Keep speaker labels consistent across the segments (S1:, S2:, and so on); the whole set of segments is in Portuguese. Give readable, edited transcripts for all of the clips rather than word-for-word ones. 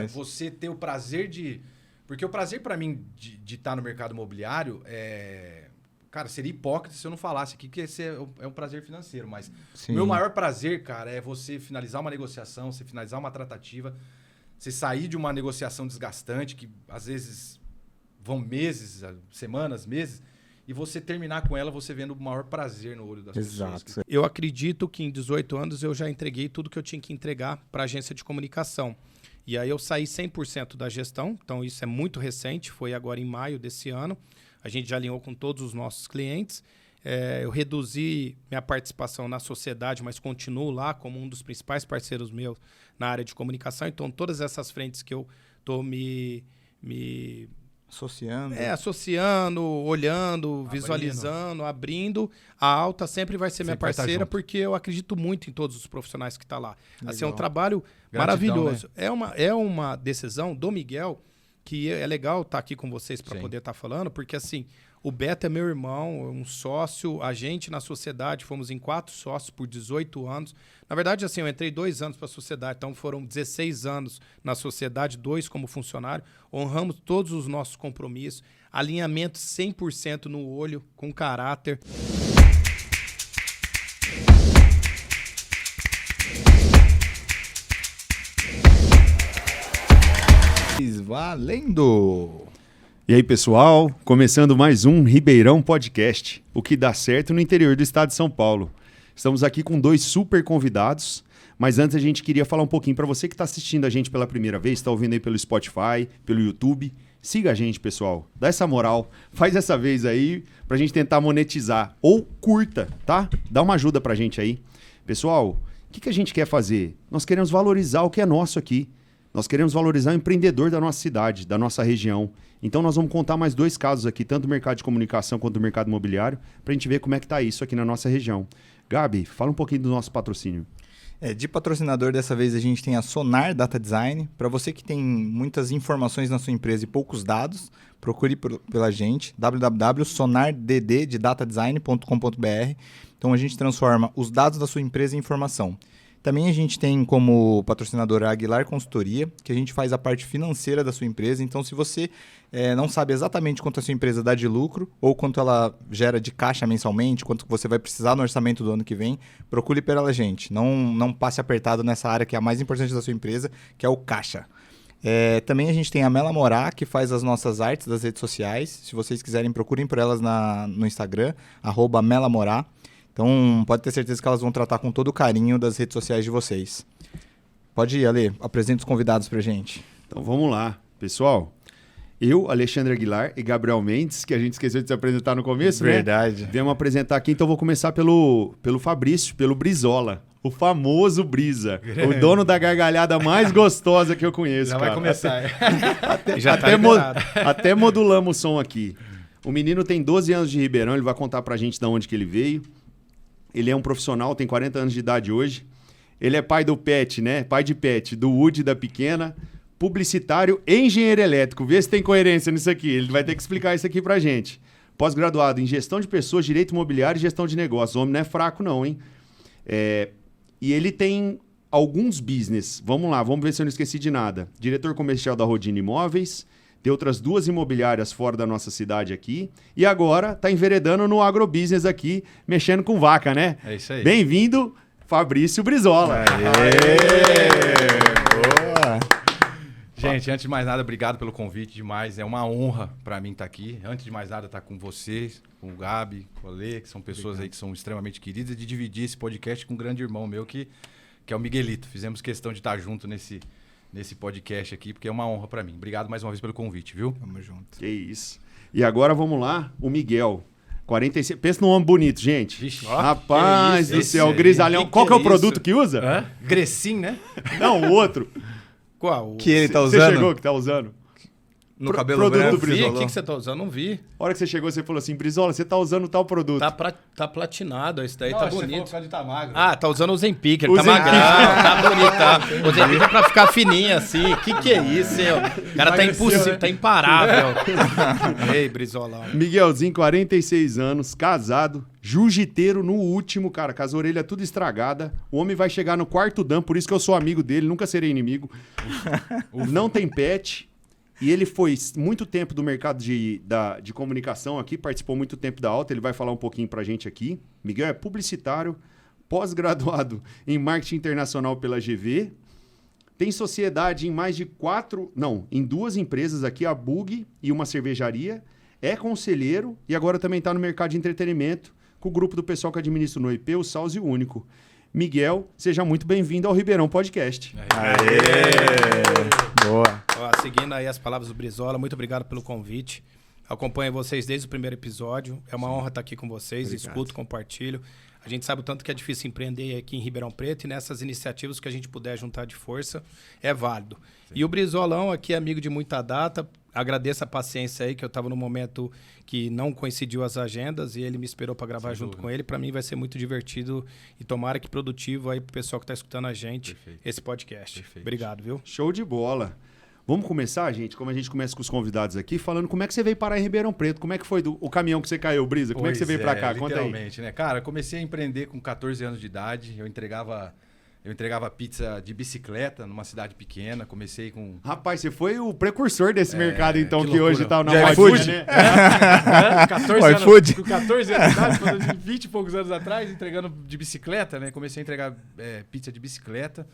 S1: demais.
S2: Você ter o prazer de... Porque o prazer para mim de estar no mercado imobiliário é... Cara, seria hipócrita se eu não falasse aqui que esse é um prazer financeiro, mas o meu maior prazer, cara, é você finalizar uma negociação, você finalizar uma tratativa, você sair de uma negociação desgastante, que às vezes vão meses, semanas, meses, e você terminar com ela, você vendo o maior prazer no olho das pessoas.
S1: Exato.
S3: Eu acredito que em 18 anos eu já entreguei tudo que eu tinha que entregar para a agência de comunicação. E aí eu saí 100% da gestão, então isso é muito recente, foi agora em maio desse ano. A gente já alinhou com todos os nossos clientes. Eu reduzi minha participação na sociedade, mas continuo lá como um dos principais parceiros meus na área de comunicação. Então, todas essas frentes que eu estou me associando, olhando, visualizando, abrindo, a Alta sempre vai ser minha parceira, porque eu acredito muito em todos os profissionais que estão lá. Assim, é um trabalho maravilhoso. Né? É uma decisão do Miguel, que é legal estar aqui com vocês para poder estar falando, porque assim, o Beto é meu irmão, um sócio, a gente na sociedade, fomos em 4 sócios por 18 anos. Na verdade, assim, eu entrei 2 anos para a sociedade, então foram 16 anos na sociedade, 2 como funcionário. Honramos todos os nossos compromissos, alinhamento 100% no olho, com caráter.
S1: Valendo!
S4: E aí, pessoal, começando mais um Ribeirão Podcast, o que dá certo no interior do estado de São Paulo. Estamos aqui com 2 super convidados, mas antes a gente queria falar um pouquinho para você que está assistindo a gente pela primeira vez, está ouvindo aí pelo Spotify, pelo YouTube. Siga a gente, pessoal, dá essa moral, faz essa vez aí para a gente tentar monetizar, ou curta, tá? Dá uma ajuda para a gente aí. Pessoal, o que a gente quer fazer? Nós queremos valorizar o que é nosso aqui. Nós queremos valorizar o empreendedor da nossa cidade, da nossa região. Então nós vamos contar mais 2 casos aqui, tanto do mercado de comunicação quanto do mercado imobiliário, para a gente ver como é que está isso aqui na nossa região. Gabi, fala um pouquinho do nosso patrocínio.
S1: De patrocinador, dessa vez a gente tem a Sonar Data Design. Para você que tem muitas informações na sua empresa e poucos dados, procure pela gente, www.sonardd.datadesign.com.br. Então a gente transforma os dados da sua empresa em informação. Também a gente tem como patrocinadora a Aguilar Consultoria, que a gente faz a parte financeira da sua empresa. Então, se você não sabe exatamente quanto a sua empresa dá de lucro ou quanto ela gera de caixa mensalmente, quanto você vai precisar no orçamento do ano que vem, procure pela gente. Não passe apertado nessa área que é a mais importante da sua empresa, que é o caixa. Também a gente tem a Mela Morá, que faz as nossas artes das redes sociais. Se vocês quiserem, procurem por elas no Instagram, @melamorá. Então, pode ter certeza que elas vão tratar com todo o carinho das redes sociais de vocês. Pode ir, Ale, apresenta os convidados pra gente.
S4: Então, vamos lá. Pessoal, eu, Alexandre Aguilar e Gabriel Mendes, que a gente esqueceu de se apresentar no começo,
S1: Verdade.
S4: né? Viemos apresentar aqui, então vou começar pelo Fabrício, pelo Brizola. O famoso Brisa. O dono da gargalhada mais gostosa que eu conheço,
S2: vai começar.
S4: Até modulamos o som aqui. O menino tem 12 anos de Ribeirão, ele vai contar pra gente de onde que ele veio. Ele é um profissional, tem 40 anos de idade hoje. Ele é pai do Pet, né? Pai de Pet, do Woody, da pequena, publicitário e engenheiro elétrico. Vê se tem coerência nisso aqui. Ele vai ter que explicar isso aqui pra gente. Pós-graduado em gestão de pessoas, direito imobiliário e gestão de negócios. O homem não é fraco não, hein? E ele tem alguns business. Vamos lá, vamos ver se eu não esqueci de nada. Diretor comercial da Rodina Imóveis. Tem outras 2 imobiliárias fora da nossa cidade aqui. E agora está enveredando no agrobusiness aqui, mexendo com vaca, né?
S2: É isso aí.
S4: Bem-vindo, Fabrício Brizola.
S1: Boa!
S2: Gente, antes de mais nada, obrigado pelo convite demais. É uma honra para mim estar aqui. Antes de mais nada, estar com vocês, com o Gabi, com o Ale, que são pessoas aí que são extremamente queridas, e de dividir esse podcast com um grande irmão meu, que é o Miguelito. Fizemos questão de estar junto nesse podcast aqui, porque é uma honra pra mim. Obrigado mais uma vez pelo convite, viu?
S1: Tamo junto.
S4: Que isso. E agora vamos lá, o Miguel. 46. Pensa num homem bonito, gente.
S2: Vixe,
S4: rapaz do céu,
S2: aí?
S4: grisalhão. Qual que é o produto que usa?
S2: Hã? Grecin, né?
S4: Não, o outro.
S3: Qual?
S1: Que ele tá
S4: Você
S1: usando?
S4: chegou que tá usando?
S1: No cabelo
S4: produto
S1: branco.
S4: do
S3: Vi, o
S4: Brizolão.
S3: que você tá usando? Não vi.
S4: A hora que você chegou, você falou assim, Brizola, você tá usando tal produto.
S3: Tá platinado, esse daí
S2: Não,
S3: tá
S2: acho que você falou
S3: bonito.
S2: por causa de tá magro.
S3: Ah, tá usando o Zempic, ele
S4: O
S3: tá
S4: Zempic.
S3: magrão, tá bonito, tá? O Zempic é pra ficar fininho assim. Que é isso, hein? O cara tá impossível, tá imparável. Ei, Brizolão.
S4: Miguelzinho, 46 anos, casado, jiu-jiteiro no último, cara, com as orelhas tudo estragada. O homem vai chegar no quarto dan, por isso que eu sou amigo dele, nunca serei inimigo. Não tem pet. E ele foi muito tempo do mercado de comunicação aqui, participou muito tempo da Alta, ele vai falar um pouquinho pra gente aqui. Miguel é publicitário, pós-graduado em marketing internacional pela GV, tem sociedade em 2 empresas aqui, a Bug e uma cervejaria, é conselheiro e agora também está no mercado de entretenimento com o grupo do pessoal que administra no IP, o Saus e o Único. Miguel, seja muito bem-vindo ao Ribeirão Podcast.
S1: Boa.
S3: Ó, seguindo aí as palavras do Brizola, muito obrigado pelo convite. Acompanho vocês desde o primeiro episódio. É uma honra estar aqui com vocês.
S4: Obrigado.
S3: Escuto, compartilho. A gente sabe o tanto que é difícil empreender aqui em Ribeirão Preto e nessas iniciativas que a gente puder juntar de força é válido. Sim. E o Brizolão aqui é amigo de muita data. Agradeço a paciência aí, que eu estava num momento que não coincidiu as agendas e ele me esperou para gravar junto com ele. Para mim vai ser muito divertido e tomara que produtivo aí pro pessoal que está escutando a gente esse podcast. Perfeito. Obrigado, viu?
S4: Show de bola. Vamos começar, gente, como a gente começa com os convidados aqui, falando como é que você veio parar em Ribeirão Preto, como é que foi o caminhão que você caiu, Brisa? Como é que você veio pra cá? Conta aí.
S2: Literalmente, né? Cara, eu comecei a empreender com 14 anos de idade, eu entregava pizza de bicicleta numa cidade pequena, comecei com...
S4: Rapaz, você foi o precursor desse mercado, então, que
S2: loucura.
S4: hoje tá na
S1: De
S4: iFood,
S1: iFood.
S4: né?
S2: Com 14 anos de idade, quando eu tinha 20 e poucos anos atrás, entregando de bicicleta, né? Comecei a entregar pizza de bicicleta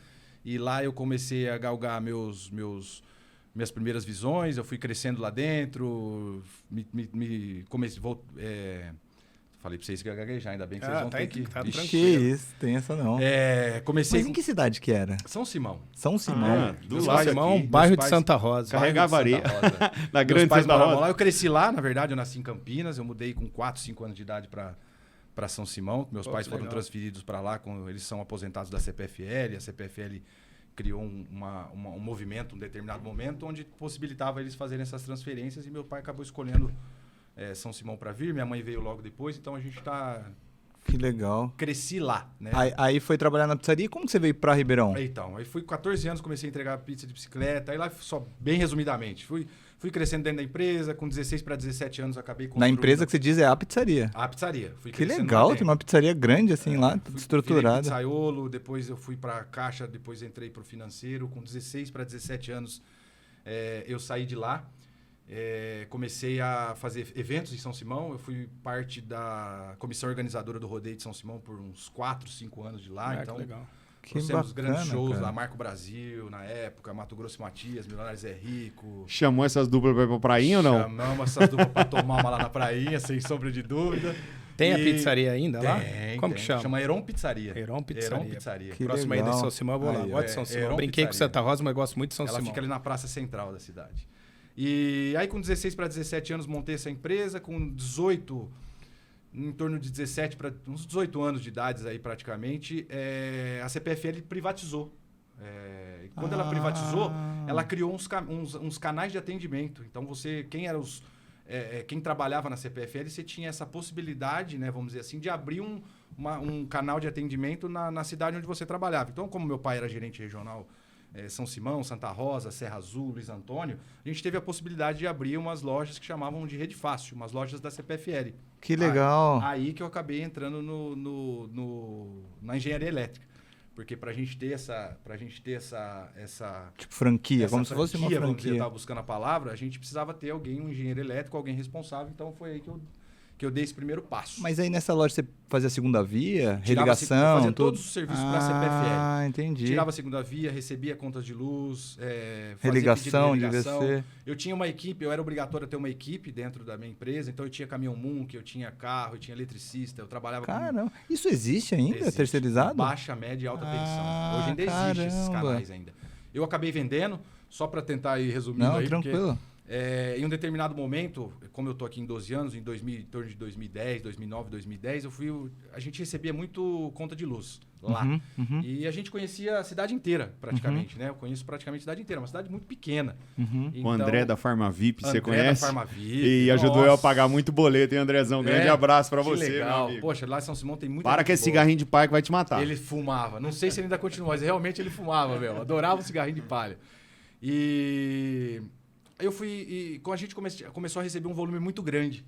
S2: e lá eu comecei a galgar minhas primeiras visões, eu fui crescendo lá dentro, falei pra vocês que eu ia gaguejar, ainda bem que vocês vão ter que...
S3: Tá
S1: Que
S3: tranquilo.
S1: isso, tem essa não.
S2: Comecei
S1: Mas em que cidade que era?
S2: São Simão.
S1: São Simão.
S4: Do
S3: São
S4: lado
S3: Simão,
S4: aqui.
S3: bairro
S2: Meus
S3: de
S2: pais-
S3: Santa Rosa.
S4: Carregava
S2: Bairro de
S4: areia.
S2: Santa Rosa.
S4: Na
S2: Meus
S4: grande
S2: pais
S4: Santa
S2: moravam
S4: Rosa.
S2: lá. Eu cresci lá, na verdade, eu nasci em Campinas. Eu mudei com 4, 5 anos de idade para São Simão. Meus pais foram
S3: legal.
S2: transferidos para lá, eles são aposentados da CPFL. A CPFL criou um movimento, um determinado momento, onde possibilitava eles fazerem essas transferências e meu pai acabou escolhendo São Simão para vir. Minha mãe veio logo depois, então a gente
S1: Que legal.
S2: cresci lá, né?
S1: Aí foi trabalhar na pizzaria. E como que você veio pra Ribeirão?
S2: Então, aí fui com 14 anos, comecei a entregar pizza de bicicleta. Aí lá, só bem resumidamente, fui crescendo dentro da empresa. Com 16 para 17 anos, acabei
S1: Na
S2: construindo...
S1: empresa que você diz é a pizzaria.
S2: A pizzaria. Fui
S1: Que
S2: crescendo lá
S1: legal,
S2: dentro.
S1: tem uma pizzaria grande assim lá,
S2: Virei
S1: estruturada.
S2: pizzaiolo, depois eu fui para caixa, depois entrei para o financeiro. Com 16 para 17 anos, eu saí de lá. Comecei a fazer eventos em São Simão. Eu fui parte da comissão organizadora do Rodeio de São Simão por uns 4, 5 anos de lá. Então,
S3: Que legal.
S1: Que
S2: trouxemos
S1: bacana,
S2: grandes shows
S1: cara.
S2: lá, Marco Brasil, na época, Mato Grosso e Matias, Milionários é Rico.
S4: Chamou essas duplas pra ir pra prainha ou não?
S2: Chamamos essas duplas para tomar uma lá na prainha, sem sombra de dúvida.
S3: Tem a
S2: E-
S3: pizzaria ainda lá?
S2: Tem,
S3: Como
S2: tem.
S3: que chama?
S2: Chama Heron Pizzaria.
S3: Heron Pizzaria.
S2: Heron Pizzaria.
S1: Que
S3: Próximo aí
S1: legal.
S3: de São Simão, eu vou lá.
S1: Aí,
S3: Gosto de São Simão.
S2: Heron
S3: Brinquei com
S2: Pizzaria.
S3: Santa Rosa, mas gosto muito de São
S2: Ela
S3: Simão.
S2: fica ali na praça central da cidade. E aí, com 16 para 17 anos, montei essa empresa. Com 18, em torno de 17 para uns 18 anos de idade aí, praticamente, a CPFL privatizou. E quando ela privatizou, ela criou uns canais de atendimento. Então, quem trabalhava na CPFL, você tinha essa possibilidade, né, vamos dizer assim, de abrir um canal de atendimento na cidade onde você trabalhava. Então, como meu pai era gerente regional São Simão, Santa Rosa, Serra Azul, Luiz Antônio, a gente teve a possibilidade de abrir umas lojas que chamavam de Rede Fácil, umas lojas da CPFL.
S1: Que legal.
S2: Aí que eu acabei entrando na engenharia elétrica. Porque pra gente ter essa
S1: Tipo franquia,
S2: essa
S1: como se fosse uma
S2: franquia, vamos dizer, eu
S1: franquia.
S2: estava buscando a palavra, a gente precisava ter alguém, um engenheiro elétrico, alguém responsável. Então foi aí que eu dei esse primeiro passo.
S1: Mas aí nessa loja você fazia segunda via,
S2: Tirava
S1: religação,
S2: fazia
S1: tudo?
S2: todos os serviços pra CPFL.
S1: Ah, entendi.
S2: Tirava a segunda via, recebia contas de luz, fazia
S1: Religação,
S2: pedido de
S1: devia ser.
S2: Eu tinha uma equipe, eu era obrigatório ter uma equipe dentro da minha empresa, então eu tinha caminhão Munk, eu tinha carro, eu tinha eletricista, eu trabalhava
S1: Caramba, isso existe ainda?
S2: Existe.
S1: Terceirizado?
S2: Baixa, média e alta
S1: Ah,
S2: tensão. Hoje ainda existem esses
S1: caramba.
S2: canais ainda. Eu acabei vendendo, só para tentar ir resumindo
S1: Não,
S2: aí,
S1: tranquilo.
S2: porque em um determinado momento, como eu tô aqui em 12 anos, em torno de 2010, 2009, 2010, a gente recebia muito conta de luz. lá. E a gente conhecia a cidade inteira, praticamente, né? Eu conheço praticamente a cidade inteira, uma cidade muito pequena.
S4: Então, o André da Farmavip, você conhece?
S2: André da Farmavip.
S4: E ajudou eu a pagar muito boleto, hein, Andrezão? Grande abraço pra você,
S2: legal.
S4: meu amigo.
S2: Poxa, lá em São Simão tem muita
S4: Para que esse cigarrinho de palha que vai te matar.
S2: Ele fumava. Não sei se ele ainda continua, mas realmente ele fumava, meu. Adorava o cigarrinho de palha. E eu fui... E a gente começou a receber um volume muito grande.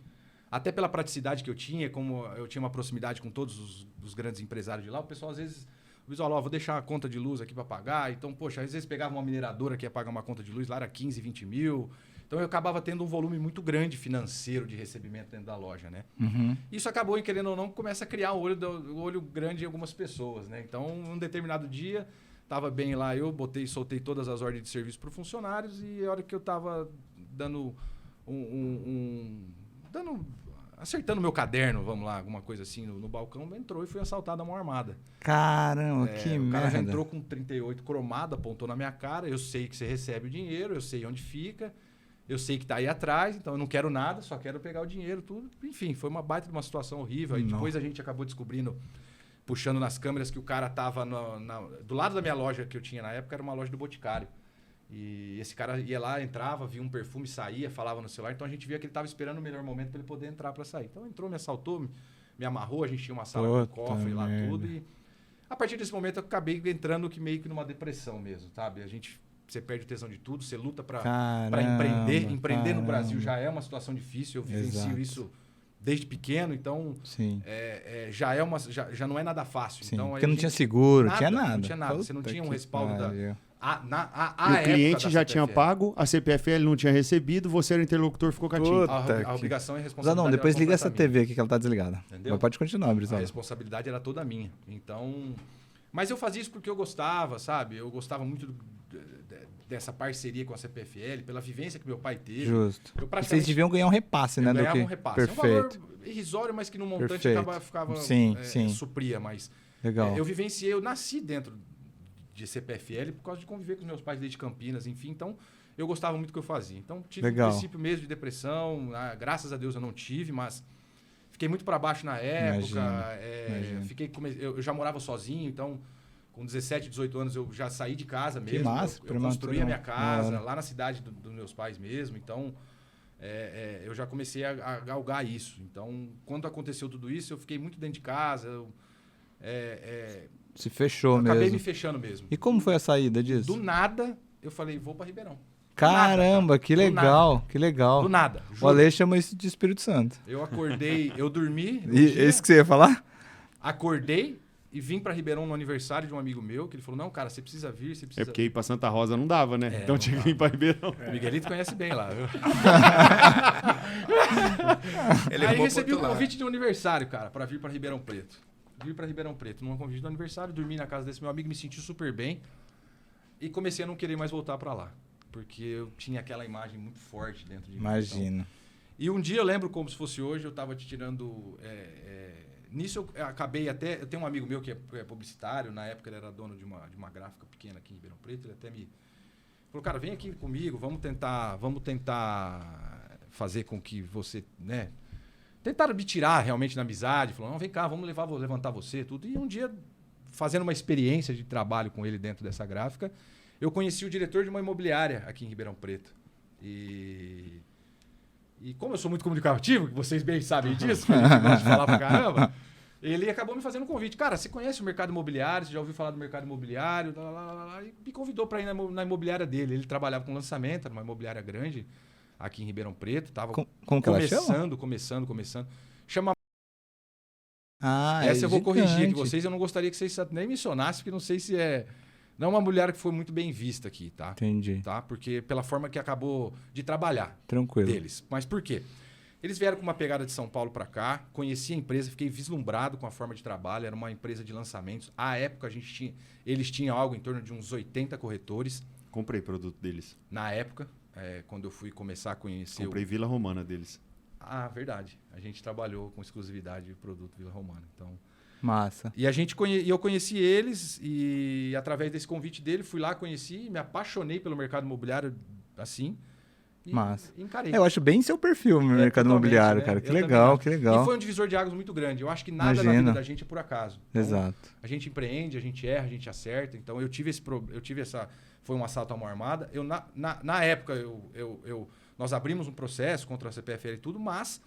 S2: Até pela praticidade que eu tinha, como eu tinha uma proximidade com todos os grandes empresários de lá, o pessoal às vezes... vou deixar a conta de luz aqui para pagar. Então, poxa, às vezes pegava uma mineradora que ia pagar uma conta de luz, lá era 15, 20 mil. Então, eu acabava tendo um volume muito grande financeiro de recebimento dentro da loja, né? Isso acabou, querendo ou não, começa a criar um olho grande em algumas pessoas, né? Então, um determinado dia, estava bem lá, eu soltei todas as ordens de serviço para funcionários e a hora que eu estava dando acertando meu caderno, vamos lá, alguma coisa assim, no balcão, entrou e fui assaltado a mão armada.
S1: Caramba, que merda.
S2: O cara já entrou com 38 cromado, apontou na minha cara, eu sei que você recebe o dinheiro, eu sei onde fica, eu sei que tá aí atrás, então eu não quero nada, só quero pegar o dinheiro, tudo. Enfim, foi uma baita de uma situação horrível. Aí depois a gente acabou descobrindo, puxando nas câmeras, que o cara tava do lado da minha loja que eu tinha na época, era uma loja do Boticário. E esse cara ia lá, entrava, via um perfume, saía, falava no celular. Então a gente via que ele estava esperando o melhor momento para ele poder entrar para sair. Então entrou, me assaltou, me amarrou. A gente tinha uma sala com cofre lá, tudo. E a partir desse momento eu acabei entrando meio que numa depressão mesmo, sabe? Você perde o tesão de tudo, você luta para empreender. Empreender no Brasil já é uma situação difícil. Eu vivencio isso desde pequeno, então já não é nada fácil.
S1: Sim,
S2: então,
S1: porque não tinha seguro, tinha nada.
S2: Não tinha nada. Você não tinha um respaldo
S4: o cliente já tinha pago, a CPFL não tinha recebido, você era o interlocutor, ficou catinho.
S2: A obrigação e a responsabilidade.
S1: Não, depois liga essa TV aqui que ela tá desligada.
S2: Entendeu?
S1: Mas pode continuar, Brizola.
S2: A responsabilidade era toda minha. Então, mas eu fazia isso porque eu gostava, sabe? Eu gostava muito dessa parceria com a CPFL, pela vivência que meu pai teve.
S1: Justo. Vocês deviam ganhar um repasse, né?
S2: Ganhava um repasse.
S1: Perfeito.
S2: É um valor irrisório, mas que no montante ficava supria. Mas
S1: legal.
S2: Eu nasci dentro de CPFL por causa de conviver com meus pais desde Campinas, enfim. Então, eu gostava muito do que eu fazia. Então, tive um princípio mesmo de depressão. Graças a Deus eu não tive, mas fiquei muito para baixo na época.
S1: Imagino.
S2: Eu já morava sozinho, então, com 17, 18 anos, eu já saí de casa mesmo.
S1: Que massa,
S2: eu construí a minha casa, lá na cidade dos meus pais mesmo. Então, eu já comecei a galgar isso. Então, quando aconteceu tudo isso, eu fiquei muito dentro de casa.
S1: Se fechou mesmo.
S2: Acabei me fechando mesmo.
S1: E como foi a saída disso?
S2: Do nada, eu falei, vou para Ribeirão.
S1: Caramba, que legal, que legal.
S2: Do nada.
S1: Juro. O Ale chama isso de Espírito Santo.
S2: Eu acordei, eu dormi.
S1: Isso que você ia falar?
S2: Acordei e vim para Ribeirão no aniversário de um amigo meu, que ele falou, não, cara, você precisa vir, você precisa...
S4: É porque ir para Santa Rosa não dava, né? Então tinha que vir para Ribeirão.
S2: O Miguelito conhece bem lá, viu? Aí recebi um convite de um aniversário, cara, para vir para Ribeirão Preto. Vim para Ribeirão Preto, num convite do aniversário, dormi na casa desse meu amigo, me senti super bem e comecei a não querer mais voltar para lá, porque eu tinha aquela imagem muito forte dentro de mim.
S1: Imagina.
S2: Então, e um dia eu lembro como se fosse hoje, eu estava te tirando... nisso eu acabei até... Eu tenho um amigo meu que é publicitário, na época ele era dono de uma gráfica pequena aqui em Ribeirão Preto, ele até me falou, cara, vem aqui comigo, vamos tentar fazer com que você, né... Tentaram me tirar realmente na amizade, falou, não, vem cá, vou levantar você, tudo. E um dia, fazendo uma experiência de trabalho com ele dentro dessa gráfica, eu conheci o diretor de uma imobiliária aqui em Ribeirão Preto. E como eu sou muito comunicativo, que vocês bem sabem disso, que a gente gosta de falar pra caramba, ele acabou me fazendo um convite. Cara, você conhece o mercado imobiliário? Você já ouviu falar do mercado imobiliário? E me convidou para ir na imobiliária dele. Ele trabalhava com lançamento, era uma imobiliária grande, aqui em Ribeirão Preto, tava
S1: como que ela chama?
S2: Começando. Chama...
S1: Essa
S2: eu vou corrigir aqui vocês, eu não gostaria que vocês nem mencionassem, porque não sei se não é uma mulher que foi muito bem vista aqui, tá?
S1: Entendi.
S2: Tá? Porque pela forma que acabou de trabalhar.
S1: Tranquilo.
S2: Deles. Mas por quê? Eles vieram com uma pegada de São Paulo para cá, conheci a empresa, fiquei vislumbrado com a forma de trabalho, era uma empresa de lançamentos. À época, eles tinham algo em torno de uns 80 corretores.
S4: Comprei produto deles.
S2: Na época, quando eu fui começar a conhecer...
S4: Comprei Vila Romana deles.
S2: Ah, verdade. A gente trabalhou com exclusividade de produto Vila Romana. Então...
S1: Massa.
S2: E eu conheci eles e através desse convite dele, fui lá, conheci, me apaixonei pelo mercado imobiliário assim.
S1: Massa.
S2: encarei.
S1: Eu acho bem seu perfil no mercado imobiliário, né? Cara. Que legal, que legal.
S2: E foi um divisor de águas muito grande. Eu acho que nada na vida da gente é por acaso. Então,
S1: exato.
S2: A gente empreende, a gente erra, a gente acerta. Então, eu tive essa... Foi um assalto à mão armada. Na época, nós abrimos um processo contra a CPFL e tudo, mas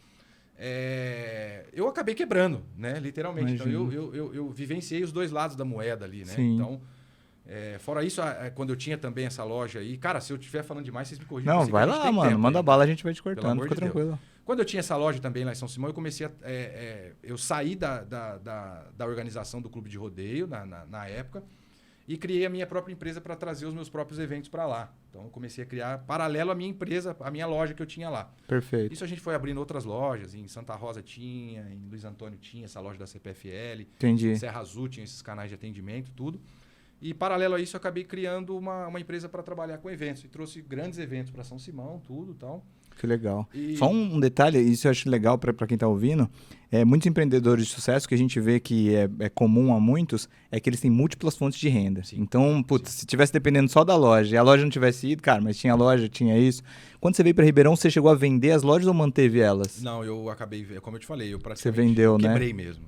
S2: eu acabei quebrando, né? Literalmente. Imagina. Então, eu vivenciei os dois lados da moeda ali, né?
S1: Sim.
S2: Então... fora isso, quando eu tinha também essa loja aí... Cara, se eu estiver falando demais, vocês me corrigem.
S1: Não, vai lá, mano. Manda bala, a gente vai te cortando. Fica tranquilo.
S2: Quando eu tinha essa loja também lá em São Simão, eu comecei eu saí da organização do clube de rodeio na época e criei a minha própria empresa para trazer os meus próprios eventos para lá. Então, eu comecei a criar paralelo à minha empresa, à minha loja que eu tinha lá.
S1: Perfeito.
S2: Isso a gente foi abrindo outras lojas. Em Santa Rosa tinha, em Luiz Antônio tinha essa loja da CPFL.
S1: Entendi.
S2: Em Serra Azul tinha esses canais de atendimento, tudo. E, paralelo a isso, eu acabei criando uma empresa para trabalhar com eventos. E trouxe grandes eventos para São Simão, tudo e tal.
S1: Que legal. Só um detalhe, isso eu acho legal para quem está ouvindo. Muitos empreendedores de sucesso que a gente vê que é comum a muitos, é que eles têm múltiplas fontes de renda. Sim. Então, se tivesse dependendo só da loja e a loja não tivesse ido, cara, mas tinha loja, tinha isso. Quando você veio para Ribeirão, você chegou a vender as lojas ou manteve elas?
S2: Não, eu acabei, como eu te falei, eu praticamente
S1: você vendeu,
S2: quebrei
S1: né?
S2: mesmo.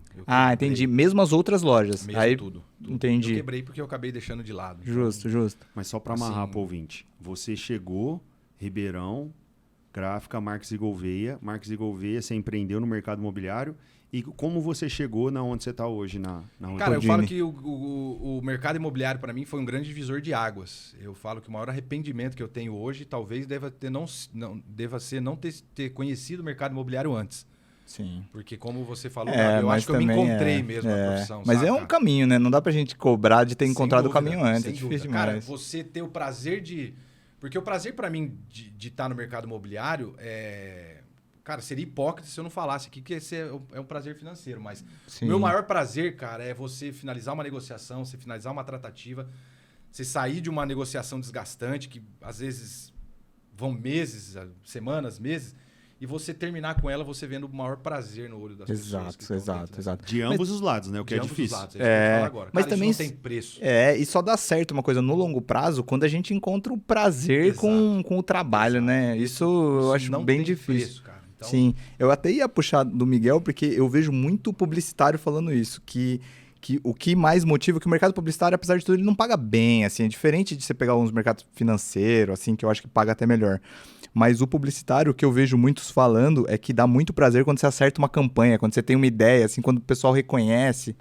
S1: Entendi. Mesmo as outras lojas.
S2: Mesmo
S1: aí
S2: tudo.
S1: Entendi.
S2: Eu quebrei porque eu acabei deixando de lado.
S1: Justo.
S4: Mas só para amarrar pro ouvinte, você chegou, Ribeirão, Gráfica, Marques e Gouveia, você empreendeu no mercado imobiliário. E como você chegou na onde você está hoje, na
S2: Cara, eu falo que o mercado imobiliário, para mim, foi um grande divisor de águas. Eu falo que o maior arrependimento que eu tenho hoje, talvez deva ser não ter conhecido o mercado imobiliário antes.
S1: Sim.
S2: Porque, como você falou, eu acho que eu me encontrei mesmo na profissão.
S1: Mas
S2: sabe,
S1: um caminho, né? Não dá pra gente cobrar de ter encontrado o caminho antes.
S2: É
S1: difícil
S2: demais.
S1: demais.
S2: Cara, você ter o prazer de... Porque o prazer, para mim, de estar no mercado imobiliário Cara, seria hipócrita se eu não falasse aqui que esse é um prazer financeiro, mas o meu maior prazer, cara, é você finalizar uma negociação, você finalizar uma tratativa, você sair de uma negociação desgastante, que às vezes vão meses, semanas, meses, e você terminar com ela, você vendo o maior prazer no olho das pessoas.
S1: Exato.
S4: De ambos os lados, né? O que é difícil.
S2: Lados, agora.
S1: Mas
S2: cara,
S1: também
S2: isso não tem preço.
S1: E só dá certo uma coisa no longo prazo quando a gente encontra o prazer com o trabalho, né? Isso eu acho
S2: não
S1: bem
S2: tem
S1: difícil.
S2: Preço, cara. Então...
S1: Sim, eu até ia puxar do Miguel, porque eu vejo muito publicitário falando isso, que o que mais motiva, que o mercado publicitário, apesar de tudo, ele não paga bem, assim, é diferente de você pegar uns mercados financeiros, assim, que eu acho que paga até melhor. Mas o publicitário, o que eu vejo muitos falando, é que dá muito prazer quando você acerta uma campanha, quando você tem uma ideia, assim, quando o pessoal reconhece.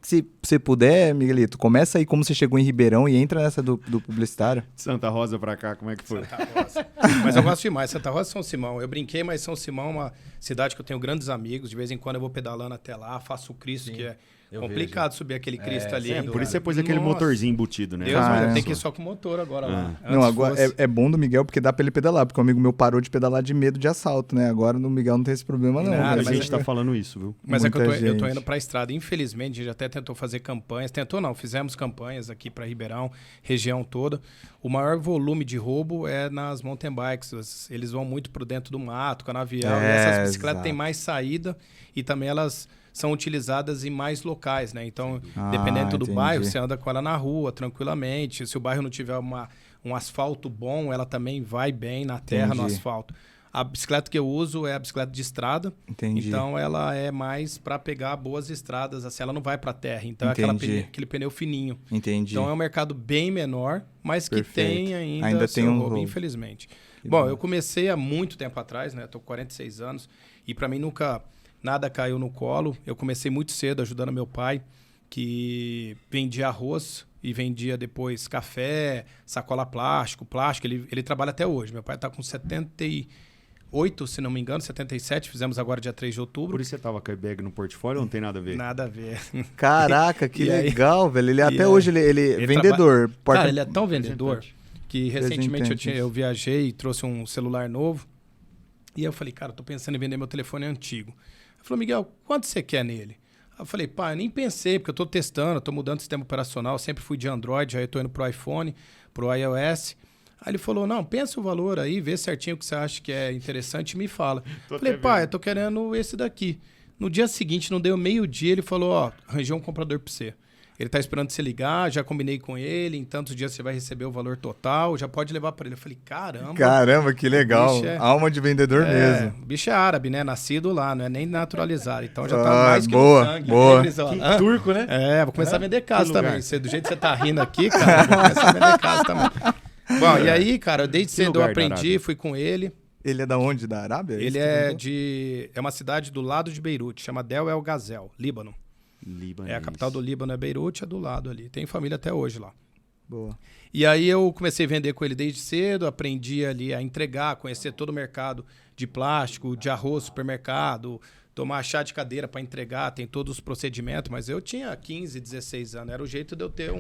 S1: Se você puder, Miguelito, começa aí como você chegou em Ribeirão e entra nessa do publicitário.
S4: Santa Rosa pra cá, como é que foi?
S3: Santa Rosa. Mas eu gosto demais. Santa Rosa e São Simão. Eu brinquei, mas São Simão é uma cidade que eu tenho grandes amigos. De vez em quando eu vou pedalando até lá, faço o Cristo, que é complicado subir aquele Cristo ali.
S4: Por isso você pôs aquele motorzinho embutido, né?
S3: Deus, mas tem que ir só com motor agora lá.
S1: Não, agora é bom do Miguel porque dá pra ele pedalar, porque o amigo meu parou de pedalar de medo de assalto, né? Agora no Miguel não tem esse problema, não.
S4: A gente tá falando isso, viu?
S3: Mas é que eu tô indo pra estrada. Infelizmente, a gente até tentou fazer campanhas. Fizemos campanhas aqui pra Ribeirão, região toda. O maior volume de roubo é nas mountain bikes. Eles vão muito pro dentro do mato, canavial. E essas bicicletas têm mais saída e também elas são utilizadas em mais locais, né? Então, dependendo do bairro, você anda com ela na rua tranquilamente. Se o bairro não tiver um asfalto bom, ela também vai bem na terra, no asfalto. A bicicleta que eu uso é a bicicleta de estrada.
S1: Entendi.
S3: Então, ela é mais para pegar boas estradas. Assim, ela não vai para terra. Então, é aquele pneu fininho.
S1: Entendi.
S3: Então, é um mercado bem menor, mas que tem ainda
S1: tem um roubo,
S3: infelizmente. Bom, eu comecei há muito tempo atrás, né? Estou com 46 anos. E para mim nada caiu no colo. Eu comecei muito cedo ajudando meu pai, que vendia arroz e vendia depois café, sacola plástico. Ele trabalha até hoje. Meu pai está com 78, se não me engano, 77. Fizemos agora dia 3 de outubro.
S4: Por isso você estava com a bag no portfólio ou não tem nada a ver?
S3: Nada a ver.
S1: Caraca, que legal, velho. Ele até hoje ele é vendedor.
S3: Cara, ele é tão vendedor que recentemente eu viajei e trouxe um celular novo. E eu falei, cara, eu tô pensando em vender meu telefone antigo. Ele falou, Miguel, quanto você quer nele? Eu falei, pai, eu nem pensei, porque eu tô testando, eu tô mudando o sistema operacional, eu sempre fui de Android, aí eu tô indo pro iPhone, pro iOS. Aí ele falou, não, pensa o valor aí, vê certinho o que você acha que é interessante e me fala. Eu falei, pai, eu tô querendo esse daqui. No dia seguinte, não deu meio-dia, ele falou, arranjei um comprador pra você. Ele tá esperando você ligar, já combinei com ele, em tantos dias você vai receber o valor total, já pode levar para ele. Eu falei, caramba.
S1: Caramba, que legal. Alma de vendedor mesmo.
S3: O bicho é árabe, né? Nascido lá, não é nem naturalizado. Então já tá mais que
S1: boa,
S3: no sangue.
S1: boa.
S3: Que
S2: turco, né?
S3: Vou começar a vender casa também. Do jeito que você tá rindo aqui, cara, vou começar a vender casa também. Bom, e aí, cara, desde cedo eu aprendi, fui com ele.
S1: Ele é da onde? Da Arábia?
S3: Ele é uma cidade do lado de Beirute, chama Del El Gazel, Líbano. A capital do Líbano é Beirute, é do lado ali. Tem família até hoje lá.
S1: Boa.
S3: E aí eu comecei a vender com ele desde cedo, aprendi ali a entregar, conhecer todo o mercado de plástico, de arroz, supermercado, tomar chá de cadeira para entregar, tem todos os procedimentos, mas eu tinha 15, 16 anos, era o jeito de eu ter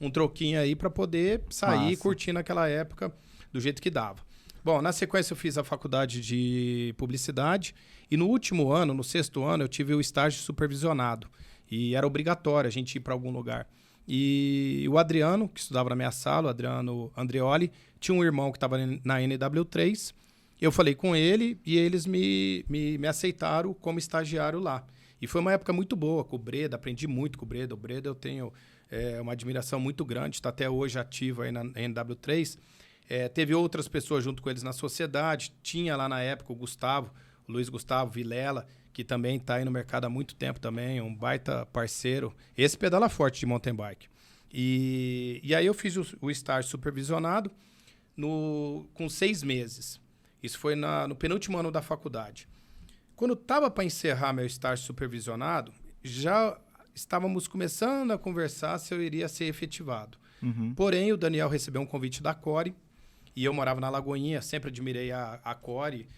S3: um troquinho aí para poder sair e curtir naquela época do jeito que dava. Bom, na sequência eu fiz a faculdade de publicidade e no último ano, no 6º ano, eu tive o estágio supervisionado e era obrigatório a gente ir para algum lugar. E o Adriano, que estudava na minha sala, o Adriano Andreoli, tinha um irmão que estava na NW3. Eu falei com ele e eles me aceitaram como estagiário lá. E foi uma época muito boa com o Breda, aprendi muito com o Breda. O Breda eu tenho uma admiração muito grande, está até hoje ativo aí na NW3. Teve outras pessoas junto com eles na sociedade. Tinha lá na época o Luiz Gustavo Vilela, que também está aí no mercado há muito tempo também, um baita parceiro. Esse pedala forte de mountain bike. E aí eu fiz o estágio supervisionado com 6 meses. Isso foi no penúltimo ano da faculdade. Quando estava para encerrar meu estágio supervisionado, já estávamos começando a conversar se eu iria ser efetivado. Uhum. Porém, o Daniel recebeu um convite da Core e eu morava na Lagoinha, sempre admirei a Core,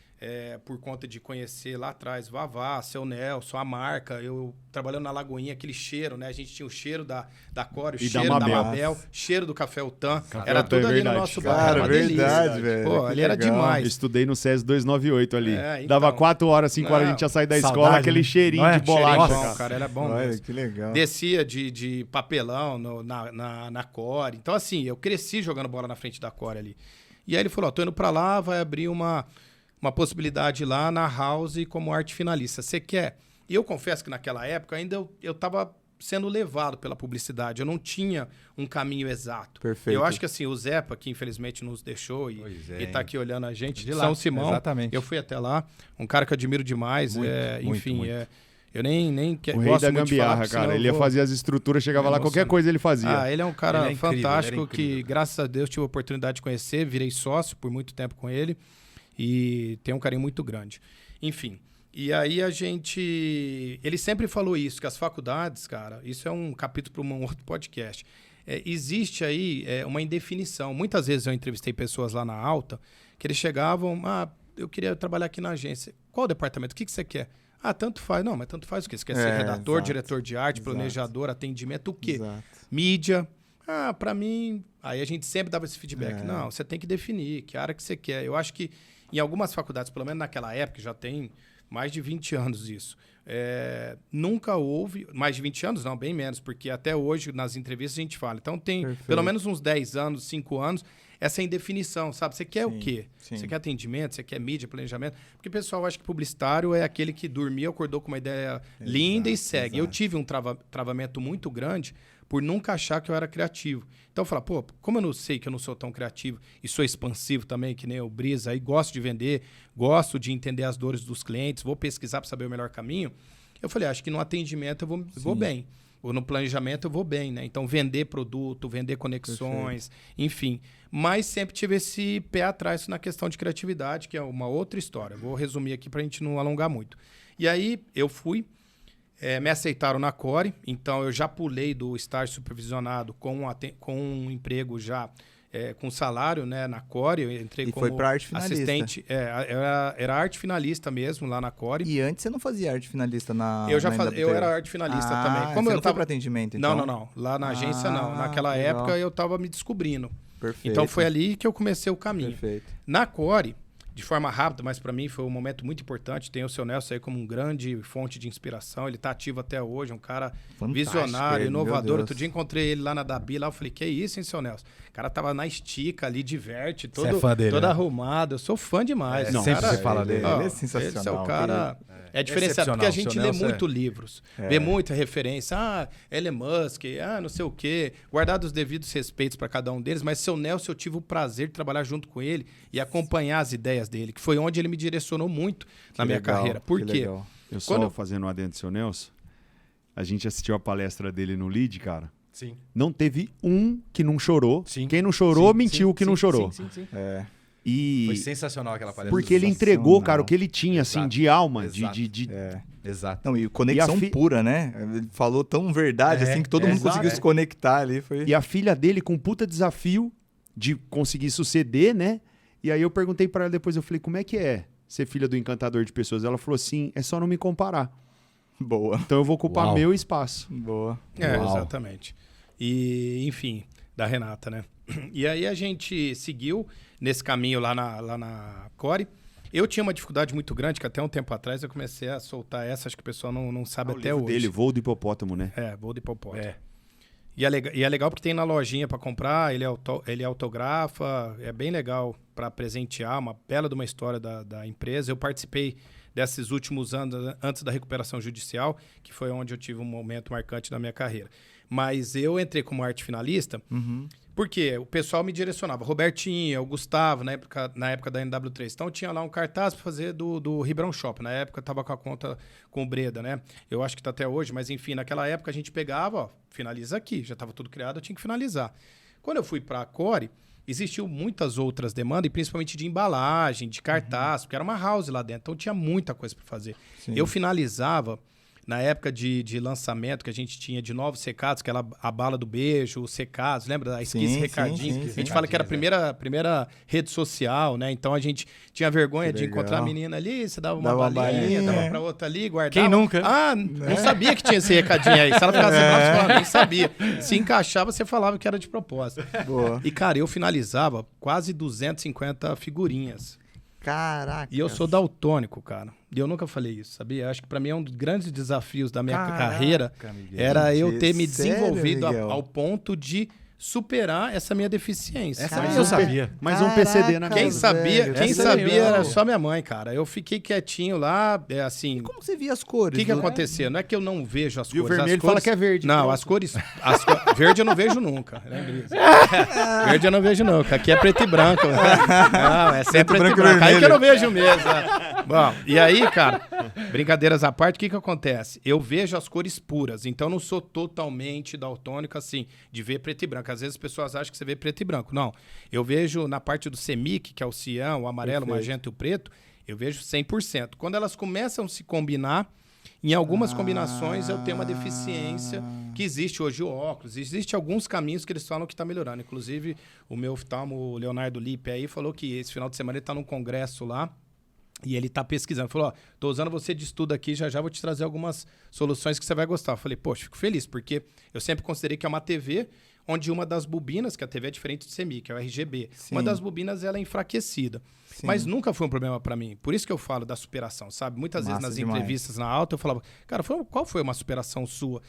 S3: por conta de conhecer lá atrás Vavá, Seu Nelson, a marca. Eu trabalhando na Lagoinha, aquele cheiro, né? A gente tinha o cheiro da Core, o cheiro da Mabel, cheiro do Café Utan. Era tudo ali no nosso bar.
S1: Cara, verdade, velho.
S3: Pô, ali era demais.
S4: Eu estudei no SES 298 ali. Então, dava 4 horas, 5 horas, a gente ia sair da escola, aquele cheirinho de bolacha.
S3: Bom, cara, era bom mesmo.
S1: Que legal.
S3: Descia de papelão na Core. Então, assim, eu cresci jogando bola na frente da Core ali. E aí ele falou, tô indo pra lá, vai abrir uma possibilidade lá na House como arte finalista. Você quer? E eu confesso que naquela época ainda eu estava sendo levado pela publicidade. Eu não tinha um caminho exato.
S1: Perfeito.
S3: Eu acho que assim, o Zepa, que infelizmente nos deixou e está aqui olhando a gente, de São Simão.
S2: Exatamente.
S3: Eu fui até lá. Um cara que eu admiro demais.
S2: Muito.
S3: Eu nem
S4: o rei da gambiarra, cara. Ele ia fazer as estruturas, chegava lá, qualquer coisa ele fazia.
S3: Ele é um cara fantástico que, graças a Deus, tive a oportunidade de conhecer. Virei sócio por muito tempo com ele. E tem um carinho muito grande. Enfim, e aí ele sempre falou isso, que as faculdades, cara, isso é um capítulo para um outro podcast. Existe aí uma indefinição. Muitas vezes eu entrevistei pessoas lá na Alta, que eles chegavam, eu queria trabalhar aqui na agência. Qual departamento? O que você quer? Tanto faz. Não, mas tanto faz o quê? Você quer ser redator, exato, diretor de arte, planejador, atendimento, o quê?
S1: Exato.
S3: Mídia. Para mim... Aí a gente sempre dava esse feedback. Não, você tem que definir que área que você quer. Eu acho que em algumas faculdades, pelo menos naquela época, já tem mais de 20 anos isso. Nunca houve... Mais de 20 anos? Não, bem menos, porque até hoje, nas entrevistas, a gente fala. Então, tem pelo menos uns 10 anos, 5 anos, essa indefinição, sabe? Você quer o quê? Sim. Você quer atendimento? Você quer mídia, planejamento? Porque o pessoal acha que publicitário é aquele que dormiu, acordou com uma ideia linda e segue. Eu tive um travamento muito grande por nunca achar que eu era criativo. Então eu falo, como eu não sei que eu não sou tão criativo e sou expansivo também, que nem o Brisa, aí gosto de vender, gosto de entender as dores dos clientes, vou pesquisar para saber o melhor caminho, eu falei, acho que no atendimento eu vou bem. Ou no planejamento eu vou bem, né? Então vender produto, vender conexões, enfim. Mas sempre tive esse pé atrás na questão de criatividade, que é uma outra história. Vou resumir aqui para a gente não alongar muito. E aí eu fui... me aceitaram na Core, então eu já pulei do estágio supervisionado com um emprego já com salário, né, na Core. Eu entrei como
S1: foi para arte finalista.
S3: Assistente. Era arte finalista mesmo lá na Core.
S1: E antes você não fazia arte finalista na
S3: Eu era arte finalista também.
S1: Como você não foi para atendimento, então?
S3: Não. Lá na agência, não. Naquela época eu estava me descobrindo.
S1: Perfeito.
S3: Então foi ali que eu comecei o caminho.
S1: Perfeito.
S3: Na Core, de forma rápida, mas para mim foi um momento muito importante. Tem o seu Nelson aí como um grande fonte de inspiração. Ele tá ativo até hoje, um cara visionário, inovador. Outro dia encontrei ele lá na Dabi, lá eu falei, que isso, hein, seu Nelson? O cara tava na estica ali, diverte, todo arrumado. Eu sou fã demais.
S2: Sempre você fala dele.
S1: Ele é sensacional.
S3: Esse é o cara... É diferenciado, porque a gente lê muito livros, vê muita referência. Elon Musk, não sei o quê. Guardar os devidos respeitos para cada um deles, mas seu Nelson, eu tive o prazer de trabalhar junto com ele e acompanhar as ideias dele, que foi onde ele me direcionou muito na minha carreira. Por quê?
S4: Eu só fazendo um adendo do seu Nelson, a gente assistiu a palestra dele no LEAD, cara.
S2: Sim.
S4: Não teve um que não chorou.
S2: Sim.
S4: Quem não chorou, mentiu que não chorou.
S2: Sim.
S4: E
S2: foi sensacional aquela palestra.
S4: Porque ele entregou, cara, o que ele tinha, assim, de alma.
S2: Exato.
S1: Não, e conexão pura, né? Ele falou tão verdade, assim, que todo mundo conseguiu se conectar ali.
S4: E a filha dele com um puta desafio de conseguir suceder, né? E aí eu perguntei pra ela depois, eu falei, como é que é ser filha do encantador de pessoas? Ela falou assim, é só não me comparar.
S1: Boa.
S4: Então eu vou ocupar meu espaço.
S1: Boa.
S3: Exatamente. E, enfim, da Renata, né? E aí a gente seguiu nesse caminho lá na Core. Eu tinha uma dificuldade muito grande, que até um tempo atrás eu comecei a soltar essa, acho que o pessoal não sabe até hoje.
S4: Dele, Voo do Hipopótamo, né?
S3: Voo do Hipopótamo. E é legal porque tem na lojinha para comprar, ele autografa, é bem legal para presentear, uma bela de uma história da empresa. Eu participei desses últimos anos, antes da recuperação judicial, que foi onde eu tive um momento marcante na minha carreira. Mas eu entrei como arte finalista, porque o pessoal me direcionava. Robertinho, o Gustavo, na época da NW3. Então, tinha lá um cartaz para fazer do Ribeirão Shop. Na época, eu estava com a conta com o Breda, né? Eu acho que está até hoje, mas enfim, naquela época a gente pegava, finaliza aqui. Já estava tudo criado, eu tinha que finalizar. Quando eu fui para a Core, existiam muitas outras demandas, e principalmente de embalagem, de cartaz, porque era uma house lá dentro. Então, tinha muita coisa para fazer. Sim. Eu finalizava... Na época de lançamento que a gente tinha de novos secados, que era a bala do beijo, os secados, lembra da Esquisse Recadinho? A gente fala que era a primeira rede social, né? Então a gente tinha vergonha de encontrar a menina ali, você dava uma balinha, dava pra outra ali, guardava.
S2: Quem nunca?
S3: Não sabia que tinha esse recadinho aí. Se ela ficasse você falava, nem sabia. Se encaixava, você falava que era de propósito.
S1: Boa.
S3: E, cara, eu finalizava quase 250 figurinhas.
S1: Caraca.
S3: E eu sou daltônico, cara. E eu nunca falei isso, sabia? Acho que pra mim é um dos grandes desafios da minha carreira era eu ter me desenvolvido ao ponto de superar essa minha deficiência.
S2: Essa eu sabia.
S4: Mais um PCD na casa.
S3: Quem sabia era só minha mãe, cara. Eu fiquei quietinho lá, assim... E
S1: como você via as cores?
S3: O que acontecia? Não é que eu não vejo as cores.
S4: E o vermelho fala que é verde.
S3: Não, as cores... Verde eu não vejo nunca. Verde eu não vejo nunca. Aqui é preto e branco. Não, é sempre preto e branco. Aí que eu não vejo mesmo. Bom, e aí, cara, brincadeiras à parte, o que acontece? Eu vejo as cores puras, então eu não sou totalmente daltônico, assim, de ver preto e branco. Às vezes as pessoas acham que você vê preto e branco. Não, eu vejo na parte do semic, que é o cian, o amarelo, o magenta e o preto, eu vejo 100%. Quando elas começam a se combinar, em algumas combinações eu tenho uma deficiência, que existe hoje o óculos, existe alguns caminhos que eles falam que está melhorando. Inclusive, o meu oftalmo, o Leonardo Lippe, aí falou que esse final de semana ele está num congresso lá, e ele tá pesquisando. Falou, tô usando você de estudo aqui, já vou te trazer algumas soluções que você vai gostar. Eu falei, poxa, fico feliz, porque eu sempre considerei que é uma TV onde uma das bobinas, que a TV é diferente do CMYK, que é o RGB, uma das bobinas ela é enfraquecida. Sim. Mas nunca foi um problema para mim. Por isso que eu falo da superação, sabe? Muitas vezes nas entrevistas na alta eu falava, cara, qual foi uma superação sua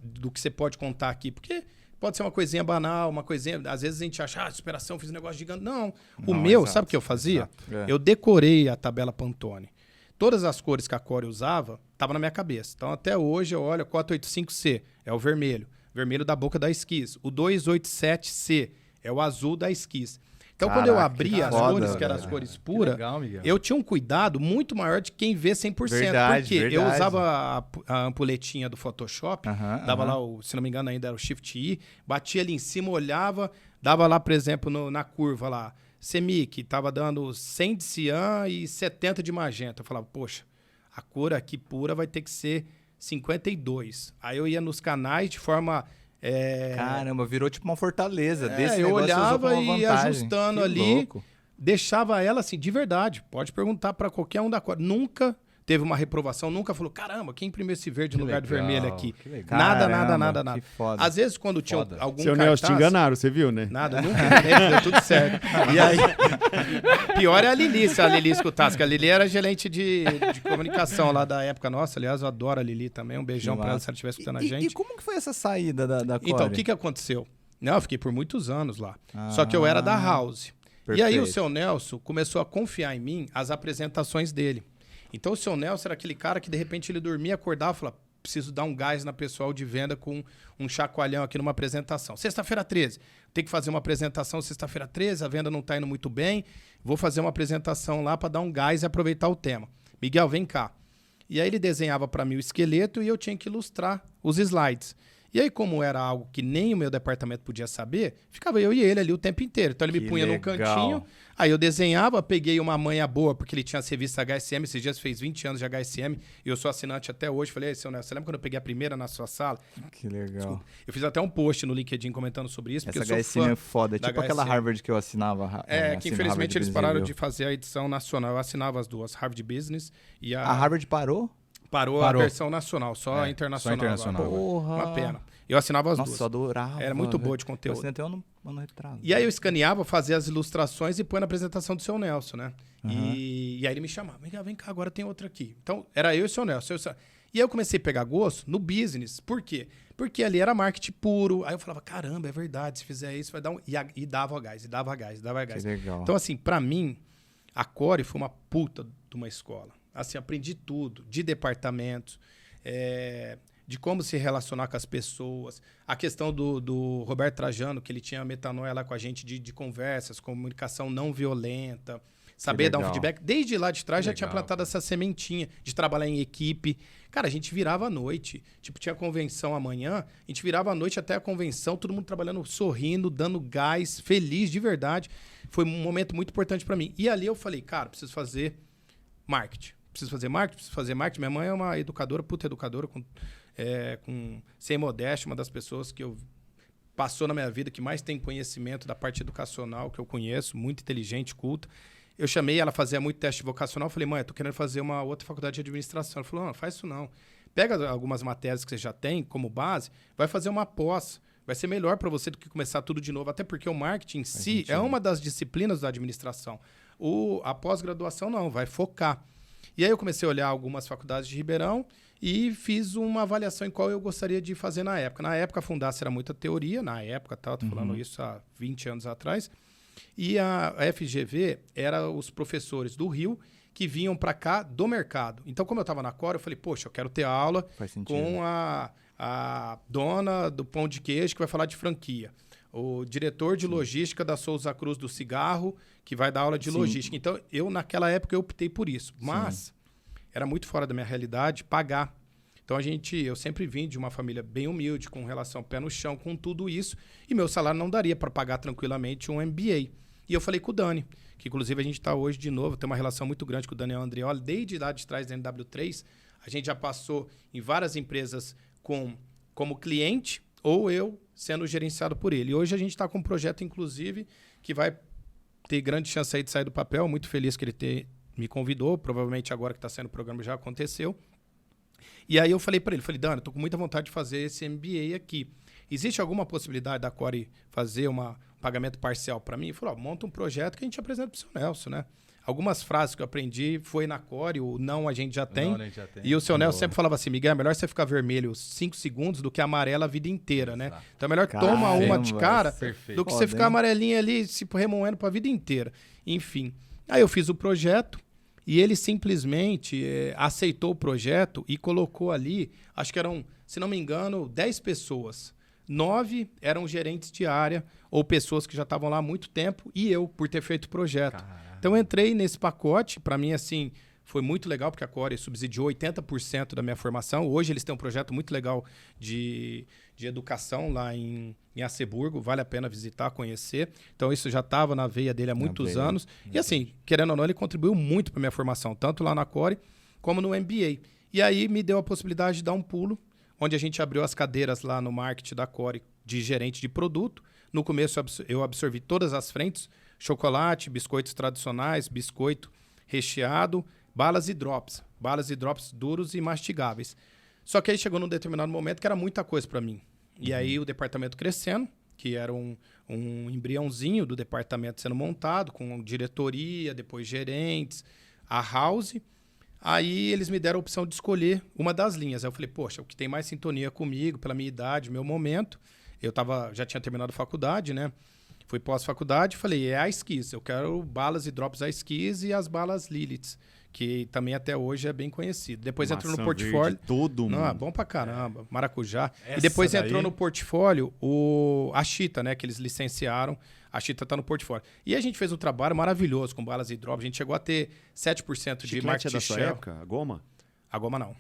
S3: do que você pode contar aqui? Porque... pode ser uma coisinha banal, uma coisinha... Às vezes a gente acha, superação, fiz um negócio gigante. Não. O meu, sabe o que eu fazia? Eu decorei a tabela Pantone. Todas as cores que a Core usava, estavam na minha cabeça. Então, até hoje, eu olho, 485C é o vermelho. Vermelho da boca da Esquis. O 287C é o azul da Esquis. Então, quando eu abria as cores, que eram as cores puras, eu tinha um cuidado muito maior de quem vê 100%. Porque eu usava a ampuletinha do Photoshop, dava lá, se não me engano ainda era o Shift I, batia ali em cima, olhava, dava lá, por exemplo, na curva lá, CMYK, tava dando 100 de cian e 70 de magenta. Eu falava, poxa, a cor aqui pura vai ter que ser 52. Aí eu ia nos canais de forma...
S1: Caramba, virou tipo uma fortaleza. Desse
S3: eu
S1: negócio,
S3: olhava e ia ajustando
S1: que
S3: ali,
S1: louco.
S3: deixava ela assim, de verdade. Pode perguntar para qualquer um da Core. Nunca teve uma reprovação, nunca falou, caramba, quem imprimiu esse verde no lugar do vermelho aqui?
S1: Caramba,
S3: Nada.
S1: Que foda.
S3: Às vezes, quando tinha algum
S4: Seu
S3: cartaz...
S4: Nelson, te enganaram, você viu, né?
S3: Nada, nunca enganei, deu tudo certo. E aí, pior é a Lili, se a Lili escutasse, que a Lili era gerente de comunicação lá da época nossa. Aliás, eu adoro a Lili também. Um beijão pra ela se ela estiver escutando a gente.
S1: E como que foi essa saída da Core?
S3: Então, o que aconteceu? Não, eu fiquei por muitos anos lá. Só que eu era da House.
S1: Perfeito.
S3: E aí o seu Nelson começou a confiar em mim as apresentações dele. Então o seu Nelson era aquele cara que de repente ele dormia, acordava e falava, preciso dar um gás na pessoal de venda com um chacoalhão aqui numa apresentação. Sexta-feira 13, tem que fazer uma apresentação sexta-feira 13, a venda não está indo muito bem, vou fazer uma apresentação lá para dar um gás e aproveitar o tema. Miguel, vem cá. E aí ele desenhava para mim o esqueleto e eu tinha que ilustrar os slides. E aí, como era algo que nem o meu departamento podia saber, ficava eu e ele ali o tempo inteiro. Então, ele me punha num cantinho, aí eu desenhava, peguei uma manha boa, porque ele tinha as revistas HSM, esses dias fez 20 anos de HSM, e eu sou assinante até hoje. Falei, seu Nelson, você lembra quando eu peguei a primeira na sua sala?
S1: Que legal.
S3: Desculpa. Eu fiz até um post no LinkedIn comentando sobre isso, porque
S1: Essa
S3: eu sou fã
S1: HSM é foda, tipo aquela
S3: HSM.
S1: Harvard que eu assinava.
S3: Que infelizmente eles pararam de fazer a edição nacional. Eu assinava as duas, Harvard Business e
S1: A Harvard parou?
S3: Parou a versão nacional, só a internacional.
S2: Só internacional.
S1: Porra.
S3: Uma pena. Eu assinava as duas.
S1: Nossa, eu adorava.
S3: Era muito boa de
S1: Eu
S3: conteúdo.
S1: assinei até ano retrasado.
S3: E aí eu escaneava, fazia as ilustrações e põe na apresentação do seu Nelson, né? E aí ele me chamava, vem cá, agora tem outra aqui. Então, era eu e o seu Nelson. E aí eu comecei a pegar gosto no business. Por quê? Porque ali era marketing puro. Aí eu falava, caramba, é verdade, se fizer isso vai dar um... E dava gás.
S1: Que legal.
S3: Então, assim, pra mim, a Core foi uma puta de uma escola. Assim, aprendi tudo, de departamentos, de como se relacionar com as pessoas. A questão do Roberto Trajano, que ele tinha metanoia lá com a gente de conversas, comunicação não violenta, saber dar um feedback. Desde lá de trás já tinha plantado essa sementinha de trabalhar em equipe. Cara, a gente virava à noite. Tipo, tinha convenção amanhã, a gente virava à noite até a convenção, todo mundo trabalhando, sorrindo, dando gás, feliz de verdade. Foi um momento muito importante para mim. E ali eu falei, cara, preciso fazer marketing. Minha mãe é uma educadora, puta educadora, sem modéstia, uma das pessoas que eu passou na minha vida, que mais tem conhecimento da parte educacional que eu conheço, muito inteligente, culta. Eu chamei ela, fazia muito teste vocacional, falei, mãe, eu tô querendo fazer uma outra faculdade de administração. Ela falou, não, faz isso não. Pega algumas matérias que você já tem como base, vai fazer uma pós. Vai ser melhor para você do que começar tudo de novo. Até porque o marketing em si é uma das disciplinas da administração. A pós-graduação não, vai focar. E aí eu comecei a olhar algumas faculdades de Ribeirão e fiz uma avaliação em qual eu gostaria de fazer na época. Na época, a Fundaça era muita teoria, tô falando isso há 20 anos atrás. E a FGV era os professores do Rio que vinham para cá do mercado. Então, como eu estava na Core, eu falei, poxa, eu quero ter aula com a dona do pão de queijo que vai falar de franquia. O diretor de logística da Souza Cruz do cigarro, que vai dar aula de logística. Então, naquela época, eu optei por isso. Mas era muito fora da minha realidade pagar. Então, eu sempre vim de uma família bem humilde, com relação ao pé no chão, com tudo isso. E meu salário não daria para pagar tranquilamente um MBA. E eu falei com o Dani, que inclusive a gente está hoje de novo, tem uma relação muito grande com o Daniel Andreoli. Desde lá de trás da NW3, a gente já passou em várias empresas como cliente ou eu sendo gerenciado por ele. E hoje a gente está com um projeto, inclusive, que vai ter grande chance aí de sair do papel. Muito feliz que ele me convidou. Provavelmente agora que está saindo o programa já aconteceu. E aí eu falei para ele, Dani, estou com muita vontade de fazer esse MBA aqui. Existe alguma possibilidade da Core fazer um pagamento parcial para mim? Ele falou, monta um projeto que a gente apresenta para o seu Nelson, né? Algumas frases que eu aprendi foi na Core, o não a gente já tem. E o seu Nelson sempre falava assim, Miguel, é melhor você ficar vermelho 5 segundos do que amarelo a vida inteira, né? Então é melhor tomar uma de cara do que você ficar amarelinho ali, se remoendo para a vida inteira. Enfim, aí eu fiz o projeto e ele simplesmente aceitou o projeto e colocou ali, acho que eram, se não me engano, 10 pessoas. 9 eram gerentes de área ou pessoas que já estavam lá há muito tempo e eu, por ter feito o projeto. Então, eu entrei nesse pacote. Para mim, assim, foi muito legal, porque a Core subsidiou 80% da minha formação. Hoje, eles têm um projeto muito legal de educação lá em Aceburgo. Vale a pena visitar, conhecer. Então, isso já estava na veia dele há muitos anos. E, assim, querendo ou não, ele contribuiu muito para minha formação, tanto lá na Core como no MBA. E aí, me deu a possibilidade de dar um pulo, onde a gente abriu as cadeiras lá no marketing da Core de gerente de produto. No começo, eu absorvi todas as frentes, chocolate, biscoitos tradicionais, biscoito recheado, balas e drops duros e mastigáveis. Só que aí chegou num determinado momento que era muita coisa para mim. E aí o departamento crescendo, que era um embriãozinho do departamento sendo montado, com diretoria, depois gerentes, a house. Aí eles me deram a opção de escolher uma das linhas. Aí eu falei, poxa, o que tem mais sintonia comigo, pela minha idade, meu momento. Eu já tinha terminado a faculdade, né? Fui pós-faculdade e falei, é a Skis. Eu quero balas e drops a Skis e as balas Lilith, que também até hoje é bem conhecido. Depois entrou no portfólio...
S4: Todo mundo.
S3: Não, bom pra caramba. Maracujá. E depois entrou no portfólio a Chita, né? Que eles licenciaram. A Chita tá no portfólio. E a gente fez um trabalho maravilhoso com balas e drops. A gente chegou a ter 7% de market
S4: da sua
S3: share.
S4: época? A Goma?
S3: A Goma não.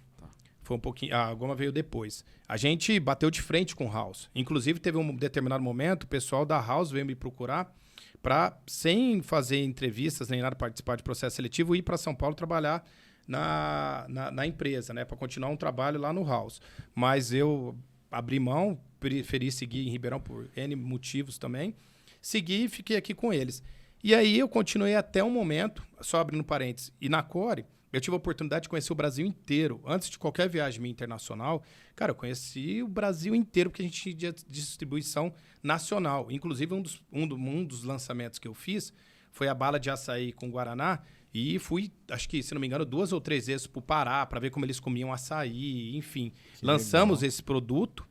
S3: Foi um pouquinho. A Goma veio depois. A gente bateu de frente com o House. Inclusive, teve um determinado momento, o pessoal da House veio me procurar para, sem fazer entrevistas nem nada, participar de processo seletivo, ir para São Paulo trabalhar na empresa, né? Para continuar um trabalho lá no House. Mas eu abri mão, preferi seguir em Ribeirão por N motivos também. Segui e fiquei aqui com eles. E aí eu continuei até um momento, só abrindo parênteses, e na Core, eu tive a oportunidade de conhecer o Brasil inteiro. Antes de qualquer viagem minha internacional, cara, eu conheci o Brasil inteiro, porque a gente tinha distribuição nacional. Inclusive, um dos lançamentos que eu fiz foi a bala de açaí com Guaraná. E fui, acho que, se não me engano, 2 ou 3 vezes para o Pará, para ver como eles comiam açaí, enfim. Lançamos esse produto.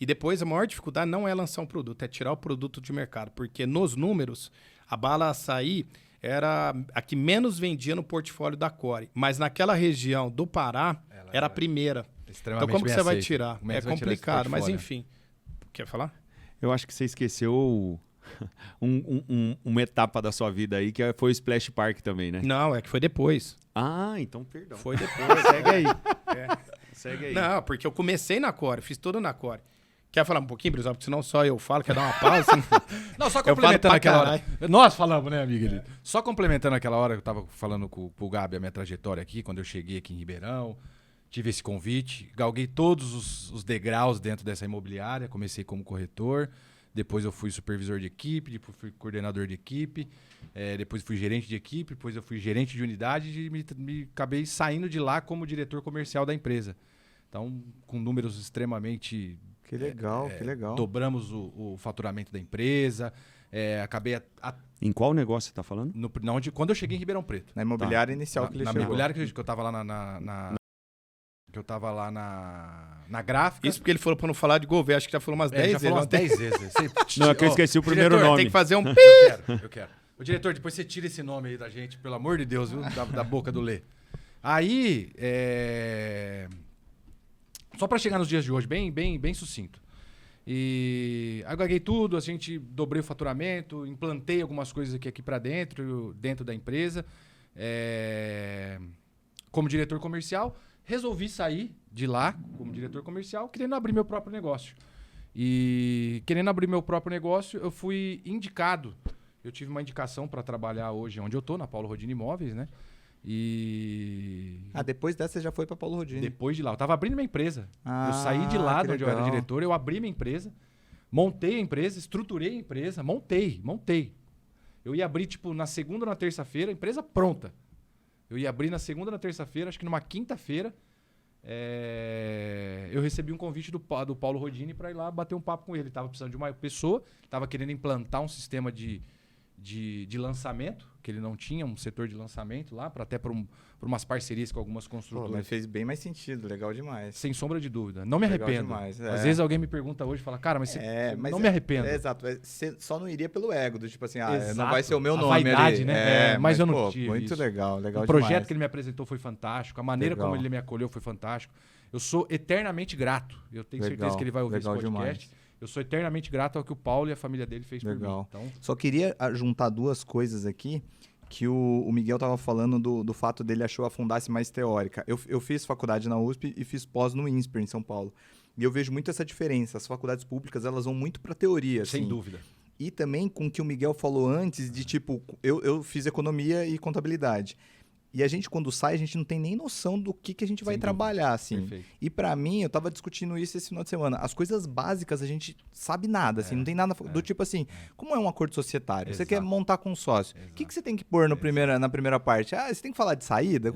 S3: E depois, a maior dificuldade não é lançar um produto, é tirar o produto de mercado. Porque nos números, a bala açaí era a que menos vendia no portfólio da Core. Mas naquela região do Pará, era a primeira. Então, como que você vai tirar? É complicado, mas enfim. Quer falar?
S4: Eu acho que você esqueceu uma etapa da sua vida aí, que foi o Splash Park também, né?
S3: Não, é que foi depois.
S4: Ah, então perdão.
S3: Foi depois.
S4: Segue aí. Segue aí.
S3: Não, porque eu comecei na Core, fiz tudo na Core. Quer falar um pouquinho, Brizola? Porque senão só eu falo, quer dar uma pausa?
S2: Não, só complementando aquela hora. Nós falamos, né, amigo? Só complementando aquela hora que eu tava falando com o Gabi a minha trajetória aqui, quando eu cheguei aqui em Ribeirão, tive esse convite, galguei todos os degraus dentro dessa imobiliária, comecei como corretor, depois eu fui supervisor de equipe, depois fui coordenador de equipe, depois fui gerente de equipe, depois eu fui gerente de unidade e acabei saindo de lá como diretor comercial da empresa. Então, com números extremamente...
S1: Que legal, que legal.
S2: Dobramos o faturamento da empresa. Acabei...
S4: Em qual negócio você está falando?
S2: Quando eu cheguei em Ribeirão Preto.
S1: Na imobiliária inicial que ele chegou.
S2: Na imobiliária que eu estava lá que eu estava lá na gráfica.
S3: Isso porque ele falou para não falar de governo. Acho que já falou umas 10 vezes.
S2: Já falou umas 10 vezes.
S4: Não, é que eu esqueci o primeiro nome.
S3: Tem que fazer um...
S2: Eu quero. O diretor, depois você tira esse nome aí da gente, pelo amor de Deus, viu? Da boca do Lê. Aí... Só para chegar nos dias de hoje, bem sucinto. E agreguei tudo, a gente dobrei o faturamento, implantei algumas coisas aqui para dentro da empresa. Como diretor comercial, resolvi sair de lá como diretor comercial, querendo abrir meu próprio negócio. E querendo abrir meu próprio negócio, eu fui indicado. Eu tive uma indicação para trabalhar hoje onde eu tô, na Paulo Rodini Imóveis, né?
S1: Depois dessa você já foi para Paulo Rodini?
S2: Depois de lá. Eu tava abrindo minha empresa. Eu saí de lá de onde eu era diretor, eu abri minha empresa, montei a empresa, estruturei a empresa, montei. Eu ia abrir, na segunda ou na terça-feira, a empresa pronta. Eu ia abrir na segunda ou na terça-feira, acho que numa quinta-feira, eu recebi um convite do Paulo Rodini para ir lá bater um papo com ele. Ele tava precisando de uma pessoa, tava querendo implantar um sistema de lançamento, que ele não tinha um setor de lançamento lá, até por umas parcerias com algumas construtoras.
S1: Mas fez bem mais sentido, legal demais.
S2: Sem sombra de dúvida. Não me arrependo.
S1: Demais,
S2: Às vezes alguém me pergunta hoje e fala, cara, mas não me arrependo.
S1: Exato, você só não iria pelo ego, do tipo assim,
S2: Exato.
S1: Não vai ser o meu nome
S2: vaidade,
S1: ali.
S2: né? Mas eu não tive
S1: muito
S2: isso.
S1: legal
S2: o projeto
S1: demais.
S2: que ele me apresentou foi fantástico, a maneira como ele me acolheu foi fantástico. Eu sou eternamente grato. Eu tenho certeza que ele vai ouvir esse podcast. Demais. Eu sou eternamente grato ao que o Paulo e a família dele fez por mim. Então...
S1: Só queria juntar duas coisas aqui, que o Miguel estava falando do fato dele achou a Fundace mais teórica. Eu fiz faculdade na USP e fiz pós no INSPER, em São Paulo. E eu vejo muito essa diferença. As faculdades públicas, elas vão muito para teoria.
S2: Sem
S1: assim.
S2: dúvida.
S1: E também com o que o Miguel falou antes, de tipo, eu fiz economia e contabilidade. E a gente, quando sai, a gente não tem nem noção do que a gente vai trabalhar, assim.
S2: Perfeito.
S1: E pra mim, eu tava discutindo isso esse final de semana. As coisas básicas a gente sabe nada, assim. Não tem nada do tipo assim, como é um acordo societário? Você quer montar com um sócio. O que você tem que pôr na primeira parte? Ah, você tem que falar de saída?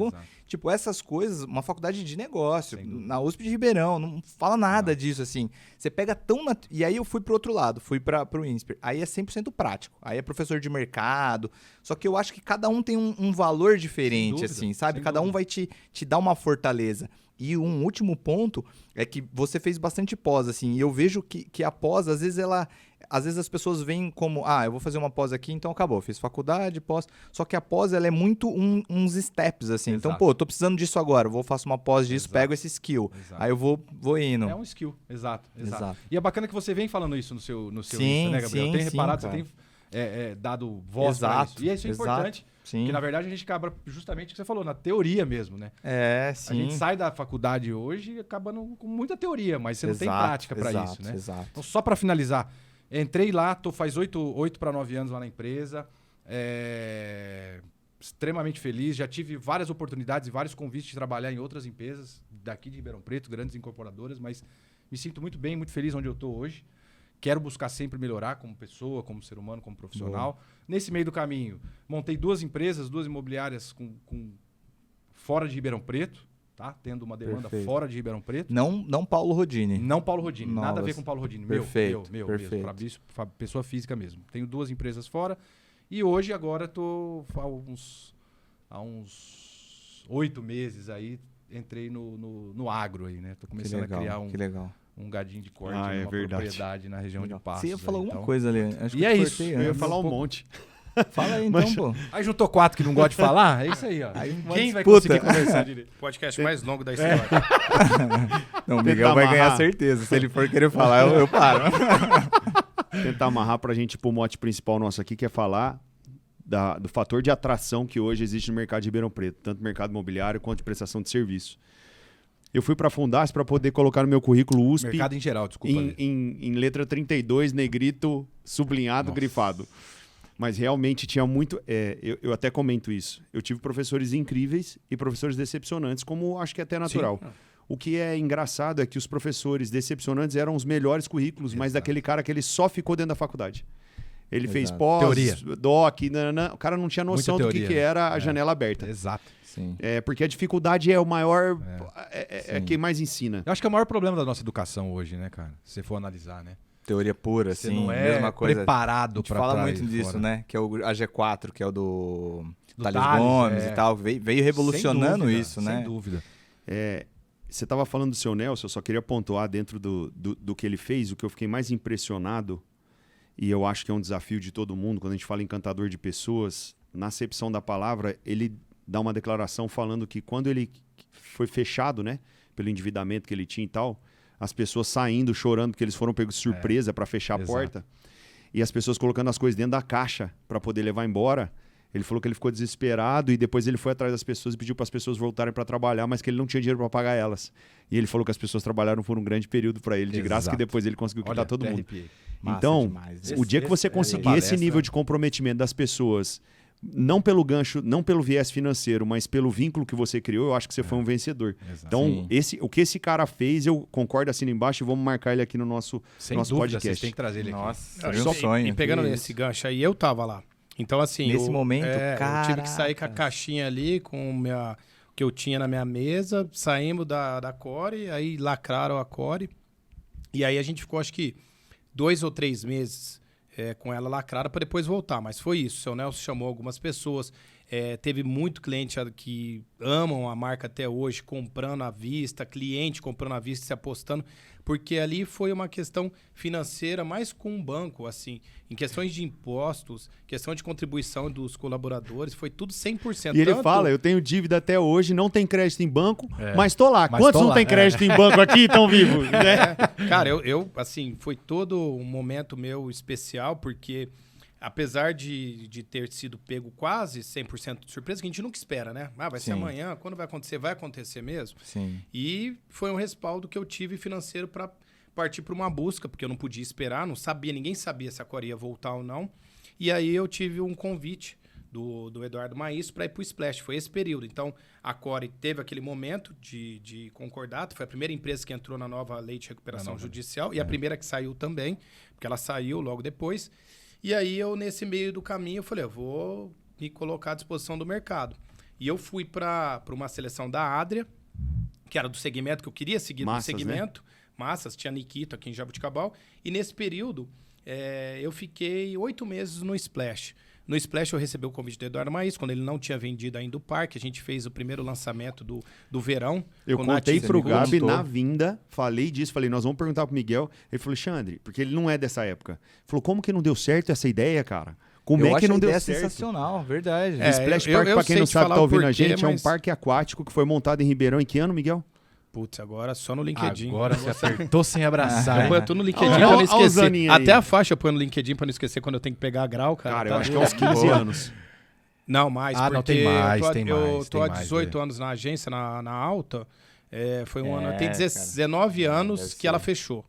S1: Tipo, essas coisas, uma faculdade de negócio, na USP de Ribeirão, não fala nada disso, assim. Você pega tão... E aí eu fui pro outro lado, fui pro INSPER. Aí é 100% prático. Aí é professor de mercado. Só que eu acho que cada um tem um valor diferente, dúvida, assim, sabe? Cada um vai te dar uma fortaleza. E um último ponto é que você fez bastante pós, assim, e eu vejo que a pós, às vezes as pessoas veem como, eu vou fazer uma pós aqui, então acabou, fiz faculdade, pós, só que a pós, ela é muito uns steps, assim, então, pô, tô precisando disso agora, faço uma pós disso, pego esse skill, aí eu vou indo.
S2: É um skill, exato. E é bacana que você vem falando isso no seu Insta, né, Gabriel? Eu tenho reparado, você tem dado voz pra isso, e isso é importante.
S1: Sim.
S2: Que, na verdade, a gente acaba justamente o que você falou, na teoria mesmo, né?
S1: Sim.
S2: A gente sai da faculdade hoje e acaba com muita teoria, mas você não tem prática para isso, né?
S1: Exato.
S2: Então, só para finalizar, entrei lá, faz 8 para 9 anos lá na empresa, extremamente feliz, já tive várias oportunidades e vários convites de trabalhar em outras empresas daqui de Ribeirão Preto, grandes incorporadoras, mas me sinto muito bem, muito feliz onde eu estou hoje. Quero buscar sempre melhorar como pessoa, como ser humano, como profissional. Boa. Nesse meio do caminho, montei 2 empresas, 2 imobiliárias fora de Ribeirão Preto, tá? Tendo uma demanda fora de Ribeirão Preto.
S1: Não Paulo Rodini.
S2: Não Paulo Rodini. Novas. Nada a ver com Paulo Rodini.
S1: Perfeito.
S2: Meu mesmo. Para pessoa física mesmo. Tenho 2 empresas fora e hoje, agora, estou há uns 8 meses aí, entrei no agro aí, né? Tô começando a criar um gadinho de corte numa propriedade na região de Passos.
S1: Você ia falar alguma coisa ali.
S2: Acho que é isso.
S4: Eu ia falar um monte.
S1: Fala aí então, pô.
S2: Aí juntou 4 que não gostam de falar, é isso aí, ó. Quem vai conseguir conversar direito?
S3: Podcast mais longo da história.
S1: Não, o Miguel vai ganhar certeza. Se ele for querer falar, eu paro.
S4: Tentar amarrar pra gente ir pro mote principal nosso aqui, que é falar do fator de atração que hoje existe no mercado de Ribeirão Preto, tanto no mercado imobiliário quanto de prestação de serviço. Eu fui para a Fundas para poder colocar no meu currículo USP...
S2: Mercado em geral, desculpa.
S4: Em letra 32, negrito, sublinhado, grifado. Mas realmente tinha muito... eu até comento isso. Eu tive professores incríveis e professores decepcionantes, como acho que é até natural. Sim. O que é engraçado é que os professores decepcionantes eram os melhores currículos, mas daquele cara que ele só ficou dentro da faculdade. Ele fez pós,
S2: teoria.
S4: doc, o cara não tinha noção do que era a janela aberta.
S2: Exato.
S1: Sim.
S4: Porque a dificuldade é o maior... É quem mais ensina.
S2: Eu acho que é o maior problema da nossa educação hoje, né, cara? Se você for analisar, né?
S1: Teoria pura,
S2: você
S1: sim.
S2: Não é
S1: mesma coisa.
S2: Preparado para
S1: fala muito disso, fora. Né? Que é a G4, que é o do Thales
S2: Thales,
S1: Gomes e tal. Veio revolucionando isso, né?
S2: Sem dúvida.
S4: Você estava falando do seu Nelson, eu só queria pontuar dentro do que ele fez, o que eu fiquei mais impressionado, e eu acho que é um desafio de todo mundo, quando a gente fala encantador de pessoas, na acepção da palavra, ele dá uma declaração falando que quando ele foi fechado, né, pelo endividamento que ele tinha e tal, as pessoas saindo, chorando, porque eles foram pegos de surpresa para fechar a porta, e as pessoas colocando as coisas dentro da caixa para poder levar embora. Ele falou que ele ficou desesperado e depois ele foi atrás das pessoas e pediu para as pessoas voltarem para trabalhar, mas que ele não tinha dinheiro para pagar elas. E ele falou que as pessoas trabalharam por um grande período para ele, de graça, que depois ele conseguiu quitar todo mundo. Então,
S1: demais.
S4: O dia que você conseguir esse nível de comprometimento das pessoas, não pelo gancho, não pelo viés financeiro, mas pelo vínculo que você criou, eu acho que você foi um vencedor.
S2: Exato.
S4: Então, o que esse cara fez, eu concordo, assino embaixo e vamos marcar ele aqui no nosso podcast.
S2: Vocês têm que trazer ele aqui.
S1: Nossa, só sonho.
S3: E pegando nesse gancho aí, eu tava lá. Então, assim...
S1: Nesse momento,
S3: eu tive que sair com a caixinha ali, com o que eu tinha na minha mesa, saímos da Core, aí lacraram a Core, e aí a gente ficou, acho que, 2 ou 3 meses com ela lacrada para depois voltar. Mas foi isso. O seu Nelson chamou algumas pessoas. Teve muito cliente que amam a marca até hoje, comprando à vista, cliente comprando à vista e se apostando, porque ali foi uma questão financeira mais com um banco, assim, em questões de impostos, questão de contribuição dos colaboradores, foi tudo 100%.
S4: E ele fala, eu tenho dívida até hoje, não tem crédito em banco, mas tô lá. Quantos não tem crédito em banco aqui e estão vivos? Né?
S3: Cara, eu, assim, foi todo um momento meu especial, porque... Apesar de ter sido pego quase 100% de surpresa, que a gente nunca espera, né? Vai ser amanhã, quando vai acontecer? Vai acontecer mesmo?
S1: Sim.
S3: E foi um respaldo que eu tive financeiro para partir para uma busca, porque eu não podia esperar, não sabia, ninguém sabia se a Core ia voltar ou não. E aí eu tive um convite do Eduardo Maíz para ir para o Splash. Foi esse período. Então, a Core teve aquele momento de concordato. Foi a primeira empresa que entrou na nova lei de recuperação judicial e a primeira que saiu também, porque ela saiu logo depois. E aí, eu, nesse meio do caminho, eu falei, eu vou me colocar à disposição do mercado. E eu fui para uma seleção da Adria, que era do segmento que eu queria seguir, do segmento. Né? Massas, tinha Nikito aqui em Jabuticabal. E nesse período, eu fiquei 8 meses no Splash. No Splash eu recebi o convite do Eduardo Maíz, quando ele não tinha vendido ainda o parque. A gente fez o primeiro lançamento do verão.
S4: Eu contei pro Gabi na vinda, falei disso, falei, nós vamos perguntar pro Miguel. Ele falou, Alexandre, porque ele não é dessa época. Ele falou, como que não deu certo essa ideia, cara? Como é que não deu certo?
S1: Sensacional, verdade.
S4: Splash Park, pra quem não sabe, tá ouvindo a gente, é um parque aquático que foi montado em Ribeirão. Em que ano, Miguel?
S3: Putz, agora só no LinkedIn.
S2: Agora você apertou sem abraçar.
S3: Eu ponho tudo no LinkedIn pra não esquecer. Até a faixa eu ponho no LinkedIn pra não esquecer quando eu tenho que pegar grau, cara.
S4: Cara, eu acho que é uns 15 anos.
S3: Não, mais.
S2: Não, tem mais, tem mais.
S3: Eu tô há 18 anos na agência, na Alta. Foi um ano. Tem 19 anos que ela fechou.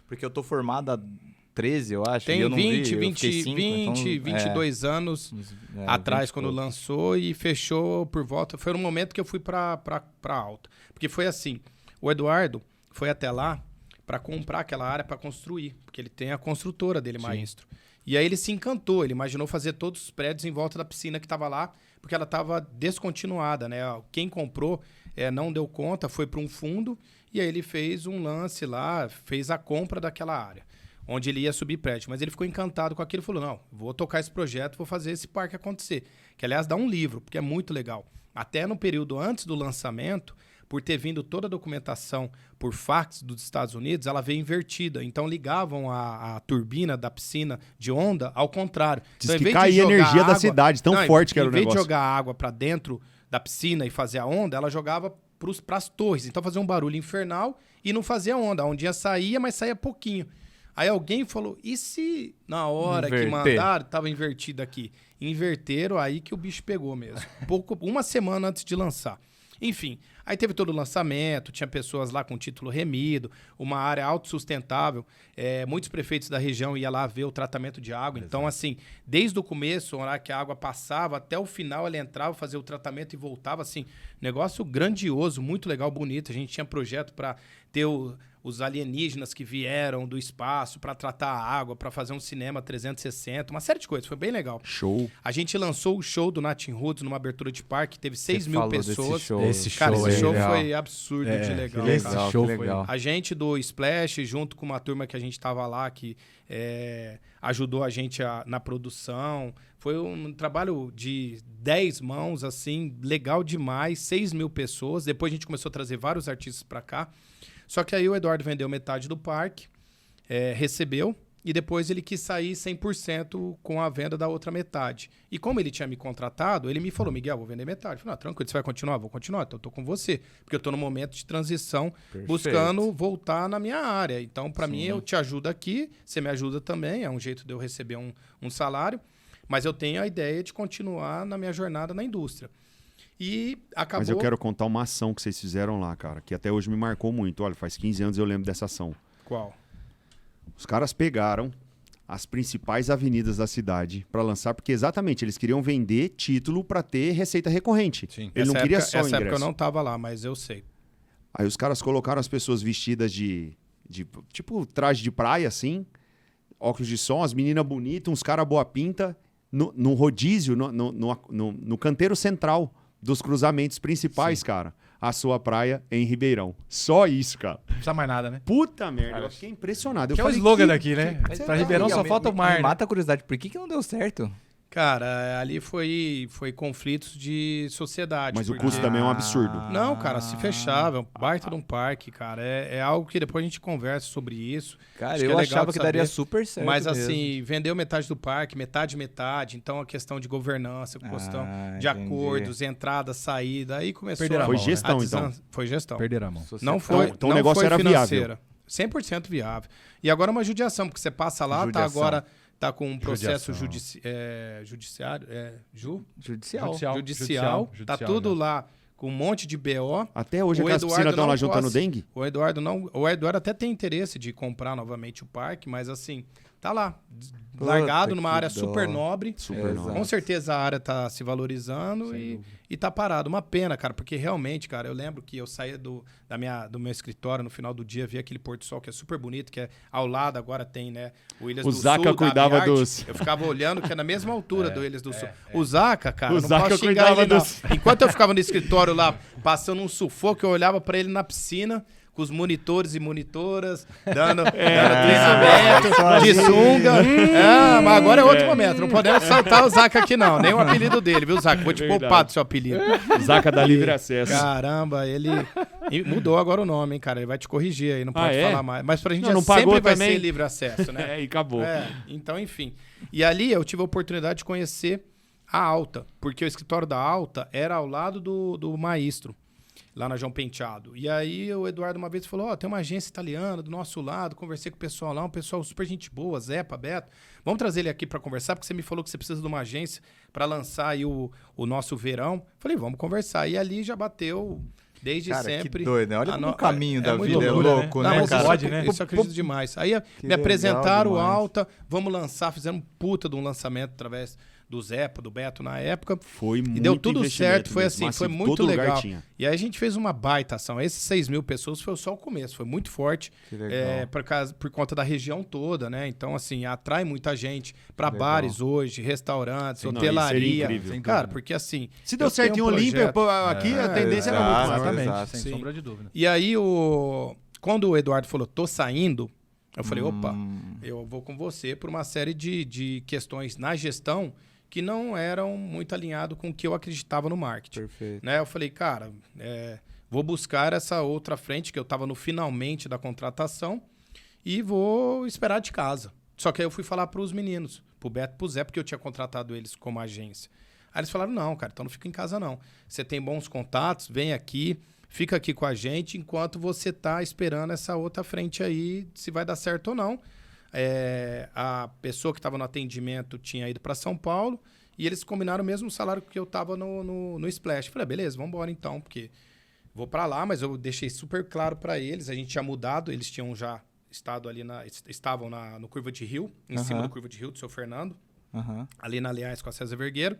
S1: Porque eu tô formado há 13, eu acho.
S3: Tem
S1: e eu não
S3: 20,
S1: vi,
S3: 22 anos atrás, quando lançou, e fechou por volta. Foi no momento que eu fui pra Alta. Porque foi assim, o Eduardo foi até lá para comprar aquela área para construir, porque ele tem a construtora dele, Maestro. E aí ele se encantou, ele imaginou fazer todos os prédios em volta da piscina que estava lá, porque ela estava descontinuada, né? Quem comprou não deu conta, foi para um fundo, e aí ele fez um lance lá, fez a compra daquela área, onde ele ia subir prédio. Mas ele ficou encantado com aquilo e falou, não, vou tocar esse projeto, vou fazer esse parque acontecer. Que, aliás, dá um livro, porque é muito legal. Até no período antes do lançamento, por ter vindo toda a documentação por fax dos Estados Unidos, ela veio invertida. Então, ligavam a turbina da piscina de onda ao contrário.
S4: Diz
S3: então,
S4: que caía a energia da cidade, tão forte que era o negócio.
S3: Em vez de jogar água para dentro da piscina e fazer a onda, ela jogava para as torres. Então, fazia um barulho infernal e não fazia onda. A ondinha saía, mas saía pouquinho. Aí alguém falou, e se na hora que mandaram, estava invertido aqui? Inverteram, aí que o bicho pegou mesmo. Uma semana antes de lançar. Enfim, aí teve todo o lançamento, tinha pessoas lá com título remido, uma área autossustentável. Muitos prefeitos da região iam lá ver o tratamento de água. Então, assim, desde o começo, a hora que a água passava, até o final ela entrava, fazia o tratamento e voltava. Assim, negócio grandioso, muito legal, bonito. A gente tinha projeto para ter os alienígenas que vieram do espaço para tratar a água, para fazer um cinema 360, uma série de coisas. Foi bem legal.
S4: Show.
S3: A gente lançou o show do Natin Roots numa abertura de parque, teve 6 mil pessoas.
S2: Esse
S3: show foi absurdo de legal.
S2: Esse show foi legal.
S3: A gente do Splash, junto com uma turma que a gente tava lá, que ajudou a gente na produção. Foi um trabalho de 10 mãos, assim, legal demais, 6 mil pessoas. Depois a gente começou a trazer vários artistas para cá. Só que aí o Eduardo vendeu metade do parque, recebeu, e depois ele quis sair 100% com a venda da outra metade. E como ele tinha me contratado, ele me falou, Miguel, vou vender metade. Eu falei, tranquilo, você vai continuar? Vou continuar, então eu tô com você. Porque eu tô no momento de transição, buscando voltar na minha área. Então, para mim, eu te ajudo aqui, você me ajuda também, é um jeito de eu receber um salário, mas eu tenho a ideia de continuar na minha jornada na indústria. E acabou...
S4: Mas eu quero contar uma ação que vocês fizeram lá, cara, que até hoje me marcou muito. Olha, faz 15 anos eu lembro dessa ação.
S3: Qual?
S4: Os caras pegaram as principais avenidas da cidade para lançar, porque exatamente, eles queriam vender título para ter receita recorrente.
S2: Sim.
S4: Ele não queria só
S3: essa
S4: ingresso.
S3: época eu não tava lá, mas eu sei.
S4: Aí os caras colocaram as pessoas vestidas de tipo traje de praia, assim, óculos de som, as meninas bonitas, uns caras boa pinta, no rodízio, no canteiro central dos cruzamentos principais, cara. A sua praia em Ribeirão. Só isso, cara.
S2: Não precisa mais nada, né?
S4: Puta merda, eu fiquei impressionado.
S2: Que é o slogan daqui, né? Pra Ribeirão só falta o mar.
S1: Me mata a curiosidade, por que não deu certo?
S3: Cara, ali foi conflitos de sociedade.
S4: Mas o custo também é um absurdo.
S3: Não, cara, se fechava, é um baita de um parque, cara. É algo que depois a gente conversa sobre isso.
S1: Cara, eu achava que daria super certo.
S3: Mas assim, vendeu metade do parque, metade. Então a questão de governança, questão de acordos, entrada, saída, aí começou.
S4: Foi gestão, então.
S3: Foi gestão.
S2: Perderam a mão.
S3: Não foi,
S4: então o negócio era
S3: financeira. 100% viável. E agora uma judiação, porque você passa lá, tá agora... Tá com um processo judiciário. Judicial. Tá tudo lá com um monte de BO.
S4: Até hoje aquelas piscinas estão lá juntando dengue?
S3: O Eduardo até tem interesse de comprar novamente o parque, mas assim, tá lá, largado numa área super nobre.
S4: Super nobre.
S3: Com certeza a área tá se valorizando e tá parado. Uma pena, cara, porque realmente, cara, eu lembro que eu saía do meu escritório no final do dia, via aquele pôr do sol que é super bonito, que é ao lado, agora tem, né, o Ilhas do Sul.
S4: O Zaca cuidava dos...
S3: Eu ficava olhando que é na mesma altura do Ilhas do Sul. O
S4: Zaca,
S3: cara, não posso xingar ele, não. Enquanto eu ficava no escritório lá, passando um sufoco, eu olhava pra ele na piscina, com os monitores e monitoras, dando treinamento, de sunga. Mas agora é outro momento. Não podemos saltar o Zaca aqui, não. Nem o apelido dele, viu, Zaca? Vou te poupar do seu apelido.
S4: Zaca dá livre acesso.
S3: Caramba, ele mudou agora o nome, hein, cara. Ele vai te corrigir aí, não pode falar mais. Mas pra gente
S4: não
S3: sempre vai
S4: também.
S3: ser livre acesso, né?
S4: E acabou.
S3: Então, enfim. E ali eu tive a oportunidade de conhecer a Alta, porque o escritório da Alta era ao lado do Maestro, lá na João Penteado. E aí o Eduardo uma vez falou, tem uma agência italiana do nosso lado, conversei com o pessoal lá, um pessoal super gente boa, Zepa, Beto. Vamos trazer ele aqui para conversar, porque você me falou que você precisa de uma agência para lançar aí o nosso verão. Falei, vamos conversar. E ali já bateu desde sempre.
S1: Que doido, né? Olha o caminho da vida, é louco,
S3: né?
S1: Não,
S3: mas
S1: cara?
S3: Isso eu acredito demais. Aí me apresentaram o Alta, vamos lançar, fizemos um puta de um lançamento através do Zepa, do Beto na época.
S4: Foi muito
S3: e deu tudo certo, foi
S4: mesmo,
S3: assim, foi muito legal. E aí a gente fez uma baita ação. Esses 6.000 pessoas foi só o começo, foi muito forte. Por conta da região toda, né? Então, assim, atrai muita gente para bares hoje, restaurantes, hotelaria.
S4: Incrível.
S3: Cara, porque assim...
S4: Se deu certo em Olímpia, aqui a tendência era muito mais.
S2: Exatamente, sem sombra de dúvida.
S3: E aí, quando o Eduardo falou, tô saindo, eu falei, opa, eu vou com você por uma série de questões na gestão que não eram muito alinhados com o que eu acreditava no marketing.
S1: Perfeito.
S3: Né? Eu falei, cara, vou buscar essa outra frente, que eu estava no finalmente da contratação, e vou esperar de casa. Só que aí eu fui falar para os meninos, pro Beto e pro Zé, porque eu tinha contratado eles como agência. Aí eles falaram, não, cara, então não fica em casa não. Você tem bons contatos, vem aqui, fica aqui com a gente, enquanto você tá esperando essa outra frente aí, se vai dar certo ou não. A pessoa que estava no atendimento tinha ido para São Paulo e eles combinaram o mesmo salário que eu estava no Splash. Falei, beleza, vamos embora então, porque vou para lá, mas eu deixei super claro para eles, a gente tinha mudado, eles tinham já estado ali estavam no Curva de Rio, em cima do Curva de Rio do seu Fernando, ali na Aliás com a César Vergueiro,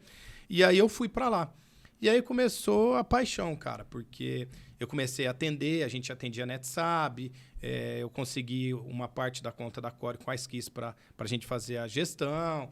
S3: e aí eu fui para lá. E aí começou a paixão, cara, porque eu comecei a atender, a gente atendia a NetSab, eu consegui uma parte da conta da Core com a Esquis para a gente fazer a gestão,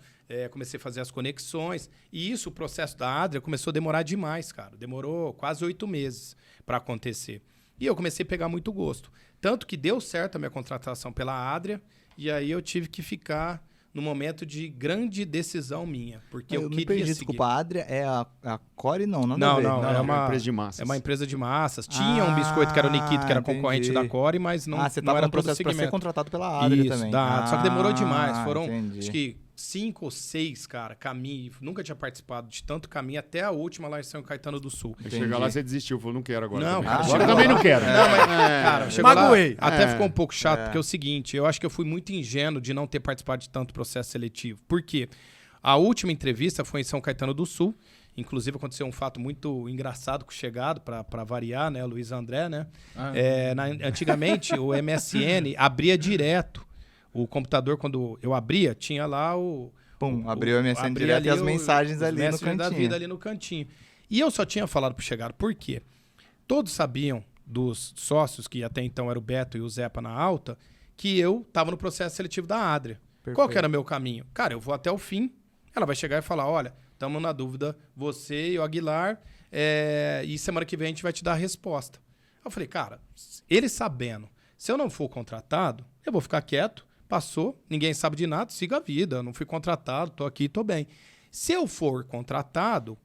S3: comecei a fazer as conexões, e isso, o processo da Adria, começou a demorar demais, cara. Demorou quase 8 meses para acontecer. E eu comecei a pegar muito gosto. Tanto que deu certo a minha contratação pela Adria, e aí eu tive que ficar no momento de grande decisão minha, porque eu queria seguir.
S1: Desculpa, a Adria é a Core? Não,
S3: não, é uma empresa de massas. É uma empresa de massas. Tinha um biscoito que era o Nikito, que era concorrente da Core, mas não,
S1: você
S3: não era
S1: no processo para ser contratado pela Adria também.
S3: Só que demorou demais. Foram, acho que 5 ou 6, cara, caminho. Nunca tinha participado de tanto caminho, até a última lá em São Caetano do Sul.
S4: Chegar lá, você desistiu, falou, não quero agora.
S3: Não,
S4: cara,
S3: agora
S4: também não quero.
S3: Não, mas, cara, chegou magoei. Lá, até ficou um pouco chato, porque é o seguinte, eu acho que eu fui muito ingênuo de não ter participado de tanto processo seletivo. Por quê? A última entrevista foi em São Caetano do Sul. Inclusive, aconteceu um fato muito engraçado com o Chegado, para variar, né? Luiz André, né? Antigamente, o MSN abria direto. O computador, quando eu abria, tinha lá
S1: abriu o MSN direto e as mensagens ali no cantinho.
S3: Da vida ali no cantinho. E eu só tinha falado pro Chegado, por quê? Todos sabiam dos sócios, que até então era o Beto e o Zepa na Alta, que eu estava no processo seletivo da Adria. Perfeito. Qual que era o meu caminho? Cara, eu vou até o fim, ela vai chegar e falar, olha, estamos na dúvida, você e o Aguilar, e semana que vem a gente vai te dar a resposta. Eu falei, cara, ele sabendo, se eu não for contratado, eu vou ficar quieto, passou, ninguém sabe de nada, siga a vida, não fui contratado, tô aqui, tô bem. Se eu for contratado,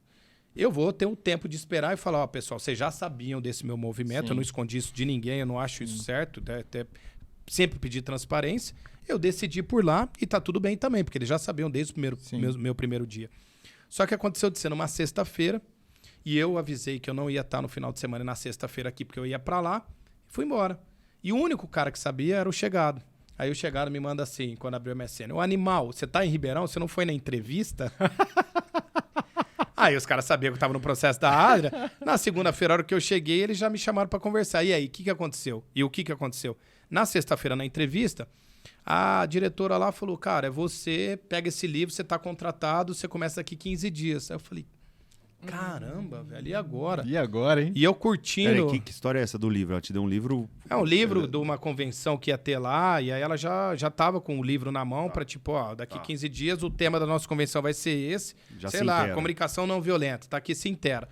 S3: eu vou ter um tempo de esperar e falar, pessoal, vocês já sabiam desse meu movimento, eu não escondi isso de ninguém, eu não acho isso certo, até sempre pedi transparência, eu decidi por lá e tá tudo bem também, porque eles já sabiam desde o meu primeiro dia. Só que aconteceu de ser numa sexta-feira, e eu avisei que eu não ia estar no final de semana na sexta-feira aqui, porque eu ia para lá, e fui embora. E o único cara que sabia era o Chegado. Aí o Chegado me manda assim, quando abriu o MSN, ô animal, você tá em Ribeirão? Você não foi na entrevista? Aí os caras sabiam que eu tava no processo da Adria. Na segunda-feira, a hora que eu cheguei, eles já me chamaram para conversar. E aí, o que aconteceu? E o que aconteceu? Na sexta-feira, na entrevista, A diretora lá falou, cara, você pega esse livro, você tá contratado, você começa daqui 15 dias. Aí eu falei, caramba, velho, e agora?
S1: E agora, hein?
S3: E eu curtindo...
S4: Peraí, que história é essa do livro? Ela te deu um livro...
S3: É um livro de uma convenção que ia ter lá, e aí ela já tava com o livro na mão pra, tipo, ó, daqui 15 dias o tema da nossa convenção vai ser esse.
S4: Já
S3: sei
S4: se
S3: lá,
S4: inteira.
S3: comunicação não violenta, tá aqui, se inteira.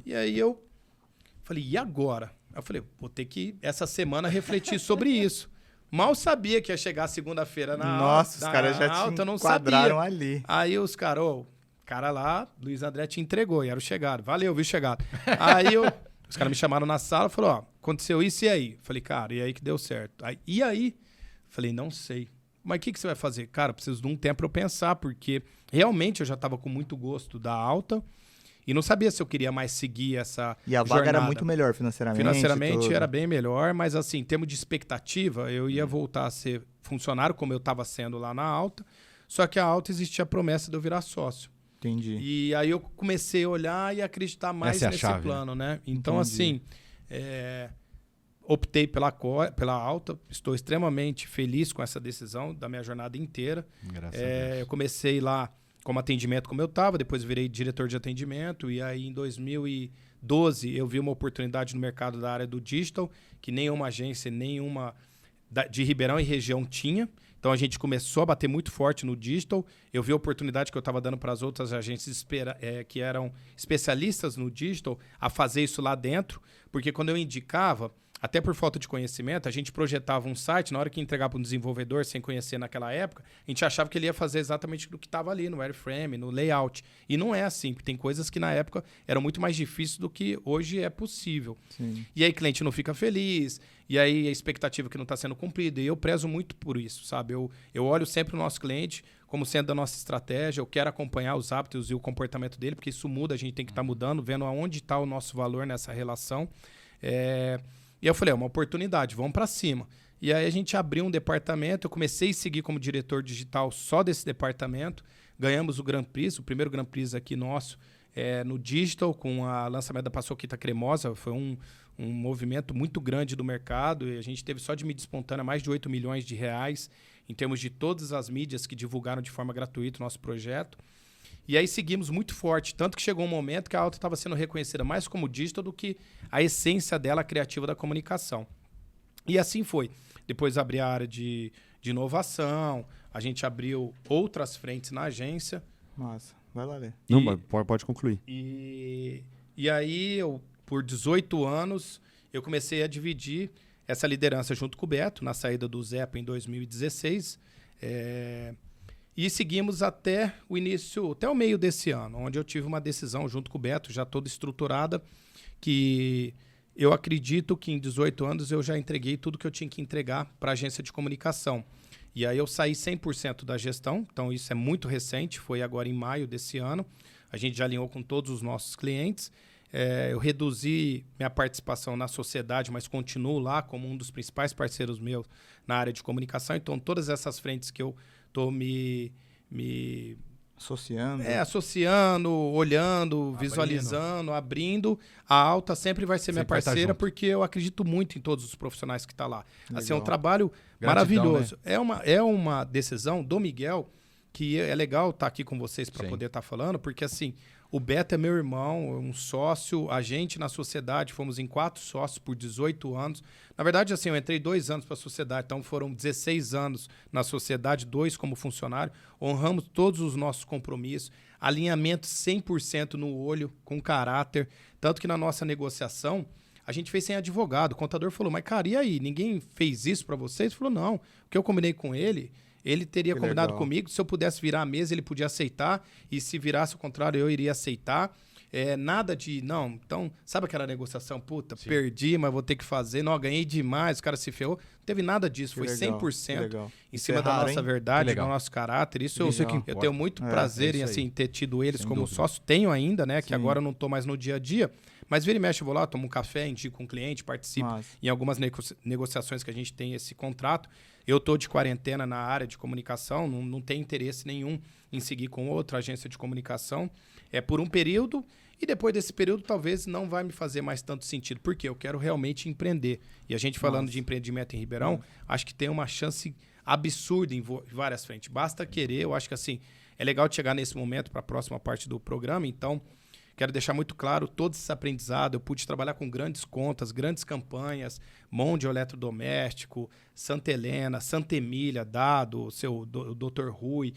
S3: E aí eu falei, e agora? Eu falei, vou ter que, essa semana, refletir sobre isso. Mal sabia que ia chegar segunda-feira na
S1: Nossa,
S3: na
S1: os caras já
S3: alta,
S1: te
S3: eu não
S1: enquadraram
S3: sabia.
S1: ali.
S3: Aí os caras, o cara lá, Luiz André te entregou, e era o chegado. Valeu, viu, chegado. Aí os caras me chamaram na sala e falaram, ó, aconteceu isso e aí? Falei, cara, e aí que deu certo. E aí? Falei, não sei. Mas o que você vai fazer? Cara, preciso de um tempo para eu pensar, porque realmente eu já estava com muito gosto da alta e não sabia se eu queria mais seguir essa
S1: E a vaga
S3: jornada.
S1: era muito melhor financeiramente?
S3: Financeiramente
S1: tudo.
S3: era bem melhor, mas assim, em termos de expectativa, eu ia voltar a ser funcionário, como eu estava sendo lá na alta, só que a alta existia a promessa de eu virar sócio.
S1: Entendi.
S3: E aí eu comecei a olhar e acreditar mais
S2: Essa é a
S3: nesse
S2: chave,
S3: plano, né? Então,
S1: Entendi.
S3: assim, optei pela alta, estou extremamente feliz com essa decisão da minha jornada inteira.
S2: Graças a Deus.
S3: Eu comecei lá como atendimento como eu estava, depois virei diretor de atendimento, e aí em 2012 eu vi uma oportunidade no mercado da área do digital, que nenhuma agência, nenhuma de Ribeirão e região tinha. Então a gente começou a bater muito forte no digital. Eu vi a oportunidade que eu estava dando para as outras agências que eram especialistas no digital a fazer isso lá dentro, porque quando eu indicava, até por falta de conhecimento, a gente projetava um site, na hora que entregava para um desenvolvedor sem conhecer naquela época, a gente achava que ele ia fazer exatamente o que estava ali no wireframe, no layout. E não é assim, porque tem coisas que na época eram muito mais difíceis do que hoje é possível.
S1: Sim.
S3: E aí o cliente não fica feliz, e aí a expectativa que não está sendo cumprida. E eu prezo muito por isso, sabe? Eu olho sempre o nosso cliente como sendo da nossa estratégia, eu quero acompanhar os hábitos e o comportamento dele, porque isso muda, a gente tem que estar mudando, vendo aonde está o nosso valor nessa relação. E eu falei, é uma oportunidade, vamos para cima. E aí a gente abriu um departamento, eu comecei a seguir como diretor digital só desse departamento, ganhamos o Grand Prix, o primeiro Grand Prix aqui nosso, no digital, com o lançamento da Paçoquita Cremosa, foi um movimento muito grande do mercado, e a gente teve só de mídia espontânea mais de 8 milhões de reais, em termos de todas as mídias que divulgaram de forma gratuita o nosso projeto. E aí seguimos muito forte, tanto que chegou um momento que a alta estava sendo reconhecida mais como digital do que a essência dela, a criativa da comunicação. E assim foi. Depois abri a área de inovação, a gente abriu outras frentes na agência.
S1: Massa. Vai lá ver.
S4: Não, mas pode concluir.
S3: E aí, por 18 anos, eu comecei a dividir essa liderança junto com o Beto, na saída do Zepa em 2016. E seguimos até o meio desse ano, onde eu tive uma decisão junto com o Beto, já toda estruturada, que eu acredito que em 18 anos eu já entreguei tudo que eu tinha que entregar para a agência de comunicação. E aí eu saí 100% da gestão, então isso é muito recente, foi agora em maio desse ano. A gente já alinhou com todos os nossos clientes. Eu reduzi minha participação na sociedade, mas continuo lá como um dos principais parceiros meus na área de comunicação. Então, todas essas frentes que eu estou me
S1: associando,
S3: olhando, visualizando, abrindo. A alta sempre vai ser minha parceira, porque eu acredito muito em todos os profissionais que estão lá.
S1: Legal.
S3: Assim, é um trabalho maravilhoso. Né? É uma decisão do Miguel que é legal estar aqui com vocês para poder estar falando, porque assim, o Beto é meu irmão, um sócio, a gente na sociedade, fomos em 4 sócios por 18 anos. Na verdade, assim, eu entrei 2 anos para a sociedade, então foram 16 anos na sociedade, 2 como funcionário. Honramos todos os nossos compromissos, alinhamento 100% no olho, com caráter. Tanto que na nossa negociação, a gente fez sem advogado. O contador falou, mas cara, e aí? Ninguém fez isso para vocês? Ele falou, não. O que eu combinei com ele... Ele teria combinado comigo, se eu pudesse virar a mesa, ele podia aceitar, e se virasse o contrário, eu iria aceitar. Nada de, não, então, sabe aquela negociação? Puta, perdi, mas vou ter que fazer, não, ganhei demais, o cara se ferrou. Não teve nada disso, foi 100% em cima da nossa verdade, do nosso caráter. Isso eu tenho muito prazer em assim, ter tido eles como sócio, tenho ainda, né, que agora eu não estou mais no dia a dia, mas vira e mexe, eu vou lá, tomo um café, indico um cliente, participo em algumas negociações que a gente tem esse contrato. Eu estou de quarentena na área de comunicação, não tenho interesse nenhum em seguir com outra agência de comunicação. É por um período, e depois desse período talvez não vai me fazer mais tanto sentido, porque eu quero realmente empreender. E a gente falando de empreendimento em Ribeirão, acho que tem uma chance absurda em várias frentes. Basta querer, eu acho que assim, é legal chegar nesse momento para a próxima parte do programa, então quero deixar muito claro todo esse aprendizado. Eu pude trabalhar com grandes contas, grandes campanhas, Mondial Eletrodoméstico, Santa Helena, Santa Emília, Dado, o seu Dr. Rui,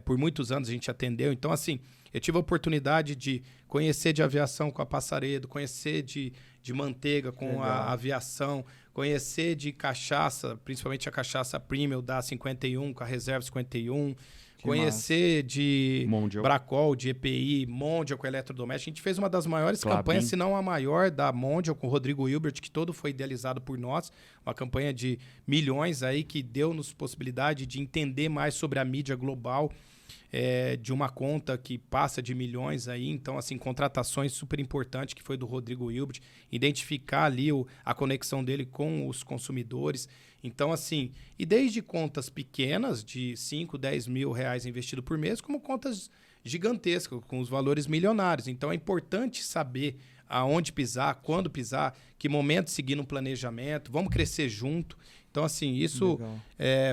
S3: por muitos anos a gente atendeu. Então, assim, eu tive a oportunidade de conhecer de aviação com a Passaredo, conhecer de manteiga com a aviação, conhecer de cachaça, principalmente a cachaça premium da 51, com a reserva 51, conhecer de
S4: Mondial.
S3: Bracol, de EPI, Mondial com eletrodoméstico. A gente fez uma das maiores campanhas, se não a maior, da Mondial com o Rodrigo Hilbert, que todo foi idealizado por nós. Uma campanha de milhões aí que deu-nos possibilidade de entender mais sobre a mídia global, de uma conta que passa de milhões aí. Então, assim, contratações super importantes que foi do Rodrigo Hilbert, identificar ali a conexão dele com os consumidores. Então, assim, e desde contas pequenas de 5, 10 mil reais investido por mês, como contas gigantescas, com os valores milionários. Então, é importante saber aonde pisar, quando pisar, que momento seguir no planejamento, vamos crescer junto. Então, assim, isso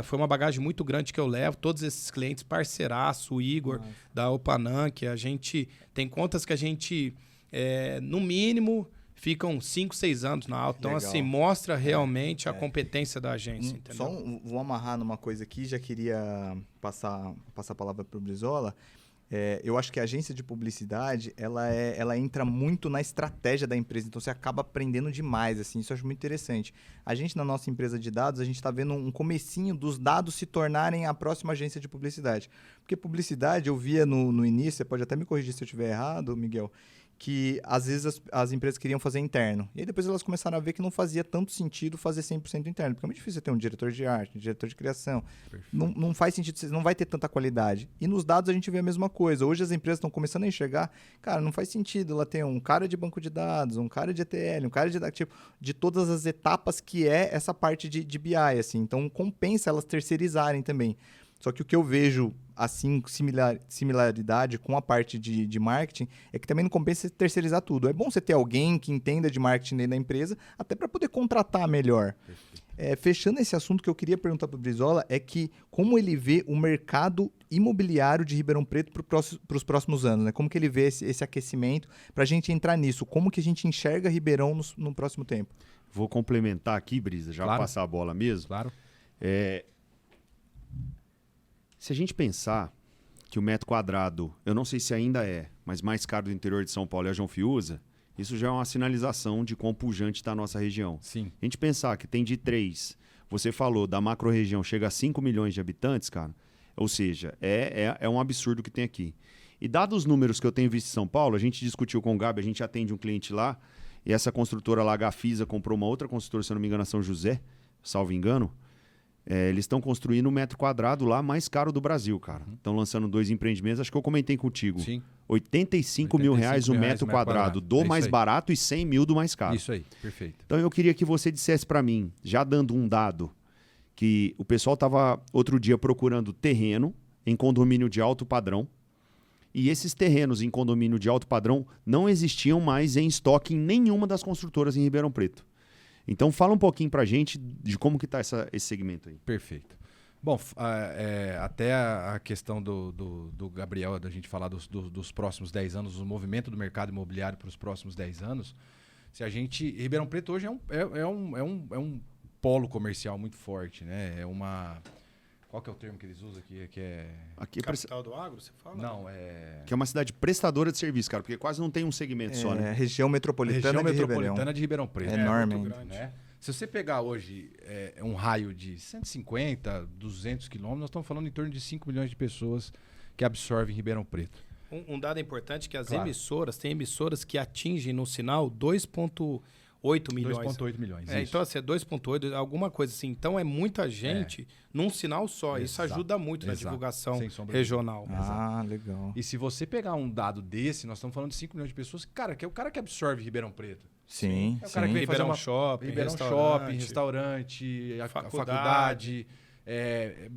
S3: foi uma bagagem muito grande que eu levo. Todos esses clientes, parceiraço, o Igor, da Opanam, que a gente tem contas que a gente, no mínimo, ficam 5, 6 anos na alta. Então, assim, mostra realmente a competência da agência. Entendeu?
S1: Vou amarrar numa coisa aqui, já queria passar a palavra para o Brizola. Eu acho que a agência de publicidade, ela entra muito na estratégia da empresa, então você acaba aprendendo demais, assim, isso eu acho muito interessante. A gente, na nossa empresa de dados, a gente está vendo um comecinho dos dados se tornarem a próxima agência de publicidade. Porque publicidade, eu via no início, você pode até me corrigir se eu estiver errado, Miguel, que às vezes as empresas queriam fazer interno. E aí depois elas começaram a ver que não fazia tanto sentido fazer 100% interno. Porque é muito difícil você ter um diretor de arte, um diretor de criação. Não faz sentido, você não vai ter tanta qualidade. E nos dados a gente vê a mesma coisa. Hoje as empresas estão começando a enxergar, cara, não faz sentido ela ter um cara de banco de dados, um cara de ETL, um cara de todas as etapas que é essa parte de BI, assim. Então compensa elas terceirizarem também. Só que o que eu vejo, assim, similaridade com a parte de marketing, é que também não compensa você terceirizar tudo. É bom você ter alguém que entenda de marketing dentro da empresa, até para poder contratar melhor. Fechando esse assunto, que eu queria perguntar para o Brizola é que como ele vê o mercado imobiliário de Ribeirão Preto para os próximos anos, né? Como que ele vê esse aquecimento para a gente entrar nisso? Como que a gente enxerga Ribeirão no próximo tempo?
S4: Vou complementar aqui, Brisa, já passar a bola mesmo.
S2: Claro.
S4: Se a gente pensar que o metro quadrado, eu não sei se ainda mas mais caro do interior de São Paulo é a João Fiuza, isso já é uma sinalização de quão pujante está a nossa região.
S2: Sim.
S4: A gente pensar que tem de 3, você falou, da macro-região chega a 5 milhões de habitantes, cara, ou seja, é um absurdo que tem aqui. E dados os números que eu tenho visto em São Paulo, a gente discutiu com o Gabi, a gente atende um cliente lá, e essa construtora lá, a Gafisa, comprou uma outra construtora, se eu não me engano, a São José, salvo engano. Eles estão construindo o metro quadrado lá mais caro do Brasil, cara. Estão lançando 2 empreendimentos, acho que eu comentei contigo.
S2: Sim.
S4: 85 mil reais o metro quadrado do mais barato e 100 mil do mais caro.
S2: Isso aí, perfeito.
S4: Então eu queria que você dissesse para mim, já dando um dado, que o pessoal estava outro dia procurando terreno em condomínio de alto padrão, e esses terrenos em condomínio de alto padrão não existiam mais em estoque em nenhuma das construtoras em Ribeirão Preto. Então fala um pouquinho pra gente de como que tá esse segmento aí.
S2: Perfeito. Bom, até a questão do Gabriel, da gente falar dos próximos 10 anos, o movimento do mercado imobiliário para os próximos 10 anos, se a gente... Ribeirão Preto hoje é um polo comercial muito forte, né? Qual que é o termo que eles usam aqui?
S3: Aqui capital do agro, você fala?
S2: Não,
S4: que é uma cidade prestadora de serviço, cara, porque quase não tem um segmento só, né?
S1: Região metropolitana de Ribeirão
S2: Preto.
S1: É enorme.
S2: Muito grande, né? Se você pegar hoje um raio de 150, 200 quilômetros, nós estamos falando em torno de 5 milhões de pessoas que absorvem Ribeirão Preto.
S3: Um dado importante é que as emissoras, tem emissoras que atingem no sinal 2,8 milhões.
S2: 2,8 milhões.
S3: Então, assim, é 2,8, alguma coisa assim. Então, é muita gente num sinal só. Isso ajuda muito na divulgação regional.
S1: Legal.
S2: E se você pegar um dado desse, nós estamos falando de 5 milhões de pessoas, cara, que é o cara que absorve Ribeirão Preto.
S1: Sim.
S2: É o cara que vem fazer
S3: Ribeirão
S2: Shopping, restaurante, a faculdade,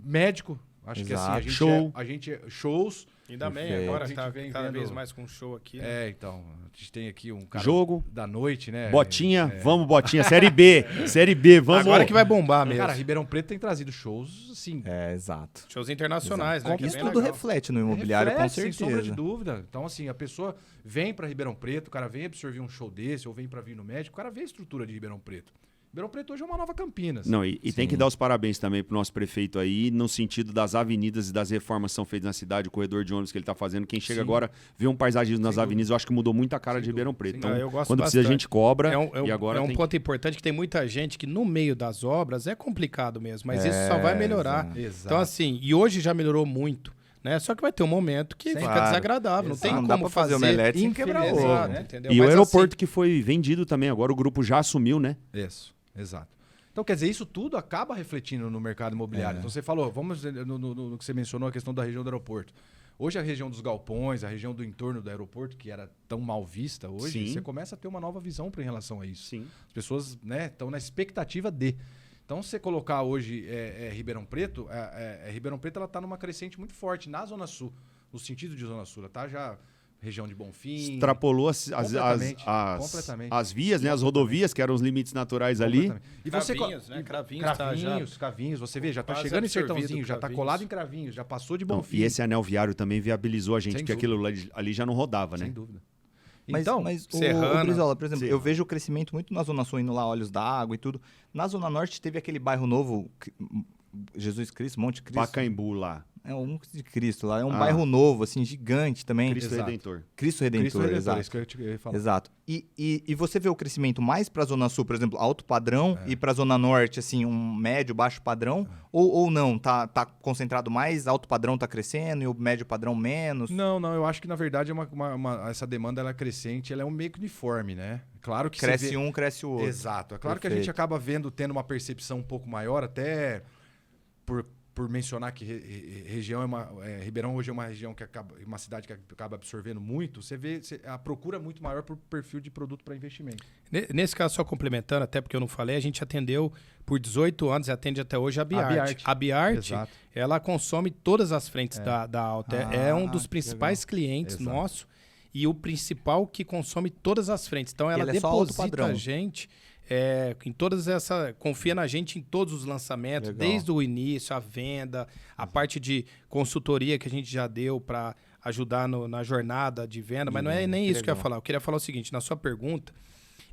S2: médico. Acho que assim, a gente shows...
S3: Ainda bem, agora tá cada vez mais com show aqui.
S2: Né? Então, a gente tem aqui um cara
S4: jogo
S2: da noite, né?
S4: Botinha, vamos Botinha, Série B, vamos.
S3: Agora que vai bombar mesmo.
S2: Cara, Ribeirão Preto tem trazido shows, assim...
S1: exato.
S3: Shows internacionais, né?
S1: Isso tudo reflete no imobiliário, com certeza.
S2: Sem sombra de dúvida. Então, assim, a pessoa vem para Ribeirão Preto, o cara vem absorver um show desse, ou vem para vir no médico, o cara vê a estrutura de Ribeirão Preto. Ribeirão Preto hoje é uma nova Campinas.
S4: Não, e tem que dar os parabéns também pro nosso prefeito aí, no sentido das avenidas e das reformas que são feitas na cidade, o corredor de ônibus que ele tá fazendo. Quem chega agora vê um paisagismo nas avenidas, eu acho que mudou muito a cara de Ribeirão Preto. Então,
S3: eu gosto
S4: quando
S3: bastante.
S4: precisa a gente cobra.
S3: E agora é um ponto importante que tem muita gente que no meio das obras é complicado mesmo, mas isso só vai melhorar.
S2: Exato.
S3: Então, assim, e hoje já melhorou muito. Né? Só que vai ter um momento que fica desagradável. Não tem como fazer
S1: omelete sem quebrar ovo,
S2: né?
S3: Entendeu?
S4: E
S3: mas
S4: o aeroporto que foi vendido também, agora o grupo já assumiu, né?
S2: Isso, exato. Então, quer dizer, isso tudo acaba refletindo no mercado imobiliário. Então, você falou, vamos no que você mencionou, a questão da região do aeroporto. Hoje, a região dos galpões, a região do entorno do aeroporto, que era tão mal vista hoje, você começa a ter uma nova visão em relação a isso.
S4: Sim.
S2: As pessoas estão na expectativa de... Então, se você colocar hoje Ribeirão Preto, Ribeirão Preto está numa crescente muito forte na Zona Sul, no sentido de Zona Sul. Ela está já... região de Bonfim.
S4: Extrapolou
S2: completamente.
S4: as vias, né? As rodovias, que eram os limites naturais ali.
S2: E
S3: Cravinhos, né?
S2: Cravinhos, você vê, já está chegando em Sertãozinho, já está colado em Cravinhos, já passou de Bonfim.
S4: E esse anel viário também viabilizou a gente, porque aquilo ali já não rodava, né?
S2: Sem dúvida.
S1: Mas o Brizola, por exemplo, eu vejo o crescimento muito na Zona Sul, indo lá, Olhos d'Água e tudo. Na Zona Norte teve aquele bairro novo, Jesus Cristo, Monte Cristo.
S4: Pacaembu lá.
S1: É um de Cristo lá. É um bairro novo, assim, gigante também.
S4: Cristo Redentor.
S1: Cristo Redentor, exato.
S2: Isso que eu ia falar.
S1: Exato. E você vê o crescimento mais para a Zona Sul, por exemplo, alto padrão, e para a Zona Norte, assim, um médio, baixo padrão? Ou não? Tá concentrado mais, alto padrão tá crescendo e o médio padrão menos?
S2: Não, eu acho que, na verdade, essa demanda ela é crescente, ela é um meio que uniforme, né? Claro que
S1: cresce um, cresce o outro.
S2: Exato. É claro que a gente acaba tendo uma percepção um pouco maior, até por mencionar que Ribeirão hoje é uma região uma cidade que acaba absorvendo muito, você vê a procura é muito maior por perfil de produto para investimento.
S3: Nesse caso, só complementando, até porque eu não falei, a gente atendeu por 18 anos e atende até hoje a Biarte. A Biarte, ela consome todas as frentes da Alta. É um dos principais clientes nosso e o principal que consome todas as frentes. Então, ela deposita a gente... confia na gente em todos os lançamentos, desde o início, a venda, a parte de consultoria que a gente já deu para ajudar na jornada de venda, mas não é nem isso que eu ia falar. Eu queria falar o seguinte, na sua pergunta,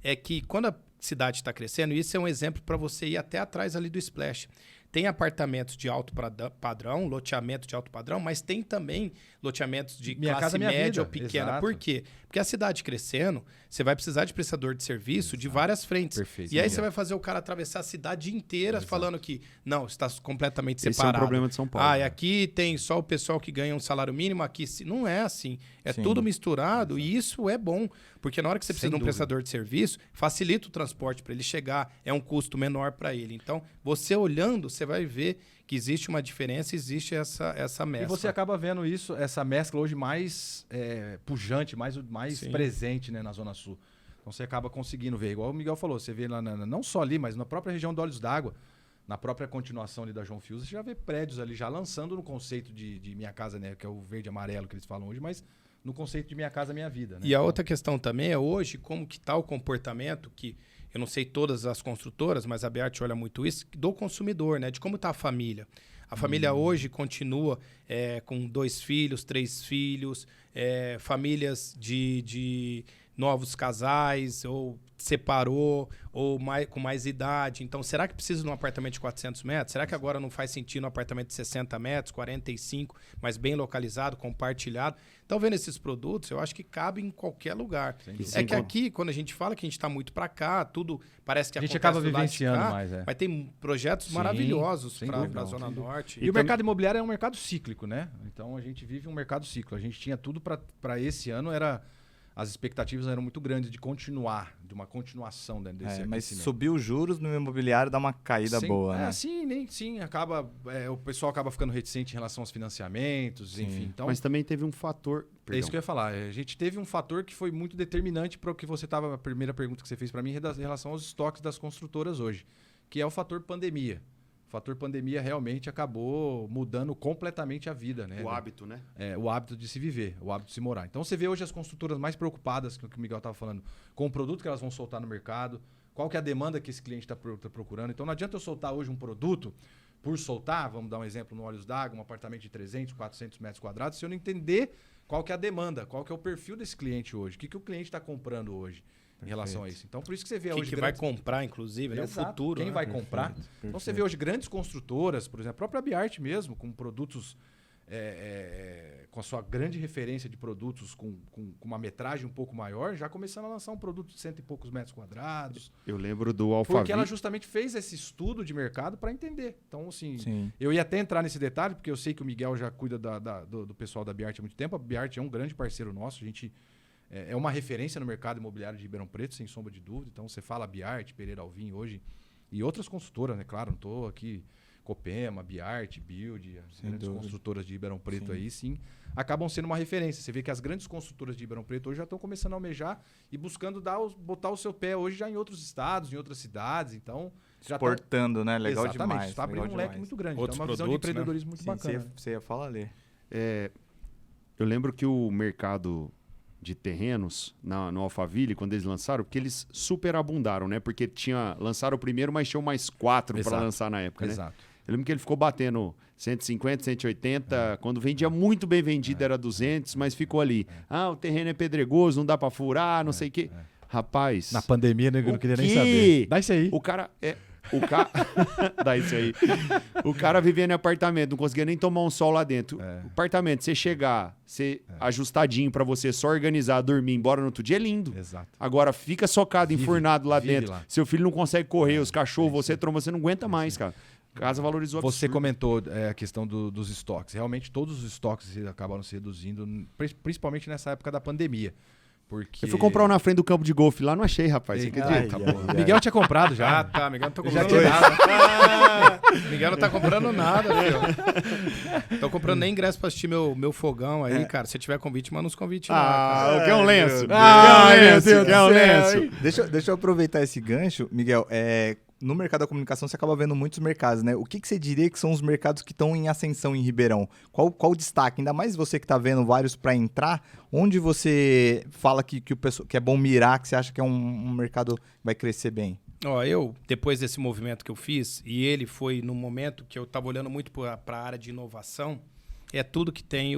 S3: é que quando a cidade está crescendo, isso é um exemplo para você ir até atrás ali do Splash. Tem apartamentos de alto padrão, loteamento de alto padrão, mas tem também loteamentos de classe média ou pequena.
S2: Exato.
S3: Por quê? Porque a cidade crescendo, você vai precisar de prestador de serviço de várias frentes.
S2: Perfeito.
S3: E aí você vai fazer o cara atravessar a cidade inteira falando que não, está completamente separado.
S4: Esse é o problema de São Paulo.
S3: E aqui tem só o pessoal que ganha um salário mínimo, aqui não é assim. É tudo misturado e isso é bom. Porque na hora que você precisa de um prestador de serviço, facilita o transporte para ele chegar, é um custo menor para ele. Então, você olhando, você vai ver que existe uma diferença, existe essa mescla.
S2: E você acaba vendo isso, essa mescla hoje mais pujante, mais presente, né, na Zona Sul. Então você acaba conseguindo ver, igual o Miguel falou, você vê lá, não só ali, mas na própria região do Olhos d'Água, na própria continuação ali da João Fius, você já vê prédios ali já lançando no conceito de Minha Casa, né, que é o verde e amarelo que eles falam hoje, mas no conceito de Minha Casa Minha Vida. Né?
S3: E a outra questão também é hoje, como que está o comportamento que... Eu não sei todas as construtoras, mas a Biarte olha muito isso, do consumidor, né? De como está a família. A família hoje continua com 2 filhos, 3 filhos, famílias de novos casais, ou separou, ou com mais idade. Então, será que precisa de um apartamento de 400 metros? Será que agora não faz sentido um apartamento de 60 metros, 45, mas bem localizado, compartilhado? Então, vendo esses produtos, eu acho que cabe em qualquer lugar. Que aqui, quando a gente fala que a gente está muito para cá, tudo parece que
S2: a gente acaba vivenciando mais.
S3: Mas tem projetos maravilhosos para a Zona Norte.
S2: E o mercado imobiliário é um mercado cíclico, né? Então, a gente vive um mercado cíclico. A gente tinha tudo para esse ano, as expectativas eram muito grandes de uma continuação desse
S1: mas subir os juros no imobiliário dá uma caída boa, né?
S2: Sim, o pessoal acaba ficando reticente em relação aos financiamentos, enfim. Então,
S4: mas também teve um fator...
S2: É isso que eu ia falar. A gente teve um fator que foi muito determinante para o que você estava... A primeira pergunta que você fez para mim em relação aos estoques das construtoras hoje, que é o fator pandemia. O fator pandemia realmente acabou mudando completamente a vida, né?
S4: O hábito, né?
S2: O hábito de se viver, o hábito de se morar. Então você vê hoje as construtoras mais preocupadas, que o Miguel estava falando, com o produto que elas vão soltar no mercado, qual que é a demanda que esse cliente está procurando. Então não adianta eu soltar hoje um produto por soltar, vamos dar um exemplo no Olhos d'Água, um apartamento de 300, 400 metros quadrados, se eu não entender qual que é a demanda, qual que é o perfil desse cliente hoje, o que o cliente está comprando hoje. Em relação a isso. Então, por isso que você vê hoje...
S3: Que vai comprar, inclusive, né? O futuro.
S2: Quem
S3: né?
S2: vai comprar. Perfeito. Então, você vê hoje grandes construtoras, por exemplo, a própria Biart mesmo, com produtos... com a sua grande referência de produtos com uma metragem um pouco maior, já começando a lançar um produto de 100 e poucos metros quadrados.
S4: Eu lembro do Alphaville.
S2: Porque ela justamente fez esse estudo de mercado para entender. Então, assim,
S1: Sim.
S2: Eu ia até entrar nesse detalhe, porque eu sei que o Miguel já cuida do pessoal da Biart há muito tempo. A Biart é um grande parceiro nosso, a gente... É uma referência no mercado imobiliário de Ribeirão Preto, sem sombra de dúvida. Então, você fala Biart, Pereira Alvim hoje, e outras construtoras, né? Claro, não estou aqui... Copema, Biart, Build, as grandes construtoras de Ribeirão Preto aí, sim, acabam sendo uma referência. Você vê que as grandes construtoras de Ribeirão Preto hoje já estão começando a almejar e buscando botar o seu pé hoje já em outros estados, em outras cidades. Então, já
S1: exportando, né? Legal
S2: exatamente,
S1: demais.
S2: Está abrindo um leque muito grande.
S3: Outros
S2: então, é uma visão de empreendedorismo muito bacana.
S1: Você ia falar ali.
S4: Eu lembro que o mercado de terrenos no Alphaville, quando eles lançaram, porque eles super abundaram, né? Porque lançaram o primeiro, mas tinham mais 4 para lançar na época, né?
S2: Exato.
S4: Eu lembro que ele ficou batendo 150, 180. Quando vendia muito bem vendido era 200, mas ficou ali. O terreno é pedregoso, não dá pra furar, não sei o quê. Rapaz...
S2: Na pandemia, eu não queria nem
S4: quê?
S2: saber. Dá isso aí.
S4: O cara... Dá isso aí. O cara vivendo em apartamento, não conseguia nem tomar um sol lá dentro. Apartamento, você chegar, ajustadinho pra você, só organizar, dormir, embora no outro dia, é lindo.
S2: Exato.
S4: Agora, fica socado, enfurnado lá dentro.
S2: Lá.
S4: Seu filho não consegue correr, os cachorros, você tromba, você não aguenta mais, cara. Casa valorizou
S2: Você
S4: absurdo.
S2: comentou a questão dos estoques. Realmente, todos os estoques acabaram se reduzindo, principalmente nessa época da pandemia. Porque...
S4: Eu fui comprar um na frente do campo de golfe lá, não achei, rapaz. Você acredita?
S2: Miguel tinha comprado já.
S3: Tá. Miguel não tá comprando nada. Miguel não tá comprando nada, filho. Tô comprando nem ingresso pra assistir meu fogão aí, cara. Se tiver convite, manda uns convites lá.
S4: Quer um lenço?
S1: Meu Deus do
S4: Quer um
S1: céu.
S4: lenço?
S1: Deixa eu aproveitar esse gancho, Miguel. No mercado da comunicação, você acaba vendo muitos mercados, né? O que você diria que são os mercados que estão em ascensão em Ribeirão? Qual o destaque? Ainda mais você que está vendo vários para entrar, onde você fala que é bom mirar, que você acha que é um mercado que vai crescer bem?
S3: Depois desse movimento que eu fiz, e ele foi no momento que eu estava olhando muito para a área de inovação, é tudo que tem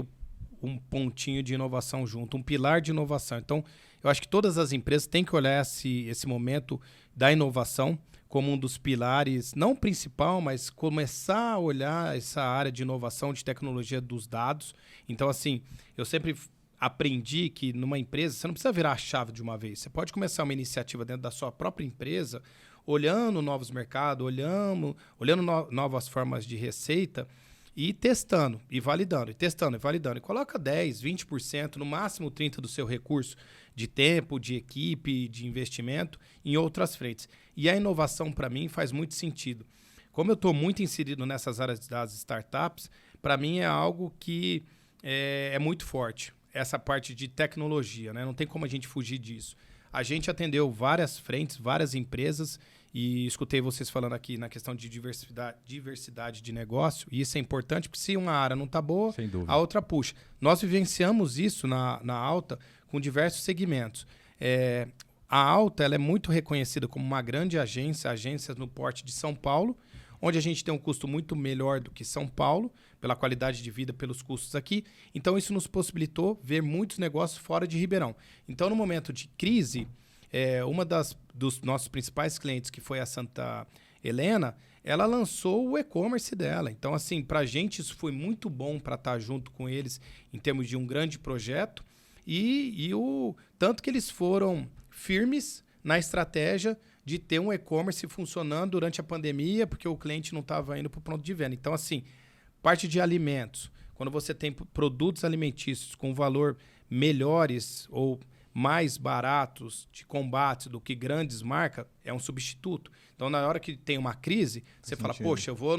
S3: um pontinho de inovação junto, um pilar de inovação. Então, eu acho que todas as empresas têm que olhar esse momento da inovação como um dos pilares, não principal, mas começar a olhar essa área de inovação, de tecnologia dos dados. Então, assim, eu sempre aprendi que numa empresa, você não precisa virar a chave de uma vez. Você pode começar uma iniciativa dentro da sua própria empresa, olhando novos mercados, olhando novas formas de receita e testando e validando, e testando e validando. E coloca 10%, 20%, no máximo 30% do seu recurso de tempo, de equipe, de investimento em outras frentes. E a inovação, para mim, faz muito sentido. Como eu estou muito inserido nessas áreas das startups, para mim é algo que é muito forte. Essa parte de tecnologia, né? Não tem como a gente fugir disso. A gente atendeu várias frentes, várias empresas, e escutei vocês falando aqui na questão de diversidade de negócio, e isso é importante, porque se uma área não está boa, a outra puxa. Nós vivenciamos isso na Alta com diversos segmentos. A Alta ela é muito reconhecida como uma grande agência no porte de São Paulo, onde a gente tem um custo muito melhor do que São Paulo, pela qualidade de vida, pelos custos aqui. Então, isso nos possibilitou ver muitos negócios fora de Ribeirão. Então, no momento de crise, uma dos nossos principais clientes, que foi a Santa Helena, ela lançou o e-commerce dela. Então, assim, para a gente isso foi muito bom para estar junto com eles em termos de um grande projeto. E o tanto que eles foram firmes na estratégia de ter um e-commerce funcionando durante a pandemia, porque o cliente não estava indo para o ponto de venda. Então, assim, parte de alimentos, quando você tem produtos alimentícios com valor melhores ou mais baratos de combate do que grandes marcas, é um substituto. Então, na hora que tem uma crise, você fala, poxa, eu vou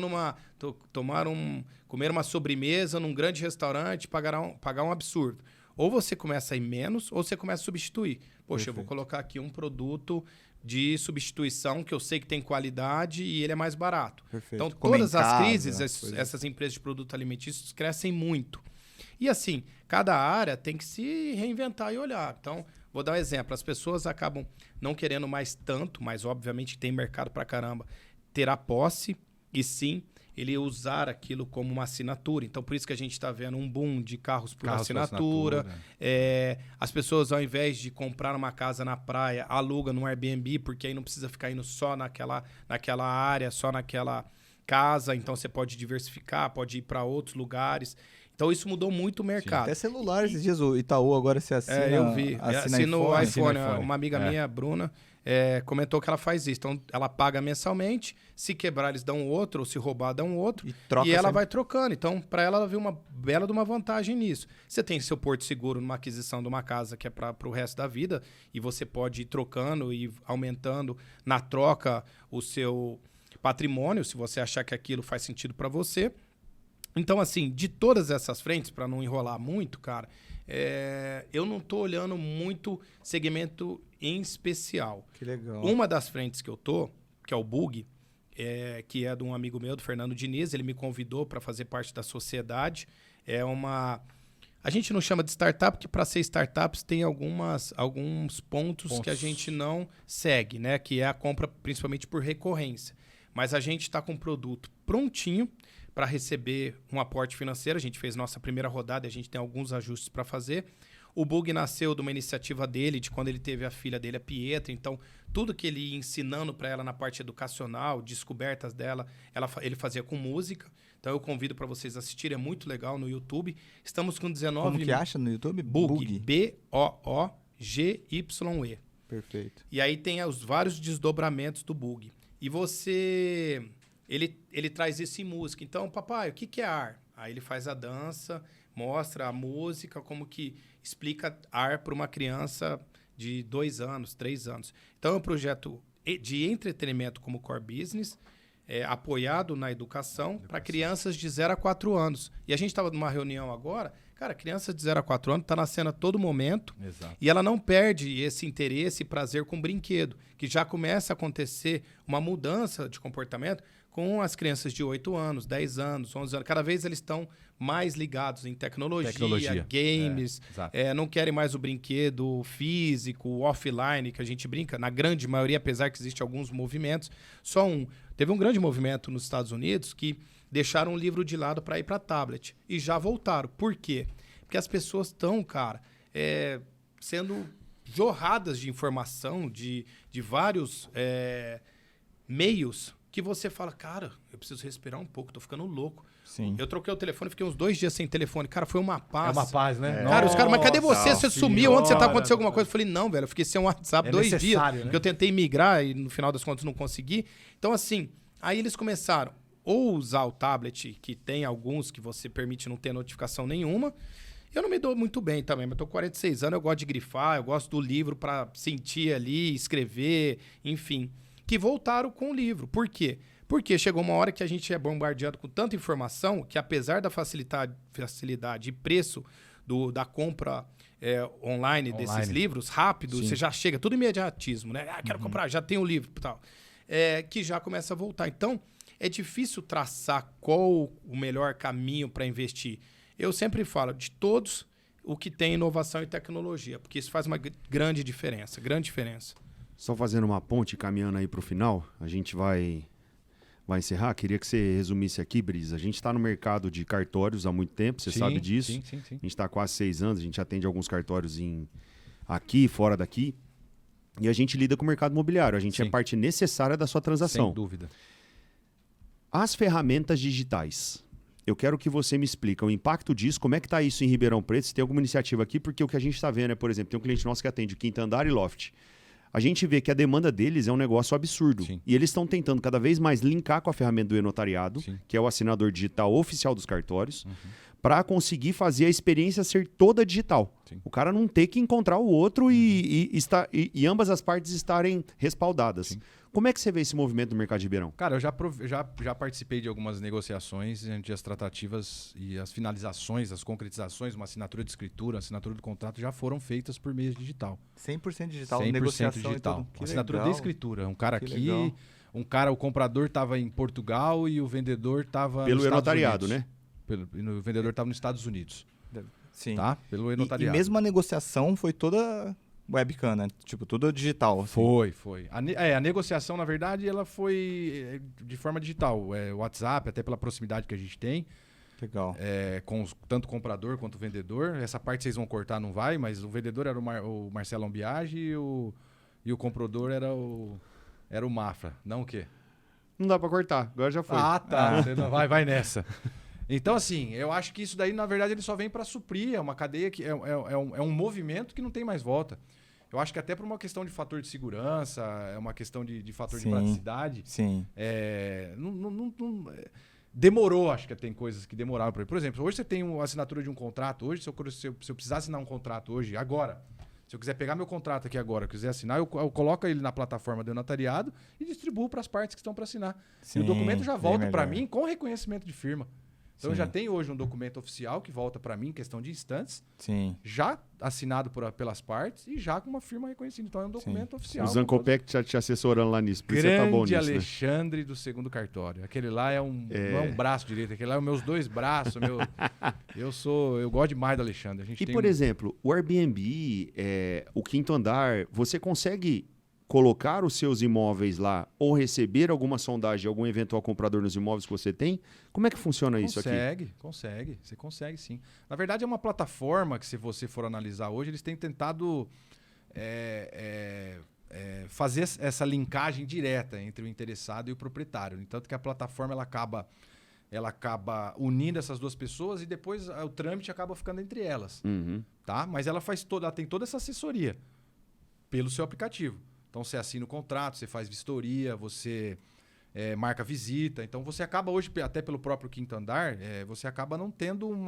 S3: comer uma sobremesa num grande restaurante, pagar um absurdo. Ou você começa a ir menos, ou você começa a substituir. Poxa, eu vou colocar aqui um produto de substituição, que eu sei que tem qualidade e ele é mais barato.
S1: Perfeito.
S3: Então,
S1: Como
S3: todas
S1: em
S3: as
S1: casa,
S3: crises, essas empresas de produtos alimentícios crescem muito. E assim, cada área tem que se reinventar e olhar. Então, vou dar um exemplo. As pessoas acabam não querendo mais tanto, mas obviamente tem mercado pra caramba, ter a posse e sim ele usar aquilo como uma assinatura. Então, por isso que a gente está vendo um boom de carros por assinatura. As pessoas, ao invés de comprar uma casa na praia, alugam no Airbnb, porque aí não precisa ficar indo só naquela área, só naquela casa. Então, você pode diversificar, pode ir para outros lugares. Então, isso mudou muito o mercado.
S1: Sim, até celular, esses dias o Itaú agora se assina.
S3: Eu vi. Assina o iPhone. Uma amiga minha, Bruna, comentou que ela faz isso. Então, ela paga mensalmente. Se quebrar, eles dão outro. Ou se roubar, dão outro. E ela vai trocando. Então, para ela vê uma bela de uma vantagem nisso. Você tem seu porto seguro numa aquisição de uma casa que é para o resto da vida. E você pode ir trocando e aumentando na troca o seu patrimônio, se você achar que aquilo faz sentido para você. Então, assim, de todas essas frentes, para não enrolar muito, cara, eu não tô olhando muito segmento em especial.
S1: Que legal.
S3: Uma das frentes que eu tô, que é o Bug, que é de um amigo meu, do Fernando Diniz, ele me convidou para fazer parte da sociedade. A gente não chama de startup, porque para ser startups tem alguns pontos que a gente não segue, né? Que é a compra principalmente por recorrência. Mas a gente está com um produto prontinho para receber um aporte financeiro. A gente fez nossa primeira rodada e a gente tem alguns ajustes para fazer. O Bug nasceu de uma iniciativa dele, de quando ele teve a filha dele, a Pietra. Então, tudo que ele ia ensinando para ela na parte educacional, descobertas dela, ele fazia com música. Então, eu convido para vocês assistirem. É muito legal no YouTube. Estamos com 19...
S1: Como que acha no YouTube?
S3: Bug. B-O-O-G-Y-E.
S1: Perfeito.
S3: E aí tem os vários desdobramentos do Bug. E você... Ele traz isso em música. Então, papai, o que é ar? Aí ele faz a dança, mostra a música, como que explica ar para uma criança de 2 anos, 3 anos. Então, é um projeto de entretenimento como core business, apoiado na educação para crianças de 0 a 4 anos. E a gente estava numa reunião agora, cara, criança de 0 a 4 anos está nascendo a todo momento.
S2: Exato.
S3: E ela não perde esse interesse e prazer com brinquedo, que já começa a acontecer uma mudança de comportamento com as crianças de 8 anos, 10 anos, 11 anos. Cada vez eles estão mais ligados em tecnologia. Games. Não querem mais o brinquedo físico, offline, que a gente brinca. Na grande maioria, apesar que existem alguns movimentos, só um. Teve um grande movimento nos Estados Unidos que deixaram o livro de lado para ir para tablet. E já voltaram. Por quê? Porque as pessoas estão, cara, sendo jorradas de informação de vários meios que você fala, cara, eu preciso respirar um pouco, tô ficando louco.
S1: Sim.
S3: Eu troquei o telefone, fiquei uns 2 dias sem telefone. Cara, foi uma paz.
S2: É uma paz, né?
S3: Cara, os caras, mas cadê você? Você sumiu? Onde você tá? Aconteceu alguma coisa? Eu falei, não, velho, eu fiquei sem um WhatsApp 2 dias.
S2: Né?
S3: Porque eu tentei migrar e no final das contas não consegui. Então, assim, aí eles começaram ou usar o tablet, que tem alguns que você permite não ter notificação nenhuma. Eu não me dou muito bem também, mas tô com 46 anos, eu gosto de grifar, eu gosto do livro para sentir ali, escrever, enfim. Que voltaram com o livro. Por quê? Porque chegou uma hora que a gente é bombardeado com tanta informação que, apesar da facilidade e preço da compra online desses livros, rápido, você já chega, tudo imediatismo, né? Quero comprar, já tenho o livro e tal. Que já começa a voltar. Então, é difícil traçar qual o melhor caminho para investir. Eu sempre falo, de todos, o que tem inovação e tecnologia, porque isso faz uma grande diferença,
S4: Só fazendo uma ponte, caminhando aí para o final, a gente vai encerrar. Queria que você resumisse aqui, Brisa. A gente está no mercado de cartórios há muito tempo, você sabe disso.
S2: Sim.
S4: A gente está há quase 6 anos, a gente atende alguns cartórios aqui, fora daqui. E a gente lida com o mercado imobiliário. A gente é parte necessária da sua transação.
S2: Sem dúvida.
S4: As ferramentas digitais. Eu quero que você me explique o impacto disso, como é que está isso em Ribeirão Preto, se tem alguma iniciativa aqui, porque o que a gente está vendo é, por exemplo, tem um cliente nosso que atende o Quinta Andar e Loft. A gente vê que a demanda deles é um negócio absurdo.
S2: Sim.
S4: E eles estão tentando cada vez mais linkar com a ferramenta do e-notariado, que é o assinador digital oficial dos cartórios, para conseguir fazer a experiência ser toda digital.
S2: Sim.
S4: O cara não ter que encontrar o outro e ambas as partes estarem respaldadas.
S2: Sim.
S4: Como é que você vê esse movimento no mercado de Ribeirão?
S2: Cara, eu já participei de algumas negociações onde as tratativas e as finalizações, as concretizações, uma assinatura de escritura, uma assinatura de contrato já foram feitas por meio digital.
S1: 100% digital,
S2: 100%
S1: negociação
S2: digital.
S1: e tudo.
S2: Assinatura de escritura. Um cara
S1: Que
S2: aqui,
S1: legal.
S2: o comprador estava em Portugal e o vendedor estava
S4: Pelo
S2: nos Estados
S4: e-notariado,
S2: Unidos.
S4: né?
S2: O vendedor estava nos Estados Unidos.
S1: Sim.
S2: Tá? Pelo
S1: E
S2: e-notariado.
S1: mesmo a negociação foi toda webcam, né? Tipo, tudo digital. Assim.
S2: Foi. A negociação, na verdade, ela foi de forma digital. O WhatsApp, até pela proximidade que a gente tem,
S1: Legal.
S2: com tanto o comprador quanto o vendedor. Essa parte vocês vão cortar, não vai, mas o vendedor era o Marcelo Ambiage e o comprador era o Mafra. Não o quê?
S4: Não dá para cortar, agora já foi.
S2: Ah, tá. Você não vai nessa. Então, assim, eu acho que isso daí, na verdade, ele só vem para suprir. É uma cadeia que é um movimento que não tem mais volta. Eu acho que até por uma questão de fator de segurança, é uma questão de fator de praticidade.
S1: Sim.
S2: Demorou, acho que tem coisas que demoraram para. Por exemplo, hoje você tem uma assinatura de um contrato. Hoje, se eu precisar assinar um contrato hoje, agora, se eu quiser pegar meu contrato aqui agora, quiser assinar, eu coloco ele na plataforma do notariado e distribuo para as partes que estão para assinar.
S1: Sim,
S2: e o documento já volta para
S1: melhor.
S2: mim com reconhecimento de firma. Então, eu
S1: Sim.
S2: já tenho hoje um documento oficial que volta para mim em questão de instantes,
S1: Sim.
S2: já assinado pelas partes e já com uma firma reconhecida. Então, é um documento oficial.
S4: O Zancopec tá te assessorando lá nisso, por isso
S2: Grande
S4: você tá bom nisso, né?
S2: Alexandre do segundo cartório. Aquele lá não é um braço direito, aquele lá é os meus dois braços. Eu gosto demais do Alexandre. A gente
S4: E,
S2: tem
S4: por exemplo, o Airbnb, o quinto andar, você consegue colocar os seus imóveis lá ou receber alguma sondagem de algum eventual comprador nos imóveis que você tem? Como é que funciona isso aqui?
S2: Consegue. Você consegue, sim. Na verdade, é uma plataforma que, se você for analisar hoje, eles têm tentado fazer essa linkagem direta entre o interessado e o proprietário. Tanto que a plataforma ela acaba unindo essas duas pessoas e depois o trâmite acaba ficando entre elas.
S4: Uhum.
S2: Tá? Mas ela tem toda essa assessoria pelo seu aplicativo. Então, você assina o contrato, você faz vistoria, você marca visita. Então, você acaba hoje, até pelo próprio quinto andar, você acaba não tendo um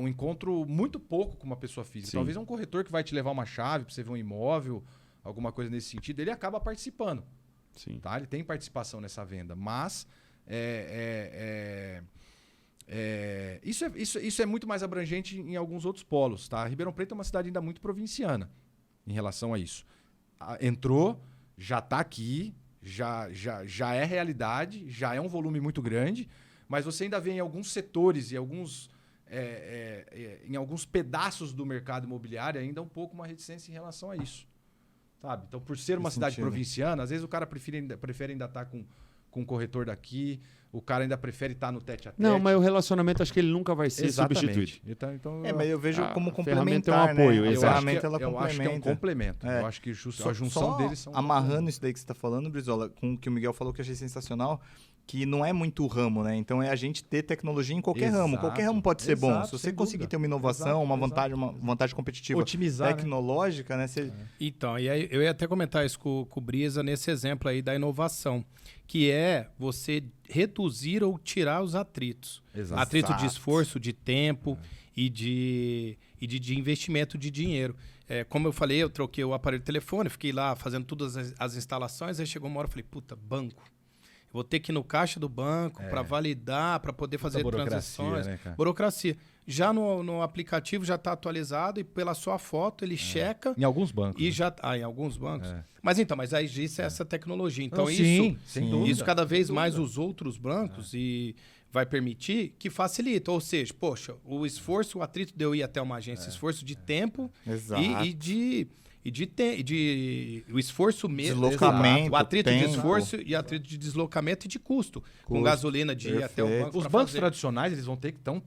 S2: encontro muito pouco com uma pessoa física.
S4: Sim.
S2: Talvez um corretor que vai te levar uma chave para você ver um imóvel, alguma coisa nesse sentido, ele acaba participando.
S4: Sim.
S2: Tá? Ele tem participação nessa venda. Mas isso é muito mais abrangente em alguns outros polos. Tá? Ribeirão Preto é uma cidade ainda muito provinciana em relação a isso. Entrou, já está aqui, já é realidade, já é um volume muito grande, mas você ainda vê em alguns setores e em alguns pedaços do mercado imobiliário ainda um pouco uma reticência em relação a isso. Sabe? Então, por ser uma cidade provinciana, às vezes o cara prefere ainda estar com um corretor daqui, o cara ainda prefere estar no tete-a-tete.
S4: Não, mas o relacionamento acho que ele nunca vai ser substituído.
S2: Então,
S1: Mas eu vejo como
S4: ferramenta
S1: complementar,
S4: é um apoio,
S1: né? A
S4: exato.
S1: ferramenta ela
S2: eu acho que é um complemento. Eu acho que a junção
S1: só
S2: deles são...
S1: amarrando isso daí que você está falando, Brizola, com o que o Miguel falou que eu achei sensacional, que não é muito ramo, né? Então é a gente ter tecnologia em qualquer ramo. Qualquer ramo pode ser bom. Se você conseguir ter uma inovação, uma vantagem competitiva
S2: otimizar,
S1: tecnológica, né?
S3: Então, e aí eu ia até comentar isso com o Brisa nesse exemplo aí da inovação, que é você reduzir ou tirar os atritos.
S2: Exato.
S3: Atrito de esforço, de tempo e de investimento de dinheiro. Como eu falei, eu troquei o aparelho de telefone, fiquei lá fazendo todas as instalações, aí chegou uma hora e falei, puta, banco. Vou ter que ir no caixa do banco para validar, para poder fazer transações.
S2: Né, cara?
S3: Burocracia. Já no aplicativo já está atualizado e pela sua foto ele checa.
S2: Em alguns bancos.
S3: E já em alguns bancos. Mas aí existe essa tecnologia. Então
S2: sim, sem dúvida.
S3: Isso cada vez mais os outros bancos e vai permitir que facilita. Ou seja, poxa, o esforço, o atrito de eu ir até uma agência, esforço de tempo o esforço mesmo.
S1: Deslocamento,
S3: O atrito
S1: tempo.
S3: de esforço e atrito de deslocamento e de custo. Com gasolina de ir até o banco.
S2: Os bancos tradicionais, eles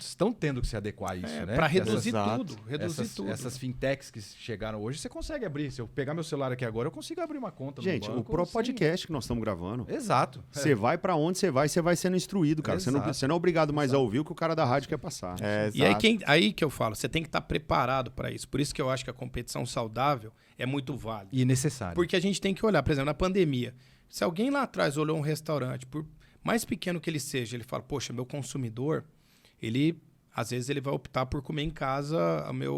S2: estão tendo que se adequar a isso, né?
S3: Para reduzir
S1: Exato.
S3: tudo.
S2: Essas fintechs que chegaram hoje, você consegue abrir. Se eu pegar meu celular aqui agora, eu consigo abrir uma conta no banco.
S4: Gente, o próprio podcast que nós estamos gravando.
S2: Exato.
S4: Você vai para onde você vai sendo instruído, cara. Você não é obrigado mais a ouvir o que o cara da rádio quer passar.
S3: E aí que eu falo, você tem que estar preparado para isso. Por isso que eu acho que a competição saudável é muito válida.
S2: E necessário.
S3: Porque a gente tem que olhar, por exemplo, na pandemia. Se alguém lá atrás olhou um restaurante, por mais pequeno que ele seja, ele fala, poxa, meu consumidor, às vezes ele vai optar por comer em casa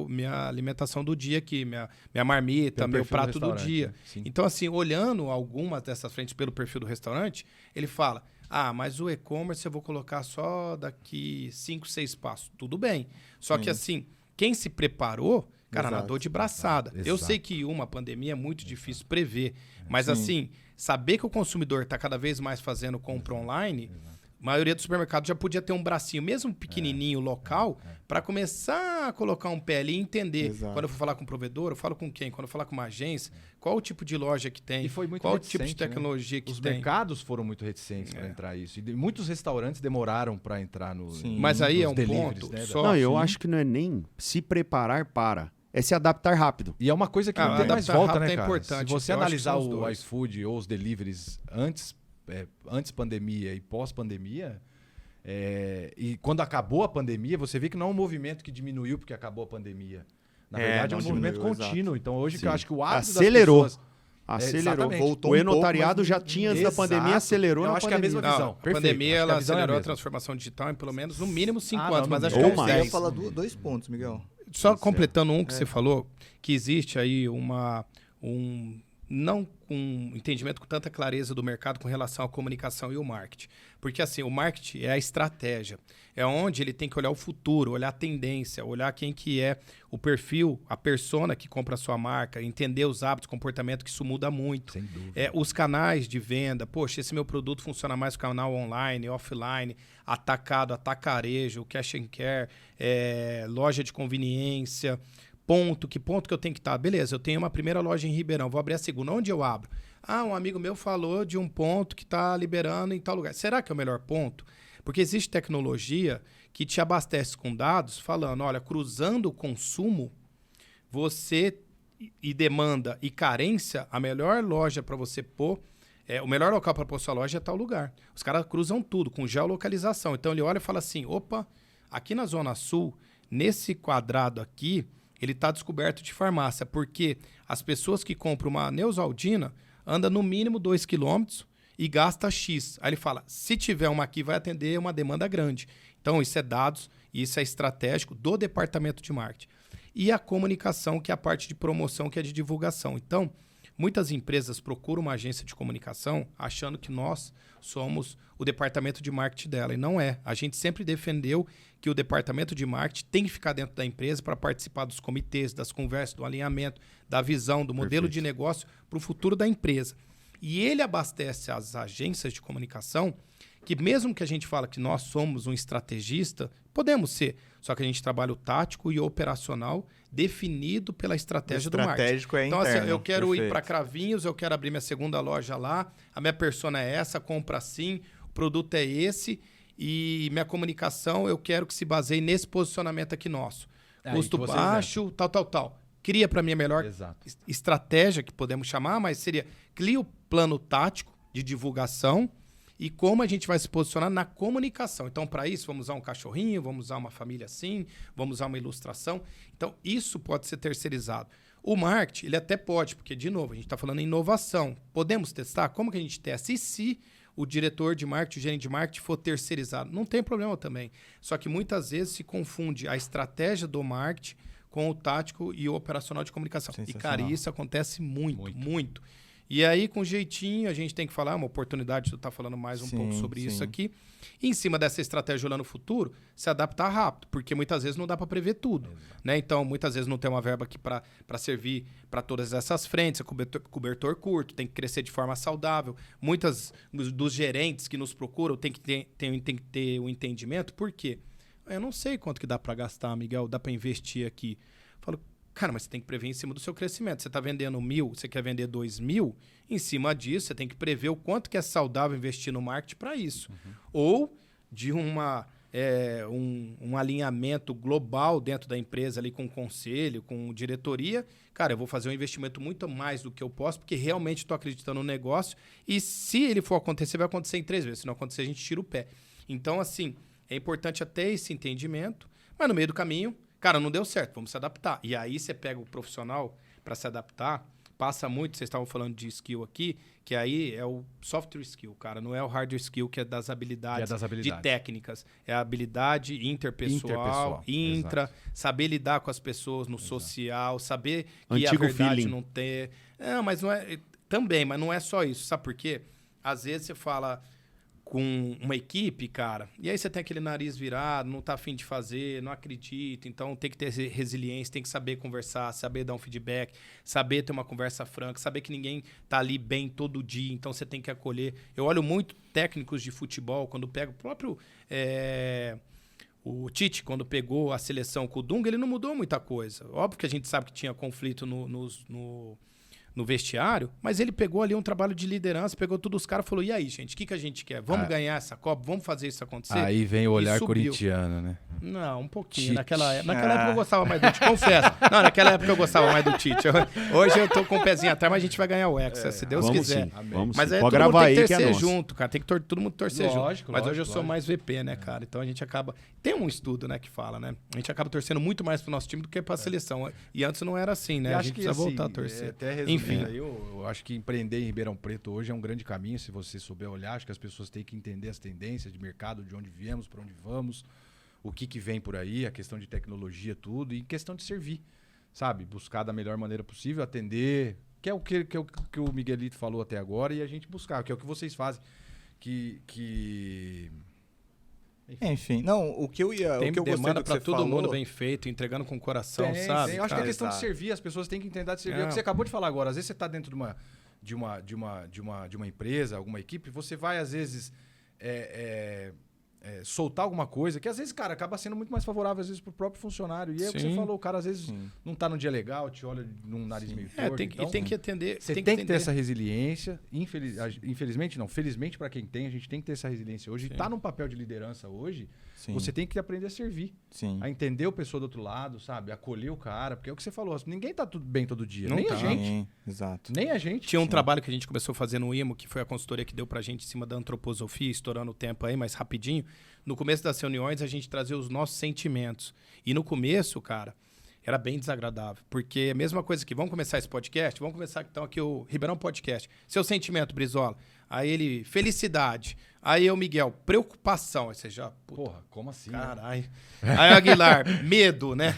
S3: minha alimentação do dia aqui, minha marmita, meu prato do dia. Sim. Então, assim, olhando algumas dessas frentes pelo perfil do restaurante, ele fala, mas o e-commerce eu vou colocar só daqui 5, 6 passos. Tudo bem. Só que, assim, quem se preparou, cara, nadou de braçada. Exato. Eu sei que uma pandemia é muito difícil prever, mas, assim, saber que o consumidor está cada vez mais fazendo compra online... A maioria dos supermercados já podia ter um bracinho, mesmo pequenininho, local, para começar a colocar um pé ali e entender. Exato. Quando eu for falar com o provedor, eu falo com quem? Quando eu falar com uma agência, qual o tipo de loja que tem?
S2: E foi muito
S3: qual o tipo de tecnologia que
S2: Os
S3: tem?
S2: Os mercados foram muito reticentes para entrar isso. E muitos restaurantes demoraram para entrar no.
S3: Mas aí é um ponto.
S4: Né? Não, eu acho que não é nem se preparar para. É se adaptar rápido.
S2: E é uma coisa que não tem mais volta, né, cara?
S3: Importante.
S2: Se você analisar o iFood ou os deliveries antes pandemia e pós-pandemia, e quando acabou a pandemia, você vê que não é um movimento que diminuiu porque acabou a pandemia. Na verdade, é um movimento contínuo. Então, hoje, que eu acho que o hábito
S4: acelerou.
S2: Das pessoas...
S4: Acelerou, voltou. O e-notariado já tinha antes da pandemia, acelerou na pandemia.
S2: Eu acho que é a mesma visão.
S3: A pandemia ela acelerou a transformação digital em pelo menos, no mínimo, 5 anos, mas acho que é uns 10.
S1: Eu ia falar 2 pontos, Miguel.
S3: Só completando que você falou, que existe aí não um entendimento com tanta clareza do mercado com relação à comunicação e o marketing. Porque, assim, o marketing é a estratégia. É onde ele tem que olhar o futuro, olhar a tendência, olhar quem que é o perfil, a persona que compra a sua marca, entender os hábitos, comportamento, que isso muda muito.
S2: Sem dúvida.
S3: Os canais de venda. Poxa, esse meu produto funciona mais no canal online, offline, atacado, atacarejo, cash and care, loja de conveniência... Que ponto que eu tenho que estar? Beleza, eu tenho uma primeira loja em Ribeirão, vou abrir a segunda. Onde eu abro? Um amigo meu falou de um ponto que está liberando em tal lugar. Será que é o melhor ponto? Porque existe tecnologia que te abastece com dados falando, olha, cruzando o consumo, você e demanda e carência, a melhor loja para você pôr, o melhor local para pôr sua loja é tal lugar. Os caras cruzam tudo com geolocalização. Então ele olha e fala assim, opa, aqui na Zona Sul, nesse quadrado aqui, ele está descoberto de farmácia, porque as pessoas que compram uma Neosaldina andam no mínimo 2 km e gasta X. Aí ele fala, se tiver uma aqui, vai atender uma demanda grande. Então, isso é dados, isso é estratégico do departamento de marketing. E a comunicação, que é a parte de promoção, que é de divulgação. Então, muitas empresas procuram uma agência de comunicação achando que nós somos o departamento de marketing dela. E não é. A gente sempre defendeu que o departamento de marketing tem que ficar dentro da empresa para participar dos comitês, das conversas, do alinhamento, da visão, do modelo de negócio para o futuro da empresa. E ele abastece as agências de comunicação que mesmo que a gente fala que nós somos um estrategista, podemos ser, só que a gente trabalha o tático e o operacional definido pela estratégia do marketing.
S1: Estratégico é
S3: então,
S1: interno.
S3: Assim, eu quero ir para Cravinhos, eu quero abrir minha segunda loja lá, a minha persona é essa, compra assim, o produto é esse e minha comunicação eu quero que se baseie nesse posicionamento aqui nosso. Custo baixo, tal. Cria para mim a melhor estratégia que podemos chamar, mas seria cria o plano tático de divulgação e como a gente vai se posicionar na comunicação. Então, para isso, vamos usar um cachorrinho, vamos usar uma família assim, vamos usar uma ilustração. Então, isso pode ser terceirizado. O marketing, ele até pode, porque, de novo, a gente está falando em inovação. Podemos testar? Como que a gente testa? E se o diretor de marketing, o gerente de marketing for terceirizado? Não tem problema também. Só que muitas vezes se confunde a estratégia do marketing com o tático e o operacional de comunicação. E, cara, isso acontece muito. E aí, com jeitinho, a gente tem que falar, uma oportunidade de tu estar falando mais um pouco sobre isso aqui. E em cima dessa estratégia olhando o futuro, se adaptar rápido, porque muitas vezes não dá para prever tudo. Né? Então, muitas vezes não tem uma verba aqui para servir para todas essas frentes, é cobertor curto, tem que crescer de forma saudável. Muitas dos gerentes que nos procuram tem que ter um entendimento. Por quê? Eu não sei quanto que dá para gastar, Miguel, dá para investir aqui. Eu falo, cara, mas você tem que prever em cima do seu crescimento. Você está vendendo 1.000, você quer vender 2.000, em cima disso você tem que prever o quanto que é saudável investir no marketing para isso. Ou de um alinhamento global dentro da empresa ali com o conselho, com diretoria. Cara, eu vou fazer um investimento muito mais do que eu posso, porque realmente estou acreditando no negócio. E se ele for acontecer, vai acontecer em 3 vezes. Se não acontecer, a gente tira o pé. Então, assim, é importante até esse entendimento, mas no meio do caminho, cara, não deu certo, vamos se adaptar. E aí você pega o profissional para se adaptar, passa muito, vocês estavam falando de skill aqui, que aí é o software skill, cara, não é o hardware skill, que é das habilidades, de técnicas. É a habilidade interpessoal, saber lidar com as pessoas no social, saber que a verdade feeling. Não ter... mas não é... Também, mas não é só isso. Sabe por quê? Às vezes você fala com uma equipe, cara, e aí você tem aquele nariz virado, não tá afim de fazer, não acredita, então tem que ter resiliência, tem que saber conversar, saber dar um feedback, saber ter uma conversa franca, saber que ninguém tá ali bem todo dia, então você tem que acolher. Eu olho muito técnicos de futebol, quando pego o próprio... O Tite, quando pegou a seleção com o Dunga, ele não mudou muita coisa. Óbvio que a gente sabe que tinha conflito no vestiário, mas ele pegou ali um trabalho de liderança, pegou todos os caras e falou, e aí, gente, o que a gente quer? Vamos ganhar essa Copa? Vamos fazer isso acontecer?
S2: Aí vem o olhar corintiano, né?
S3: Não, um pouquinho. Naquela época eu gostava mais do Tite, confesso. Não, naquela época eu gostava mais do Tite. Hoje eu tô com o pezinho atrás, mas a gente vai ganhar o Hexa, se Deus quiser.
S4: Sim, vamos
S3: mas
S4: sim.
S3: aí
S4: pode
S3: todo
S4: gravar
S3: mundo tem que
S4: aí,
S3: torcer
S4: que é
S3: junto, cara. Tem que todo mundo torcer junto. Mas hoje eu sou mais VP, né, cara? Então a gente acaba... Tem um estudo, né, que fala, né? A gente acaba torcendo muito mais pro nosso time do que pra seleção. E antes não era assim, né? A gente precisa voltar a torcer.
S2: Enfim. Eu acho que empreender em Ribeirão Preto hoje é um grande caminho, se você souber olhar. Acho que as pessoas têm que entender as tendências de mercado, de onde viemos, para onde vamos, o que vem por aí, a questão de tecnologia, tudo, e questão de servir, sabe? Buscar da melhor maneira possível, atender, que é o que o Miguelito falou até agora, e a gente buscar, que é o que vocês fazem.
S1: Enfim, não, o que eu ia...
S3: Tem
S1: o que eu
S3: demanda para todo
S1: falou,
S3: mundo bem feito, entregando com o coração, sabe?
S2: Eu acho que é questão de servir, as pessoas têm que entender de servir. É o que você acabou de falar agora. Às vezes você está dentro de uma empresa, alguma equipe, você vai, às vezes, soltar alguma coisa, que às vezes, cara, acaba sendo muito mais favorável, às vezes, pro próprio funcionário. E é o que você falou, o cara, às vezes, não tá num dia legal, te olha num nariz meio torto.
S3: Tem que atender.
S2: Você tem que ter essa resiliência. Infelizmente, não. Felizmente, para quem tem, a gente tem que ter essa resiliência hoje. E tá num papel de liderança hoje, você tem que aprender a servir. A entender o pessoa do outro lado, sabe? Acolher o cara. Porque é o que você falou, ninguém tá tudo bem todo dia. Nem a gente.
S1: Exato.
S2: Nem a gente.
S3: Tinha um trabalho que a gente começou a fazer no IMO, que foi a consultoria que deu pra gente em cima da antroposofia, estourando o tempo aí, mas rapidinho. No começo das reuniões, a gente trazia os nossos sentimentos. E no começo, cara, era bem desagradável. Porque é a mesma coisa que, vamos começar esse podcast? Vamos começar então aqui o Ribeirão Podcast. Seu sentimento, Brizola. Aí ele, felicidade. Aí eu, Miguel, preocupação. Aí você já...
S2: Porra, como assim?
S3: Caralho. Aí Aguilar, medo, né?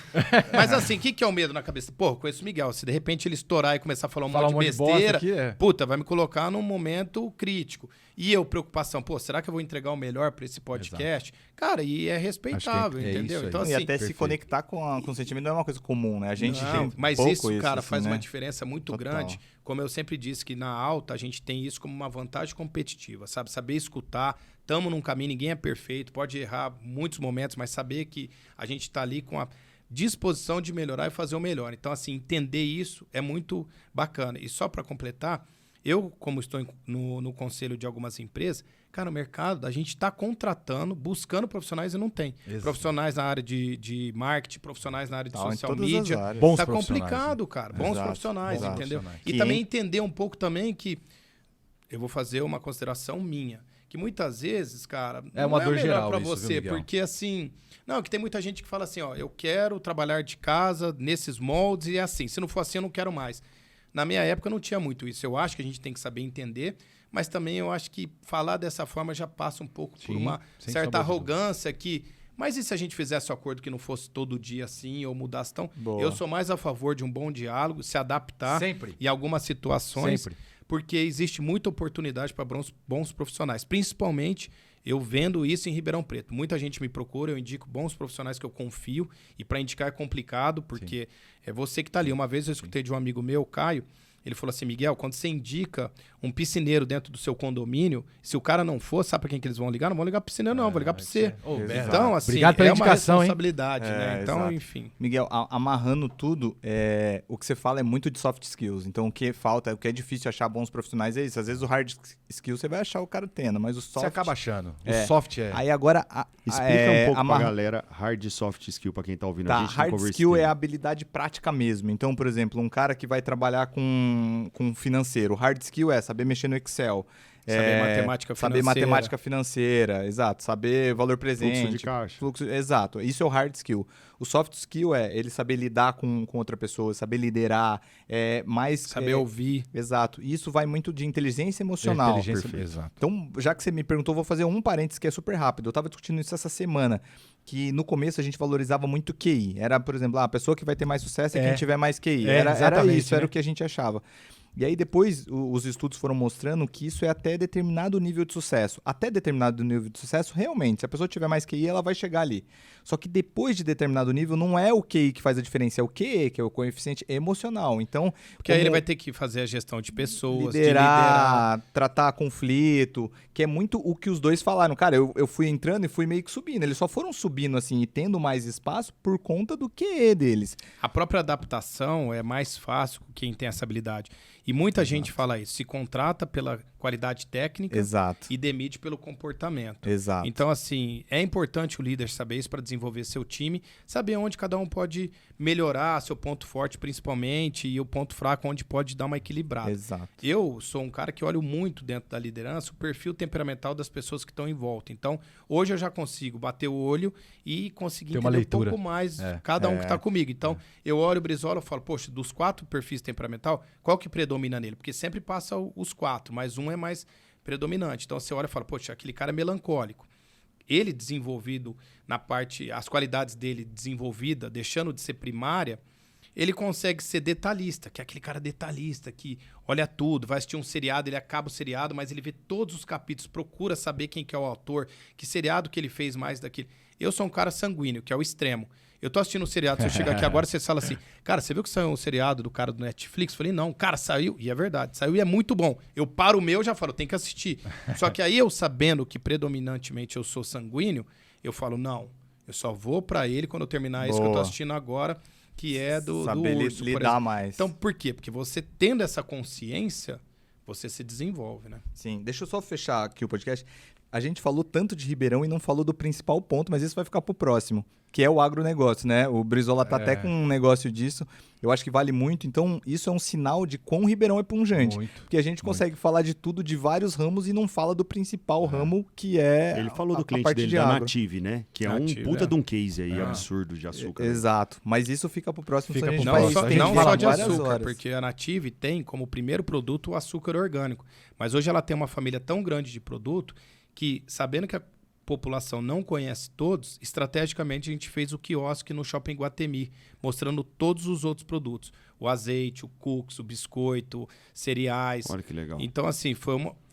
S3: Mas assim, o que é o medo na cabeça? Pô, conheço o Miguel. Se de repente ele estourar e começar a falar um monte de besteira, aqui, puta, vai me colocar num momento crítico. E eu, preocupação, pô, será que eu vou entregar o melhor pra esse podcast? Exato. Cara, e é respeitável, entendeu? Então, assim,
S1: e até se conectar com o sentimento não é uma coisa comum, né? A gente tem
S3: mas isso, cara, faz
S1: né?
S3: uma diferença muito grande. Como eu sempre disse que na alta a gente tem isso como uma vantagem competitiva, sabe? Saber escutar, estamos num caminho, ninguém é perfeito, pode errar muitos momentos, mas saber que a gente está ali com a disposição de melhorar e fazer o melhor. Então, assim, entender isso é muito bacana. E só para completar, eu, como estou no conselho de algumas empresas, cara, o mercado, a gente está contratando, buscando profissionais e não tem. Exato. Profissionais na área de marketing, profissionais na área de social media. Está complicado, cara. Bons profissionais, entendeu? E também entender um pouco também que eu vou fazer uma consideração minha. Que muitas vezes, cara,
S2: é uma dor geral
S3: para você, viu, porque assim... Não, que tem muita gente que fala assim, ó, eu quero trabalhar de casa nesses moldes e assim. Se não for assim, eu não quero mais. Na minha época não tinha muito isso. Eu acho que a gente tem que saber entender, mas também eu acho que falar dessa forma já passa um pouco por uma certa arrogância que... Mas e se a gente fizesse o acordo que não fosse todo dia assim ou mudasse tão... Boa. Eu sou mais a favor de um bom diálogo, se adaptar em algumas situações, porque existe muita oportunidade para bons profissionais, principalmente... Eu vendo isso em Ribeirão Preto. Muita gente me procura, eu indico bons profissionais que eu confio. E para indicar é complicado, porque é você que está ali. Uma vez eu escutei de um amigo meu, Caio, ele falou assim, Miguel, quando você indica um piscineiro dentro do seu condomínio, se o cara não for, sabe para quem que eles vão ligar? Não vão ligar para o piscineiro, não, vão ligar para você. Então, assim,
S2: obrigado pela indicação,
S3: uma responsabilidade, né? Então,
S1: exato.
S3: Enfim.
S1: Miguel, amarrando tudo, o que você fala é muito de soft skills. Então, o que falta, o que é difícil achar bons profissionais é isso. Às vezes o hard skill você vai achar o cara tendo, mas o soft...
S2: Você acaba achando. O soft é...
S1: Aí agora...
S4: Explica um pouco pra galera hard e soft skill pra quem tá ouvindo a gente.
S1: Hard skill é a habilidade prática mesmo. Então, por exemplo, um cara que vai trabalhar com financeiro. Hard skill é saber mexer no Excel. Saber matemática financeira, exato. Saber valor presente.
S4: Fluxo de caixa.
S1: Exato. Isso é o hard skill. O soft skill é ele saber lidar com outra pessoa, saber liderar,
S3: saber ouvir.
S1: Exato. Isso vai muito de inteligência emocional.
S2: Exato.
S1: Então, já que você me perguntou, vou fazer um parênteses que é super rápido. Eu estava discutindo isso essa semana, que no começo a gente valorizava muito QI. Era, por exemplo, a pessoa que vai ter mais sucesso é quem tiver mais QI. Era isso, era o que a gente achava. E aí depois os estudos foram mostrando que isso é até determinado nível de sucesso. Até determinado nível de sucesso, realmente, se a pessoa tiver mais QI, ela vai chegar ali. Só que depois de determinado nível, não é o QI que faz a diferença, é o QE, que é o coeficiente emocional. Então,
S3: porque aí ele vai ter que fazer a gestão de pessoas,
S1: liderar, tratar conflito, que é muito o que os dois falaram. Cara, eu fui entrando e fui meio que subindo. Eles só foram subindo assim e tendo mais espaço por conta do QE deles.
S3: A própria adaptação é mais fácil com quem tem essa habilidade. E muita gente fala isso, se contrata pela qualidade técnica e demite pelo comportamento.
S1: Exato.
S3: Então, assim, é importante o líder saber isso para desenvolver seu time, saber onde cada um pode melhorar, seu ponto forte principalmente, e o ponto fraco onde pode dar uma equilibrada.
S1: Exato.
S3: Eu sou um cara que olho muito dentro da liderança o perfil temperamental das pessoas que estão em volta. Então, hoje eu já consigo bater o olho e conseguir entender um pouco mais cada um que está comigo. Então, eu olho o Brizola e falo, poxa, dos 4 perfis temperamental, qual que predomina nele? Porque sempre passa os 4, mas um é mais predominante. Então, você olha e fala, poxa, aquele cara é melancólico. Ele desenvolvido na parte, as qualidades dele desenvolvida, deixando de ser primária, ele consegue ser detalhista, que é aquele cara detalhista, que olha tudo, vai assistir um seriado, ele acaba o seriado, mas ele vê todos os capítulos, procura saber quem que é o autor, que seriado que ele fez mais daquele. Eu sou um cara sanguíneo, que é o extremo. Eu tô assistindo um seriado, se eu chegar aqui agora, você fala assim, cara, você viu que saiu um seriado do cara do Netflix? Eu falei, não, cara, saiu, e é verdade, saiu e é muito bom. Eu paro o meu e já falo, tem que assistir. Só que aí eu sabendo que predominantemente eu sou sanguíneo, eu falo, não, eu só vou pra ele quando eu terminar isso que eu tô assistindo agora, que é do urso,
S1: lidar mais.
S3: Então, por quê? Porque você tendo essa consciência, você se desenvolve, né?
S1: Sim, deixa eu só fechar aqui o podcast. A gente falou tanto de Ribeirão e não falou do principal ponto, mas isso vai ficar pro próximo, que é o agronegócio, né? O Brizola tá até com um negócio disso. Eu acho que vale muito. Então, isso é um sinal de quão Ribeirão é punjante. Porque a gente consegue falar de tudo, de vários ramos, e não fala do principal ramo, que é
S4: Ele falou do cliente dele, da Native, né? Que é um puta de um case aí, absurdo de açúcar.
S1: Exato. Mas isso fica pro próximo.
S3: Fica pro
S1: próximo.
S3: Não só de açúcar, porque a Native tem como primeiro produto o açúcar orgânico. Mas hoje ela tem uma família tão grande de produto que, sabendo que a população não conhece todos, estrategicamente a gente fez o quiosque no Shopping Guatemi, mostrando todos os outros produtos. O azeite, o cookies, o biscoito, cereais.
S4: Olha que legal.
S3: Então, assim,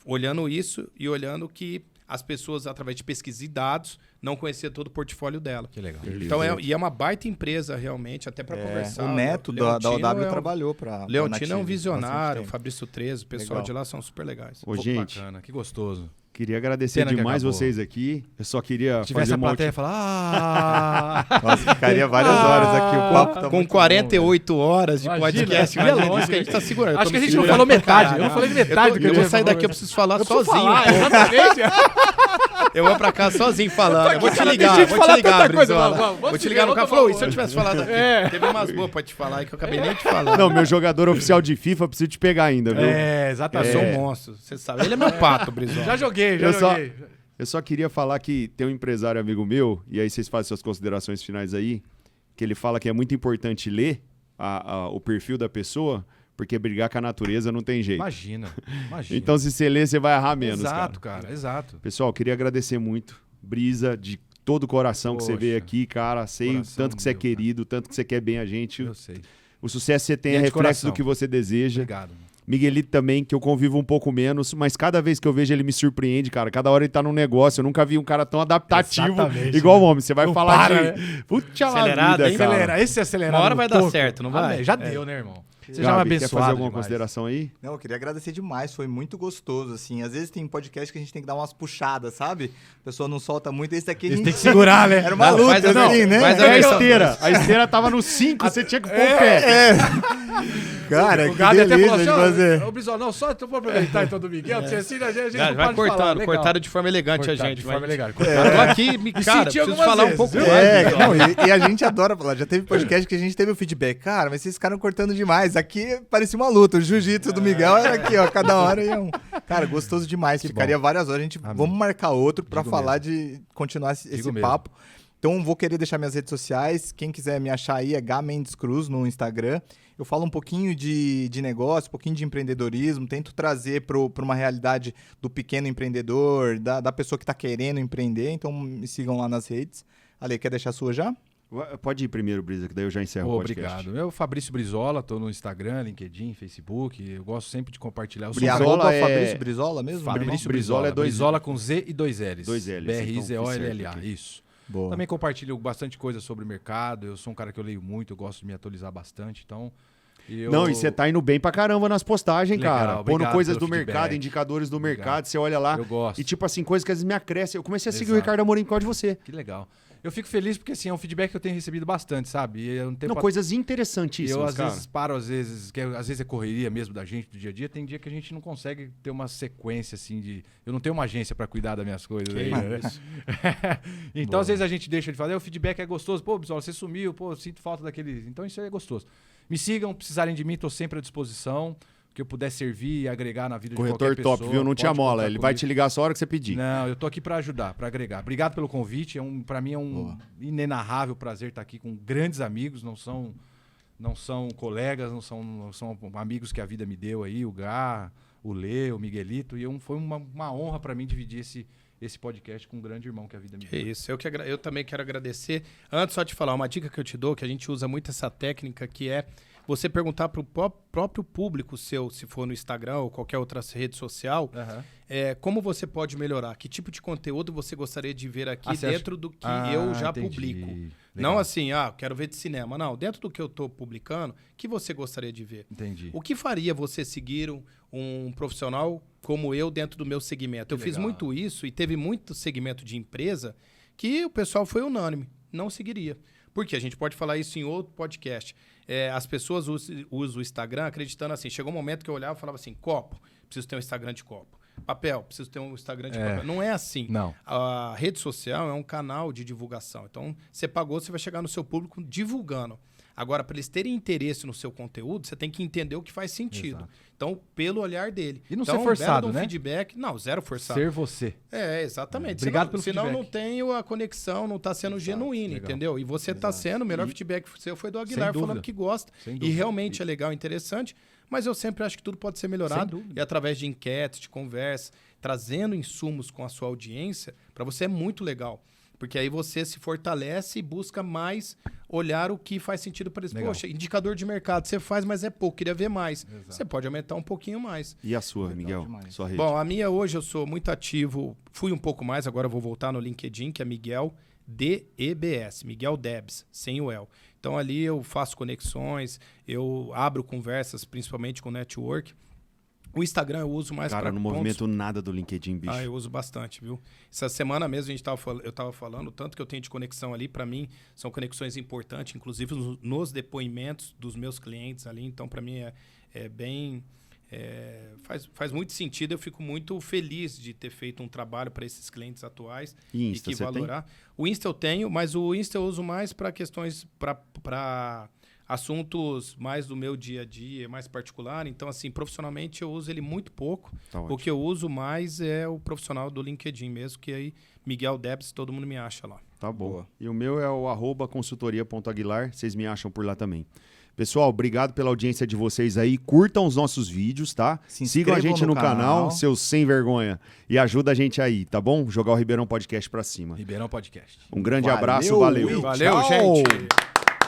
S3: olhando isso e olhando que as pessoas, através de pesquisa e dados, não conheciam todo o portfólio dela.
S2: Que legal.
S3: Então, é uma baita empresa, realmente, até para conversar.
S1: O neto da OW trabalhou para
S3: Leontino é um visionário, o Fabrício Trezo, o pessoal de lá são super legais.
S4: Ô, gente,
S2: bacana, que gostoso.
S4: Queria agradecer demais vocês aqui. Eu só queria fazer uma
S2: plateia falar,
S1: Nossa, ficaria várias horas aqui. O papo tá
S3: com
S1: muito
S3: 48
S1: bom,
S3: horas de podcast.
S2: Ia longe,
S3: isso que a gente tá segurando.
S2: Acho que a gente não falou metade. Eu não falei metade do que
S3: eu vou sair daqui, eu preciso falar sozinho.
S2: Exatamente.
S3: Eu vou pra casa sozinho falando. Eu vou te ligar, Brizola. Vou te ligar no carro. Falou, e se eu tivesse falado aqui? Teve umas boas pra te falar aí que eu acabei nem te falando.
S4: Não, meu jogador oficial de FIFA, preciso te pegar ainda, viu?
S3: Exatamente. Eu sou um monstro, você sabe. Ele é meu pato, Brizola.
S2: Já joguei.
S4: Eu só queria falar que tem um empresário amigo meu, e aí vocês fazem suas considerações finais aí, que ele fala que é muito importante ler o perfil da pessoa, porque brigar com a natureza não tem jeito.
S2: Imagina.
S4: Então, se você ler, você vai errar menos,
S2: Exato, cara. Exato.
S4: Pessoal, queria agradecer muito. Brisa, de todo o coração que você veio aqui, cara. Sei tanto que você é querido, tanto que você quer bem a gente.
S2: Eu sei.
S4: O sucesso que você tem é reflexo do que você deseja.
S2: Obrigado.
S4: Miguelito também, que eu convivo um pouco menos, mas cada vez que eu vejo ele me surpreende, cara. Cada hora ele tá num negócio. Eu nunca vi um cara tão adaptativo igual o homem. Você vai falar de... Puta
S3: acelerado,
S4: vida, cara.
S2: Acelera. Esse acelerado.
S3: Uma hora vai dar certo, não vai?
S2: Já deu, né, irmão?
S4: Você já é abençoado. Quer fazer alguma consideração aí?
S1: Não, eu queria agradecer demais. Foi muito gostoso, assim. Às vezes tem podcast que a gente tem que dar umas puxadas, sabe? A pessoa não solta muito. Esse daqui a gente...
S2: tem que segurar, né?
S1: Era uma luta, assim, né?
S4: Mas a esteira. A esteira tava no 5, você tinha que pôr o pé.
S1: Cara,
S2: o
S1: que
S2: Gabi até
S1: delícia
S2: falou
S1: de
S2: assim,
S1: fazer.
S2: Ô, Brizola, não, só então vou aproveitar então do Miguel, porque assim a gente não
S3: Vai
S2: pode
S3: cortando,
S2: falar. Legal.
S3: cortaram de forma elegante
S2: Cortaram
S3: a gente.
S2: de forma
S3: mas-
S2: elegante.
S3: Eu tô aqui, cara,
S2: senti
S3: preciso
S2: algumas
S3: falar um
S2: vezes,
S3: pouco
S2: viu?
S3: mais.
S1: Não, e a gente adora falar. Já teve podcast que a gente teve o feedback. Cara, mas vocês ficaram cortando demais. Aqui parecia uma luta. O jiu-jitsu do Miguel era aqui, ó. Cada hora ia um. Cara, gostoso demais. Ficaria várias horas. A gente, vamos marcar outro pra falar de continuar esse papo. Então, vou querer deixar minhas redes sociais. Quem quiser me achar aí é Gá Mendes Cruz no Instagram. Eu falo um pouquinho de negócio, um pouquinho de empreendedorismo. Tento trazer para uma realidade do pequeno empreendedor, da pessoa que está querendo empreender. Então, me sigam lá nas redes. Ale, quer deixar a sua já?
S4: Pode ir primeiro, Brisa, que daí eu já encerro o podcast.
S2: Obrigado. Eu, Fabrício Brizola, tô no Instagram, LinkedIn, Facebook. Eu gosto sempre de compartilhar. Eu sou
S1: Brizola
S4: é-
S1: Fabrício Brizola mesmo?
S2: Fabrício
S4: Brizola
S2: Brizola.
S4: é dois-
S2: Brizola com Z e dois L's.
S4: Dois L's,
S2: B-R-I-Z-O-L-L-A.
S4: então, certo aqui.
S2: Isso.
S1: Boa.
S2: Também compartilho bastante coisa sobre o mercado. Eu sou um cara que eu leio muito, eu gosto de me atualizar bastante. Então,
S4: Não, e você tá indo bem pra caramba nas postagens,
S2: Legal,
S4: cara. Pondo
S2: obrigado
S4: coisas
S2: pelo
S4: do mercado,
S2: feedback.
S4: indicadores do
S2: Obrigado.
S4: mercado, você olha lá.
S2: Eu gosto.
S4: E tipo assim, coisas que às vezes me acrescem. Eu comecei a seguir o
S2: Exato.
S4: Ricardo Amorim por causa de você.
S2: Que legal. Eu fico feliz porque, assim, é um feedback que eu tenho recebido bastante, sabe? E eu não tenho
S4: Não, coisas interessantíssimas,
S2: Eu, às
S4: cara.
S2: vezes, paro, às vezes é correria mesmo da gente, do dia a dia. Tem dia que a gente não consegue ter uma sequência, assim, de... Eu não tenho uma agência pra cuidar das minhas coisas.
S3: Que
S2: aí, né?
S3: isso.
S2: Então, às vezes, a gente deixa de fazer. O feedback é gostoso. Pô, Brizola, você sumiu. Pô, eu sinto falta daquele... Então, isso aí é gostoso. Me sigam, precisarem de mim, tô sempre à disposição. Que eu puder servir e agregar na vida de
S4: Corretor
S2: qualquer pessoa.
S4: top, viu? Não te
S2: pode
S4: amola.
S2: contar
S4: Ele vai
S2: comigo.
S4: te ligar só a hora que você pedir.
S2: Não, eu tô aqui pra ajudar, pra agregar. Obrigado pelo convite. Pra mim é um inenarrável prazer estar aqui com grandes amigos. Não são colegas, não são amigos que a vida me deu aí. O Gá, o Lê, o Miguelito. E foi uma honra pra mim dividir esse podcast com um grande irmão que a vida me deu.
S3: É isso, eu também quero agradecer. Antes, só te falar, uma dica que eu te dou, que a gente usa muito essa técnica, que é você perguntar para o próprio público seu, se for no Instagram ou qualquer outra rede social, como você pode melhorar, que tipo de conteúdo você gostaria de ver aqui dentro do que eu já publico.
S2: Legal.
S3: Não assim, quero ver de cinema. Não, dentro do que eu estou publicando, que você gostaria de ver.
S2: Entendi.
S3: O que faria você seguir um profissional como eu dentro do meu segmento? Eu fiz muito isso e teve muito segmento de empresa que o pessoal foi unânime, não seguiria. Porque a gente pode falar isso em outro podcast. As pessoas usam o Instagram acreditando assim. Chegou um momento que eu olhava e falava assim, copo, preciso ter um Instagram de copo. Papel, preciso ter um Instagram de papel. Não é assim.
S2: Não.
S3: A rede social é um canal de divulgação. Então, você pagou, você vai chegar no seu público divulgando. Agora, para eles terem interesse no seu conteúdo, você tem que entender o que faz sentido.
S2: Exato.
S3: Então, pelo olhar dele.
S2: E não
S3: então,
S2: ser forçado,
S3: um
S2: né?
S3: feedback. Não, zero forçado.
S2: Ser você.
S3: Exatamente.
S2: Obrigado pelo
S3: senão
S2: feedback.
S3: não tem a conexão, não está sendo genuíno,
S2: legal.
S3: entendeu? E você está sendo, o melhor feedback seu foi do Aguilar,
S2: dúvida.
S3: falando que gosta.
S2: Sem
S3: E
S2: dúvida.
S3: realmente é legal, interessante, mas eu sempre acho que tudo pode ser melhorado.
S2: Sem dúvida.
S3: E através de enquetes, de conversa, trazendo insumos com a sua audiência, para você é muito legal. Porque aí você se fortalece e busca mais olhar o que faz sentido para eles.
S2: Legal.
S3: Poxa, indicador de mercado, você faz, mas é pouco, queria ver mais. Você pode aumentar um pouquinho mais.
S4: E a sua, Miguel?
S1: demais.
S4: Sua rede?
S3: Bom, a minha hoje eu sou muito ativo, fui um pouco mais, agora eu vou voltar no LinkedIn, que é Miguel DEBS, Miguel Debs, sem o L. Então ali eu faço conexões, eu abro conversas, principalmente com network. O Instagram eu uso mais para
S4: Cara, no movimento nada do LinkedIn, bicho.
S3: eu uso bastante, viu? Essa semana mesmo eu estava falando, tanto que eu tenho de conexão ali, para mim, são conexões importantes, inclusive nos depoimentos dos meus clientes ali. Então, para mim, é bem... faz muito sentido. Eu fico muito feliz de ter feito um trabalho para esses clientes atuais
S4: E Insta,
S3: que
S4: você
S3: valorar. O Insta eu tenho, mas o Insta eu uso mais para questões... para assuntos mais do meu dia a dia, mais particular. Então, assim, profissionalmente eu uso ele muito pouco.
S4: Tá
S3: O
S4: ótimo.
S3: que eu uso mais é o profissional do LinkedIn mesmo, que aí Miguel Debs, todo mundo me acha lá.
S4: Tá bom.
S1: Boa.
S4: E o meu é o @consultoria.aguilar. Vocês me acham por lá também. Pessoal, obrigado pela audiência de vocês aí. Curtam os nossos vídeos, tá?
S1: Se
S4: Sigam a
S1: inscrevam
S4: gente
S1: no
S4: no canal,
S1: canal.
S4: seus sem vergonha. E ajuda a gente aí, tá bom? Jogar o Ribeirão Podcast pra cima.
S2: Ribeirão Podcast.
S4: Um grande
S1: Valeu,
S4: abraço, valeu.
S1: e
S3: Valeu,
S1: tchau.
S3: gente!